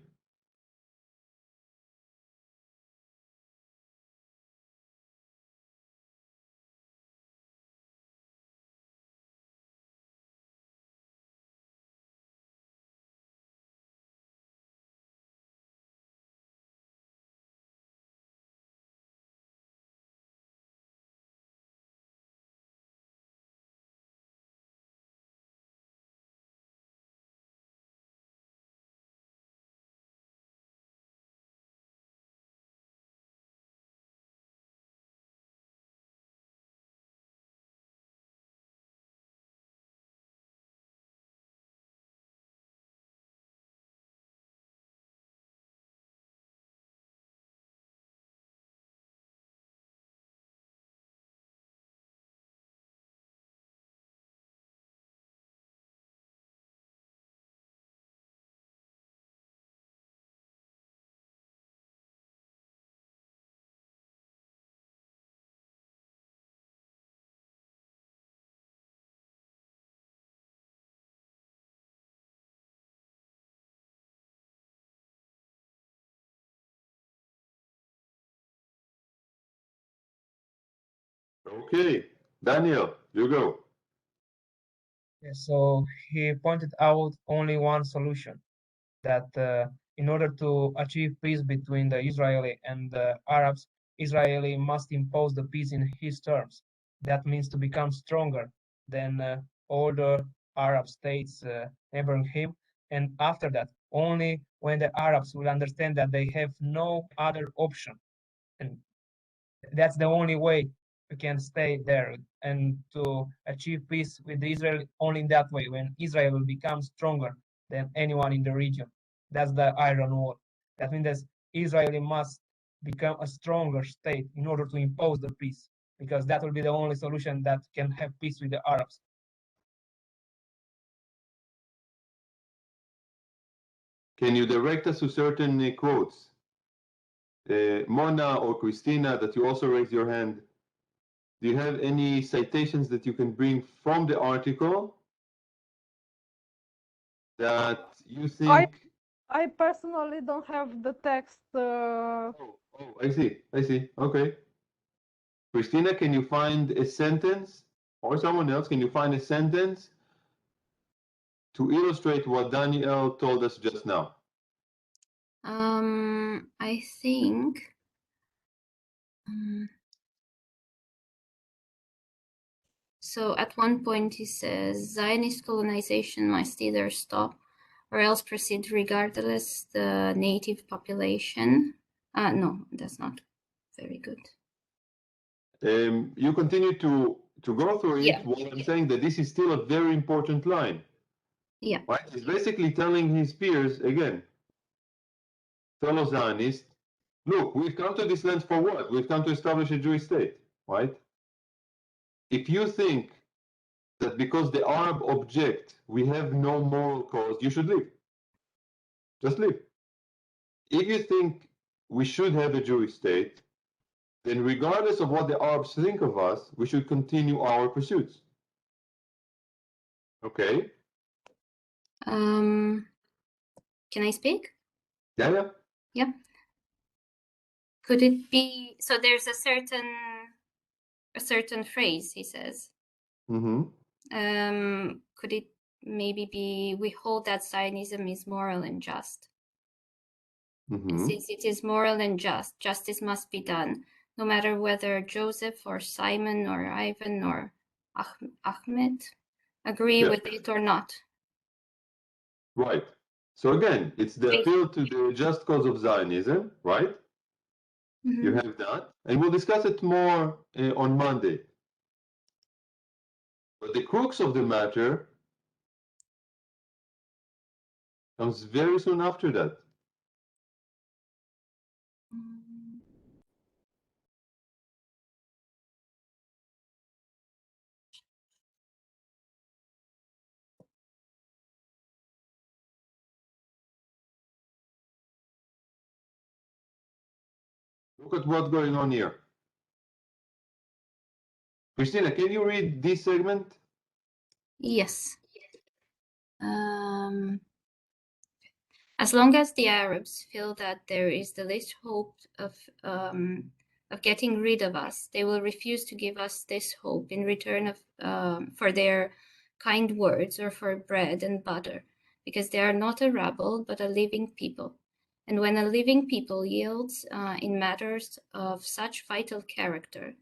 Okay, Daniel, you go. So he pointed out only one solution, that in order to achieve peace between the Israeli and the Arabs, Israeli must impose the peace in his terms. That means to become stronger than all the Arab states neighboring him. And after that, only when the Arabs will understand that they have no other option, and that's the only way we can stay there and to achieve peace with Israel, only in that way, when Israel will become stronger than anyone in the region. That's the Iron Wall. That means that Israel must become a stronger state in order to impose the peace, because that will be the only solution that can have peace with the Arabs. Can you direct us to certain quotes? Mona or Christina, that you also raised your hand. Do you have any citations that you can bring from the article that you think? I personally don't have the text. Oh, I see. Okay. Christina, can you find a sentence, or someone else, can you find a sentence to illustrate what Daniel told us just now? I think. So at one point he says Zionist colonization must either stop or else proceed regardless the native population. No, that's not very good. You continue to go through it while I'm saying that this is still a very important line. Yeah. Right? He's basically telling his peers, again, fellow Zionists, look, we've come to this land for what? We've come to establish a Jewish state, right? If you think that because the Arab object, we have no moral cause, you should leave. Just leave. If you think we should have a Jewish state, then regardless of what the Arabs think of us, we should continue our pursuits. Okay? Can I speak? Yeah. Yeah. Could it be, so there's a certain phrase, he says. Mm-hmm. Could it maybe be, we hold that Zionism is moral and just? Mm-hmm. Since it is moral and just, justice must be done, no matter whether Joseph or Simon or Ivan or Ahmed agree Yeah. with it or not. Right. So again, it's the appeal to the just cause of Zionism, right? Mm-hmm. You have that, and we'll discuss it more on Monday. But the crux of the matter comes very soon after that. Look at what's going on here. Christina, can you read this segment? Yes. As long as the Arabs feel that there is the least hope of getting rid of us, they will refuse to give us this hope in return of for their kind words or for bread and butter, because they are not a rabble but a living people. And when a living people yields in matters of such vital character,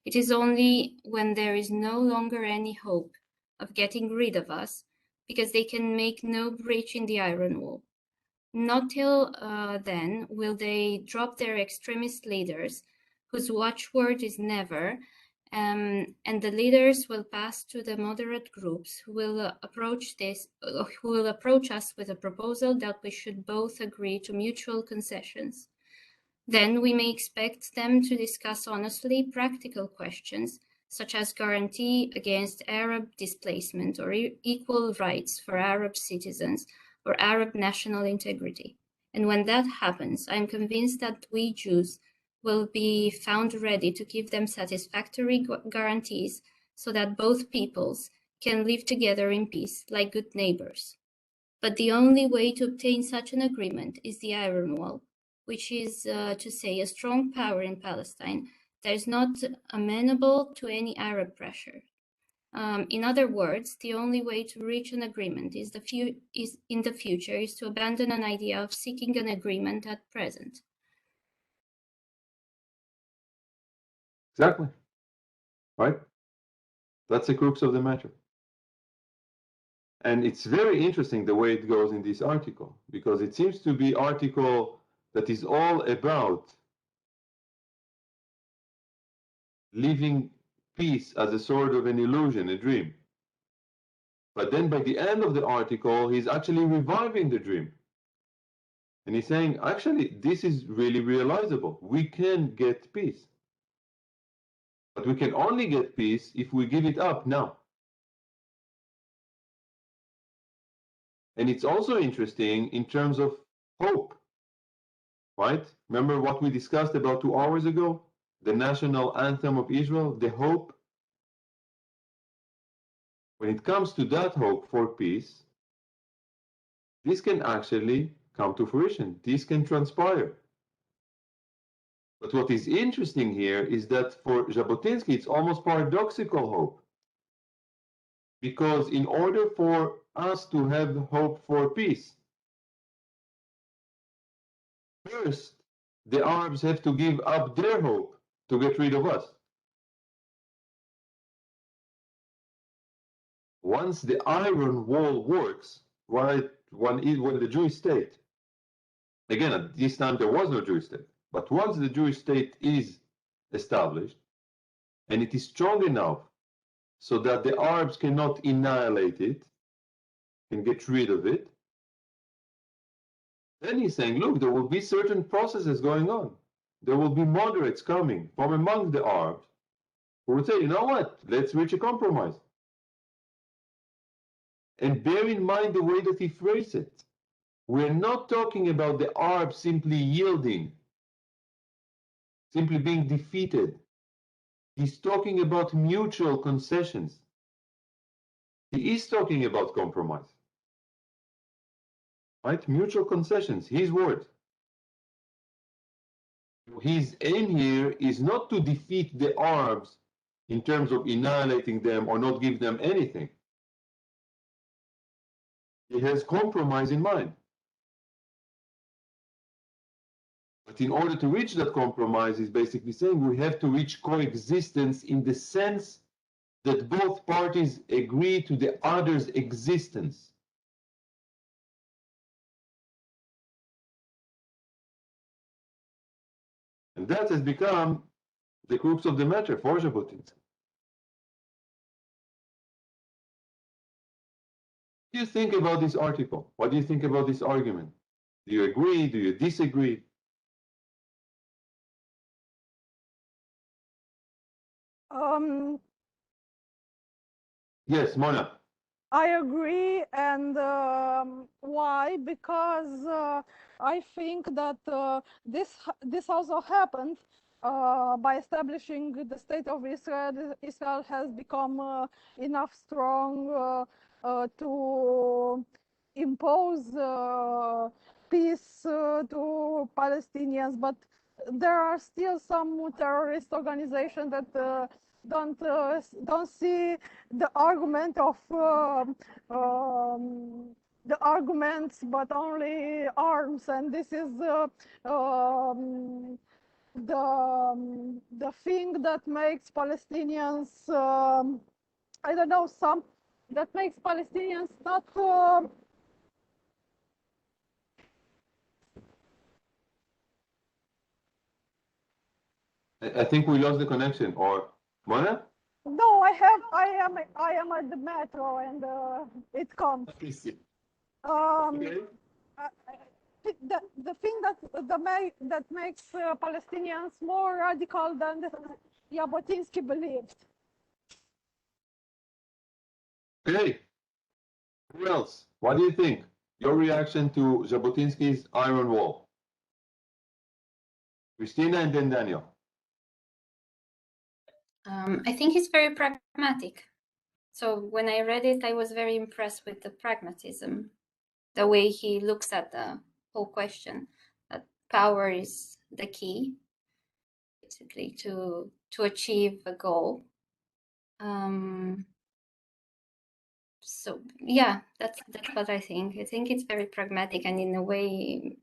it is only when there is no longer any hope of getting rid of us, because they can make no breach in the iron wall. Not till then will they drop their extremist leaders, whose watchword is never, and the leaders will pass to the moderate groups who will approach us with a proposal that we should both agree to mutual concessions. Then we may expect them to discuss honestly practical questions, such as guarantee against Arab displacement or equal rights for Arab citizens or Arab national integrity. And when that happens, I am convinced that we Jews will be found ready to give them satisfactory guarantees so that both peoples can live together in peace like good neighbors. But the only way to obtain such an agreement is the Iron Wall, which is to say a strong power in Palestine that is not amenable to any Arab pressure. In other words, the only way to reach an agreement in the future is to abandon an idea of seeking an agreement at present. Exactly. Right? That's the crux of the matter. And it's very interesting the way it goes in this article, because it seems to be an article that is all about living peace as a sort of an illusion, a dream. But then by the end of the article, he's actually reviving the dream. And he's saying, actually, this is really realizable. We can get peace. But we can only get peace if we give it up now. And it's also interesting in terms of hope, right? Remember what we discussed about 2 hours ago? The national anthem of Israel, the hope. When it comes to that hope for peace, this can actually come to fruition. This can transpire. But what is interesting here is that for Jabotinsky, it's almost paradoxical hope. Because in order for us to have hope for peace, first, the Arabs have to give up their hope to get rid of us. Once the iron wall works, right, when the Jewish state, again, at this time there was no Jewish state, but once the Jewish state is established, and it is strong enough so that the Arabs cannot annihilate it, can get rid of it, then he's saying, look, there will be certain processes going on. There will be moderates coming from among the Arabs who would say, you know what, let's reach a compromise. And bear in mind the way that he phrased it. We're not talking about the Arabs simply yielding, simply being defeated. He's talking about mutual concessions. He is talking about compromise. Right? Mutual concessions, his word. His aim here is not to defeat the Arabs in terms of annihilating them or not give them anything. He has compromise in mind. But in order to reach that compromise, he's basically saying we have to reach coexistence in the sense that both parties agree to the other's existence. And that has become the crux of the matter for Jabotinsky. What do you think about this article? What do you think about this argument? Do you agree? Do you disagree? Yes, Mona. I agree, and why? Because I think that this also happened by establishing the state of Israel. Israel has become enough strong to impose peace to Palestinians, but there are still some terrorist organizations that don't see the argument of the arguments, but only arms, and this is the thing that makes Palestinians I don't know, some that makes Palestinians not I think we lost the connection. Or Mona? no, I am at the metro, and it comes. Okay. The thing that makes Palestinians more radical than Jabotinsky believed. Okay. Who else? What do you think? Your reaction to Jabotinsky's Iron Wall? Christina and then Daniel. I think he's very pragmatic. So when I read it, I was very impressed with the pragmatism, the way he looks at the whole question, that power is the key, basically, to achieve a goal. So yeah, that's what I think. I think it's very pragmatic, and in a way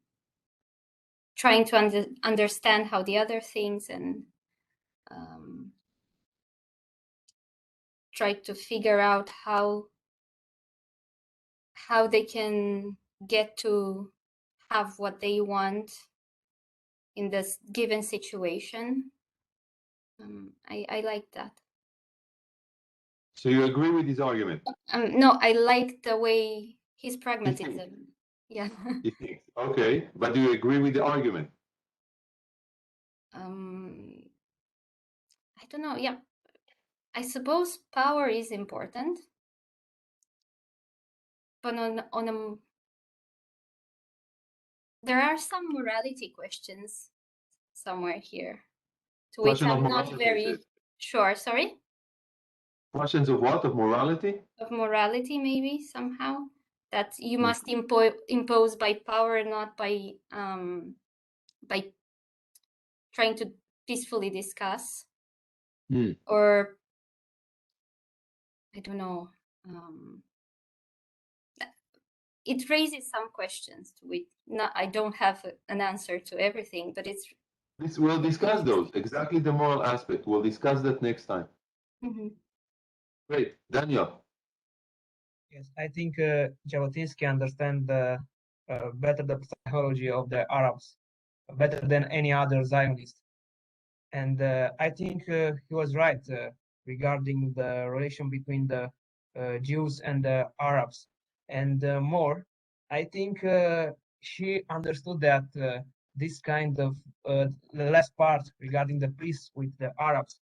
trying to understand how the other things, and try to figure out how they can get to have what they want in this given situation. I like that. So you agree with his argument? No, I like the way his pragmatism. Yeah. Okay, but do you agree with the argument? I don't know. Yeah, I suppose power is important, but there are some morality questions somewhere here, to which I'm not very sure. Sorry? Questions of what? Of morality? Of morality, maybe, somehow. That you must impose by power, not by trying to peacefully discuss. Or, I don't know. It raises some questions to which I don't have an answer to everything, but it's. We'll discuss those, exactly the moral aspect. We'll discuss that next time. Great. Daniel. Yes, I think Jabotinsky understands better the psychology of the Arabs, better than any other Zionist. And I think he was right regarding the relation between the Jews and the Arabs. And more, I think she understood that this kind of the last part regarding the peace with the Arabs,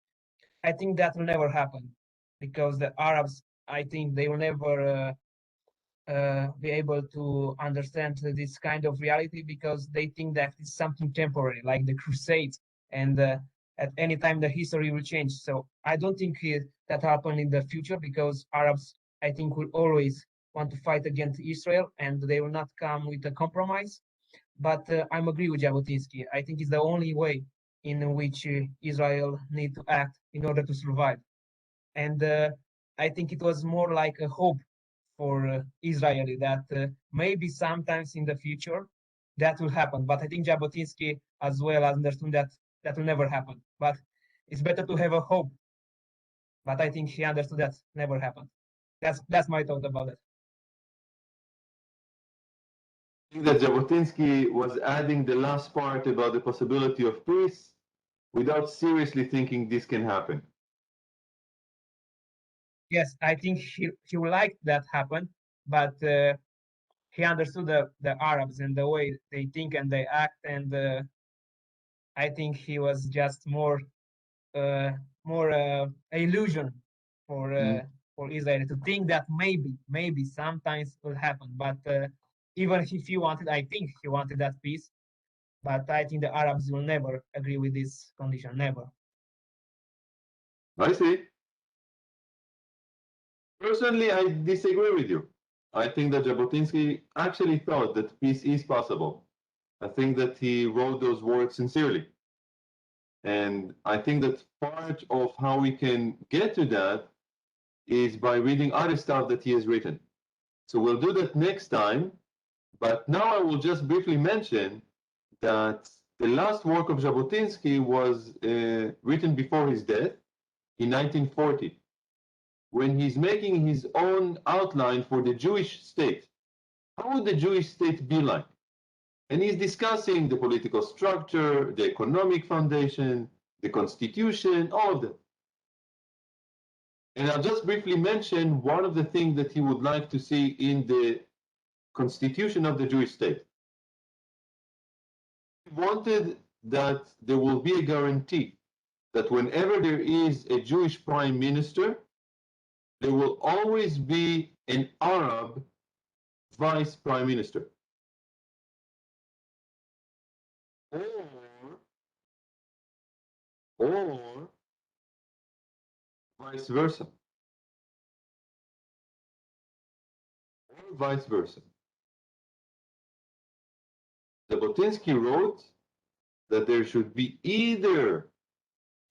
I think that will never happen, because the Arabs, I think they will never be able to understand this kind of reality, because they think that it's something temporary, like the Crusades, and at any time the history will change. So I don't think that happen in the future, because Arabs, I think, will always want to fight against Israel, and they will not come with a compromise. But I'm agree with Jabotinsky. I think it's the only way in which Israel need to act in order to survive. And I think it was more like a hope for Israeli that maybe sometimes in the future that will happen. But I think Jabotinsky as well understood that that will never happen. But it's better to have a hope. But I think he understood that never happened. That's my thought about it. I think that Jabotinsky was adding the last part about the possibility of peace without seriously thinking this can happen. Yes, I think he would like that happen, but he understood the Arabs and the way they think and they act, and I think he was just more illusion for Israel to think that maybe sometimes will happen. But even if he wanted, I think he wanted that peace. But I think the Arabs will never agree with this condition, never. I see. Personally, I disagree with you. I think that Jabotinsky actually thought that peace is possible. I think that he wrote those words sincerely. And I think that part of how we can get to that is by reading other stuff that he has written. So we'll do that next time. But now I will just briefly mention that the last work of Jabotinsky was written before his death in 1940, when he's making his own outline for the Jewish state. How would the Jewish state be like? And he's discussing the political structure, the economic foundation, the constitution, all of them. And I'll just briefly mention one of the things that he would like to see in the constitution of the Jewish state. He wanted that there will be a guarantee that whenever there is a Jewish prime minister, there will always be an Arab vice prime minister. Or vice versa. Or vice versa. Jabotinsky wrote that there should be either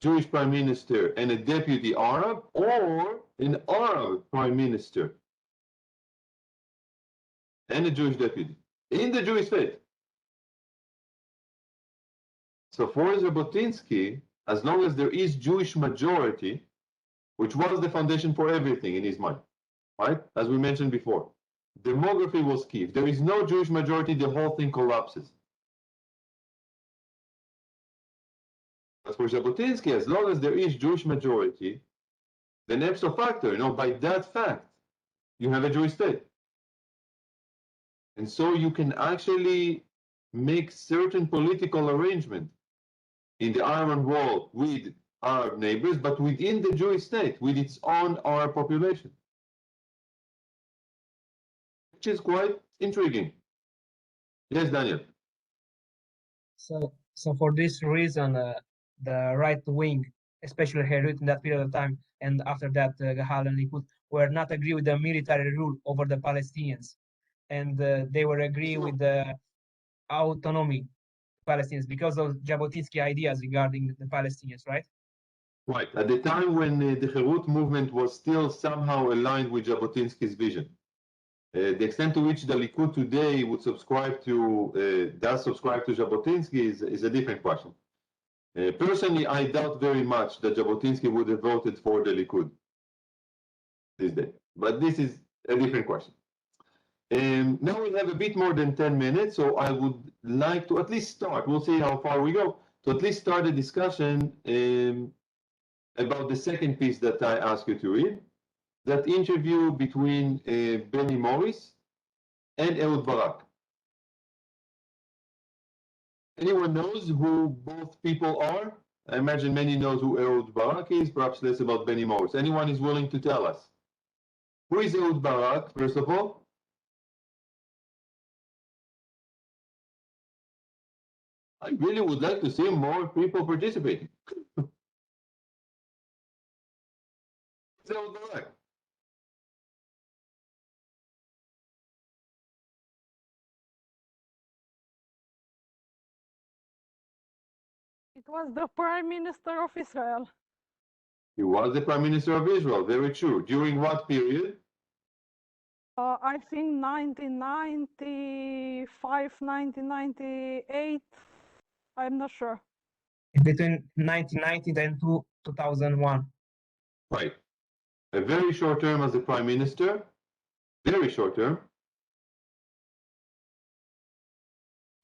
Jewish prime minister and a deputy Arab, or an Arab prime minister and a Jewish deputy in the Jewish faith. So for Jabotinsky, as long as there is Jewish majority, which was the foundation for everything in his mind, right? As we mentioned before, demography was key. If there is no Jewish majority, the whole thing collapses. But for Jabotinsky, as long as there is Jewish majority, then ipso facto, by that fact, you have a Jewish state. And so you can actually make certain political arrangement in the Arab world with Arab neighbors, but within the Jewish state, with its own Arab population, which is quite intriguing. Yes, Daniel. So for this reason, the right wing, especially Herut in that period of time, and after that, Gahal and Likud, were not agree with the military rule over the Palestinians, and they were agree with the autonomy Palestinians because of Jabotinsky ideas regarding the Palestinians, right? Right. At the time when the Herut movement was still somehow aligned with Jabotinsky's vision. The extent to which the Likud today would subscribe to, does subscribe to Jabotinsky is a different question. Personally, I doubt very much that Jabotinsky would have voted for the Likud this day, but this is a different question. Now we have a bit more than 10 minutes, so I would like to at least start, we'll see how far we go, to at least start a discussion about the second piece that I asked you to read, that interview between Benny Morris and Ehud Barak. Anyone knows who both people are? I imagine many knows who Ehud Barak is, perhaps less about Benny Morris. Anyone is willing to tell us? Who is Ehud Barak, first of all? I really would like to see more people participating. Ehud Barak. It was the Prime Minister of Israel. He was the Prime Minister of Israel, very true. During what period? I think 1995, 1998. I'm not sure. Between 1990 and 2001. Right. A very short term as the Prime Minister, very short term.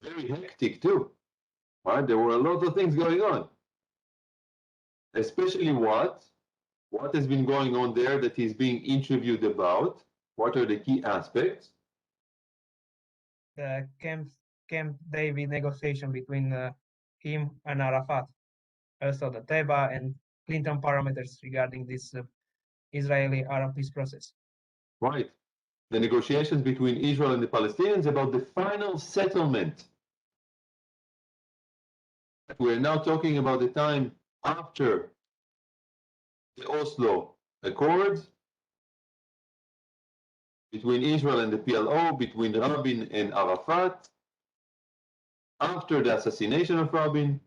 Very hectic too. Right? There were a lot of things going on. Especially what has been going on there that he's being interviewed about? What are the key aspects? The Camp David negotiation between him and Arafat. Also the Teba and Clinton parameters regarding this Israeli-Arab peace process. Right. The negotiations between Israel and the Palestinians about the final settlement. We're now talking about the time after the Oslo Accords, between Israel and the PLO, between Rabin and Arafat, after the assassination of Rabin,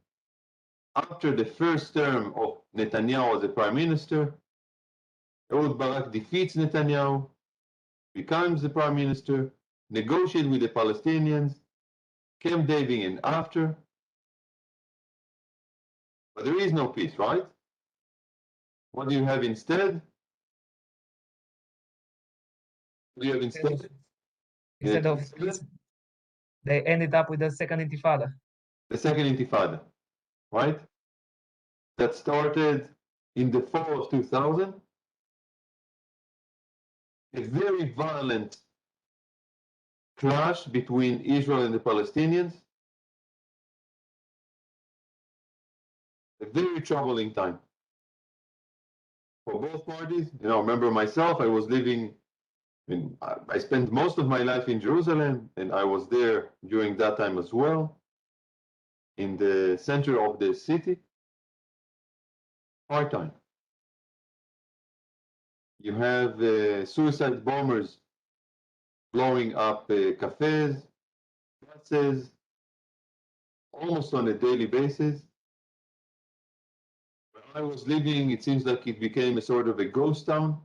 after the first term of Netanyahu as the prime minister. Ehud Barak defeats Netanyahu, becomes the prime minister, negotiates with the Palestinians, Camp David and after. But there is no peace, right? What do you have instead? What do you have instead? Instead of peace, they ended up with the second intifada. The second intifada, right? That started in the fall of 2000. A very violent clash between Israel and the Palestinians. A very troubling time for both parties. You know, I remember myself, I was living I spent most of my life in Jerusalem, and I was there during that time as well, in the center of the city. Hard time. You have suicide bombers blowing up cafes, buses, almost on a daily basis. Where I was living, it seems like it became a sort of a ghost town.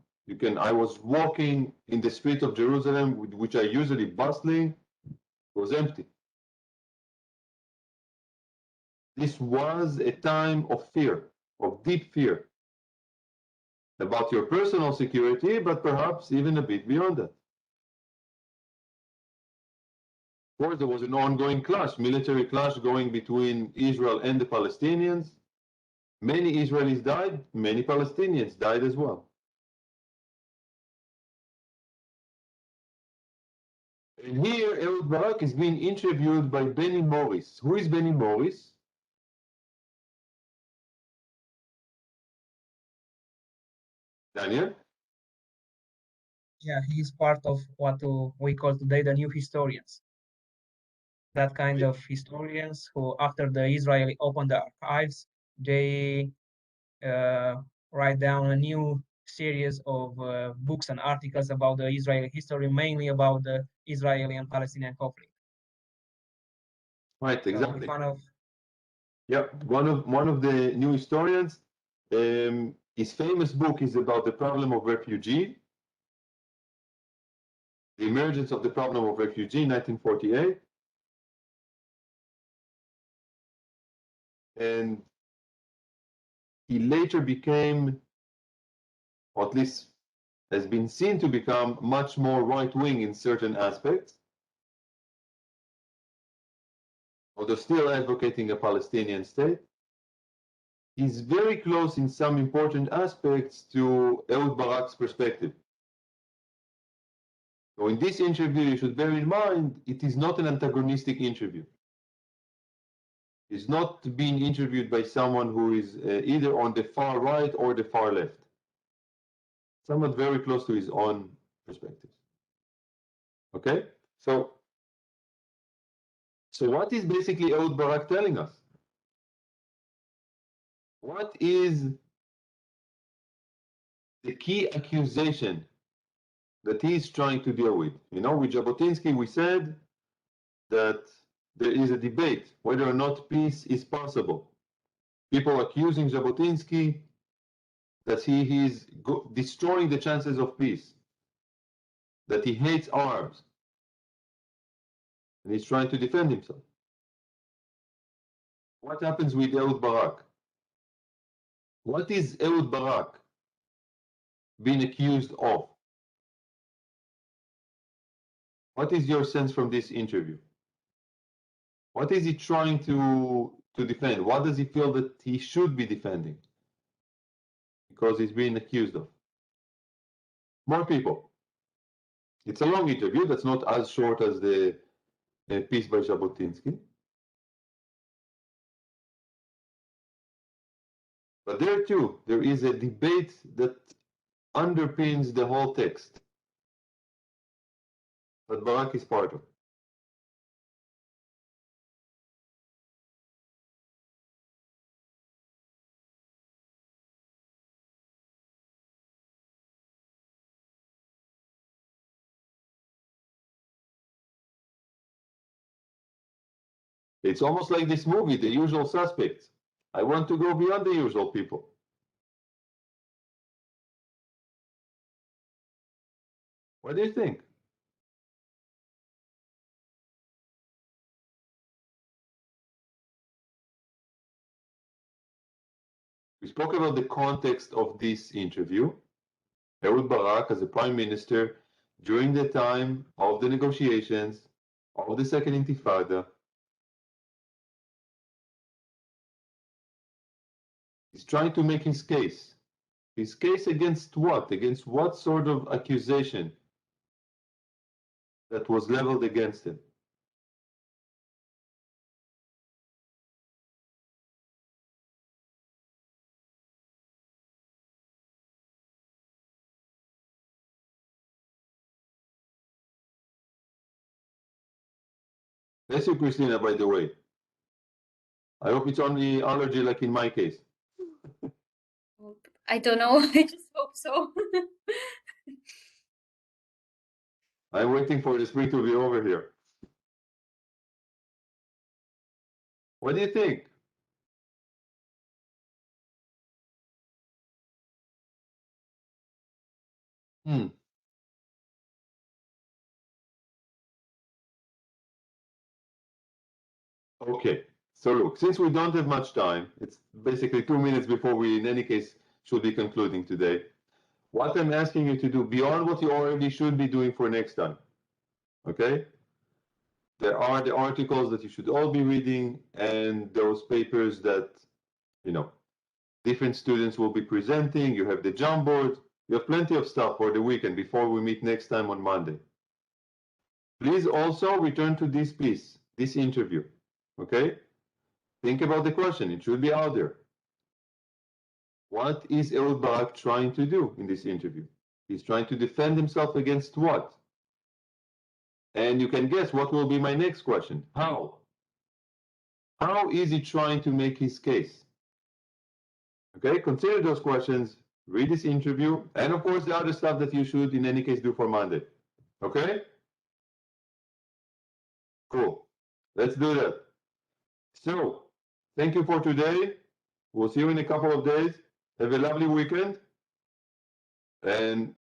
I was walking in the street of Jerusalem, which I usually bustling, was empty. This was a time of fear, of deep fear, about your personal security, but perhaps even a bit beyond that. Of course, there was an ongoing clash, military clash going between Israel and the Palestinians. Many Israelis died, many Palestinians died as well. And here, Ehud Barak is being interviewed by Benny Morris. Who is Benny Morris? Daniel? Yeah, he is part of what we call today the new historians. That kind of historians who, after the Israeli opened the archives, they write down a new series of books and articles about the Israeli history, mainly about the Israeli and Palestinian conflict. Right, exactly. So one of the new historians. His famous book is about the problem of refugee, the emergence of the problem of refugee, 1948. And he later became, or at least has been seen to become, much more right-wing in certain aspects, although still advocating a Palestinian state. He's very close in some important aspects to Ehud Barak's perspective. So in this interview, you should bear in mind, it is not an antagonistic interview. He's not being interviewed by someone who is either on the far right or the far left. Someone very close to his own perspectives. Okay? So what is basically Ehud Barak telling us? What is the key accusation that he's trying to deal with? You know, with Jabotinsky, we said that there is a debate whether or not peace is possible. People accusing Jabotinsky that he is destroying the chances of peace, that he hates arms, and he's trying to defend himself. What happens with Ehud Barak? What is Ehud Barak being accused of? What is your sense from this interview? What is he trying to defend? What does he feel that he should be defending? Because he's being accused of. More people. It's a long interview that's not as short as the piece by Jabotinsky. But there too, there is a debate that underpins the whole text that Barak is part of. It's almost like this movie, The Usual Suspects. I want to go beyond the usual people. What do you think? We spoke about the context of this interview. Ehud Barak as a prime minister during the time of the negotiations of the Second Intifada. He's trying to make his case. His case against what? Against what sort of accusation that was leveled against him? Bless you, Christina, by the way. I hope it's only allergy like in my case. I don't know. I just hope so. I'm waiting for the spring to be over here. What do you think? Okay, so look, since we don't have much time, it's basically 2 minutes before we, in any case, should be concluding today. What I'm asking you to do, beyond what you already should be doing for next time, okay? There are the articles that you should all be reading and those papers that, you know, different students will be presenting. You have the Jamboard. You have plenty of stuff for the weekend before we meet next time on Monday. Please also return to this piece, this interview, okay? Think about the question. It should be out there. What is Ehud Barak trying to do in this interview? He's trying to defend himself against what? And you can guess what will be my next question. How? How is he trying to make his case? Okay, consider those questions, read this interview, and of course the other stuff that you should in any case do for Monday. Okay? Cool. Let's do that. So, thank you for today. We'll see you in a couple of days. Have a lovely weekend. And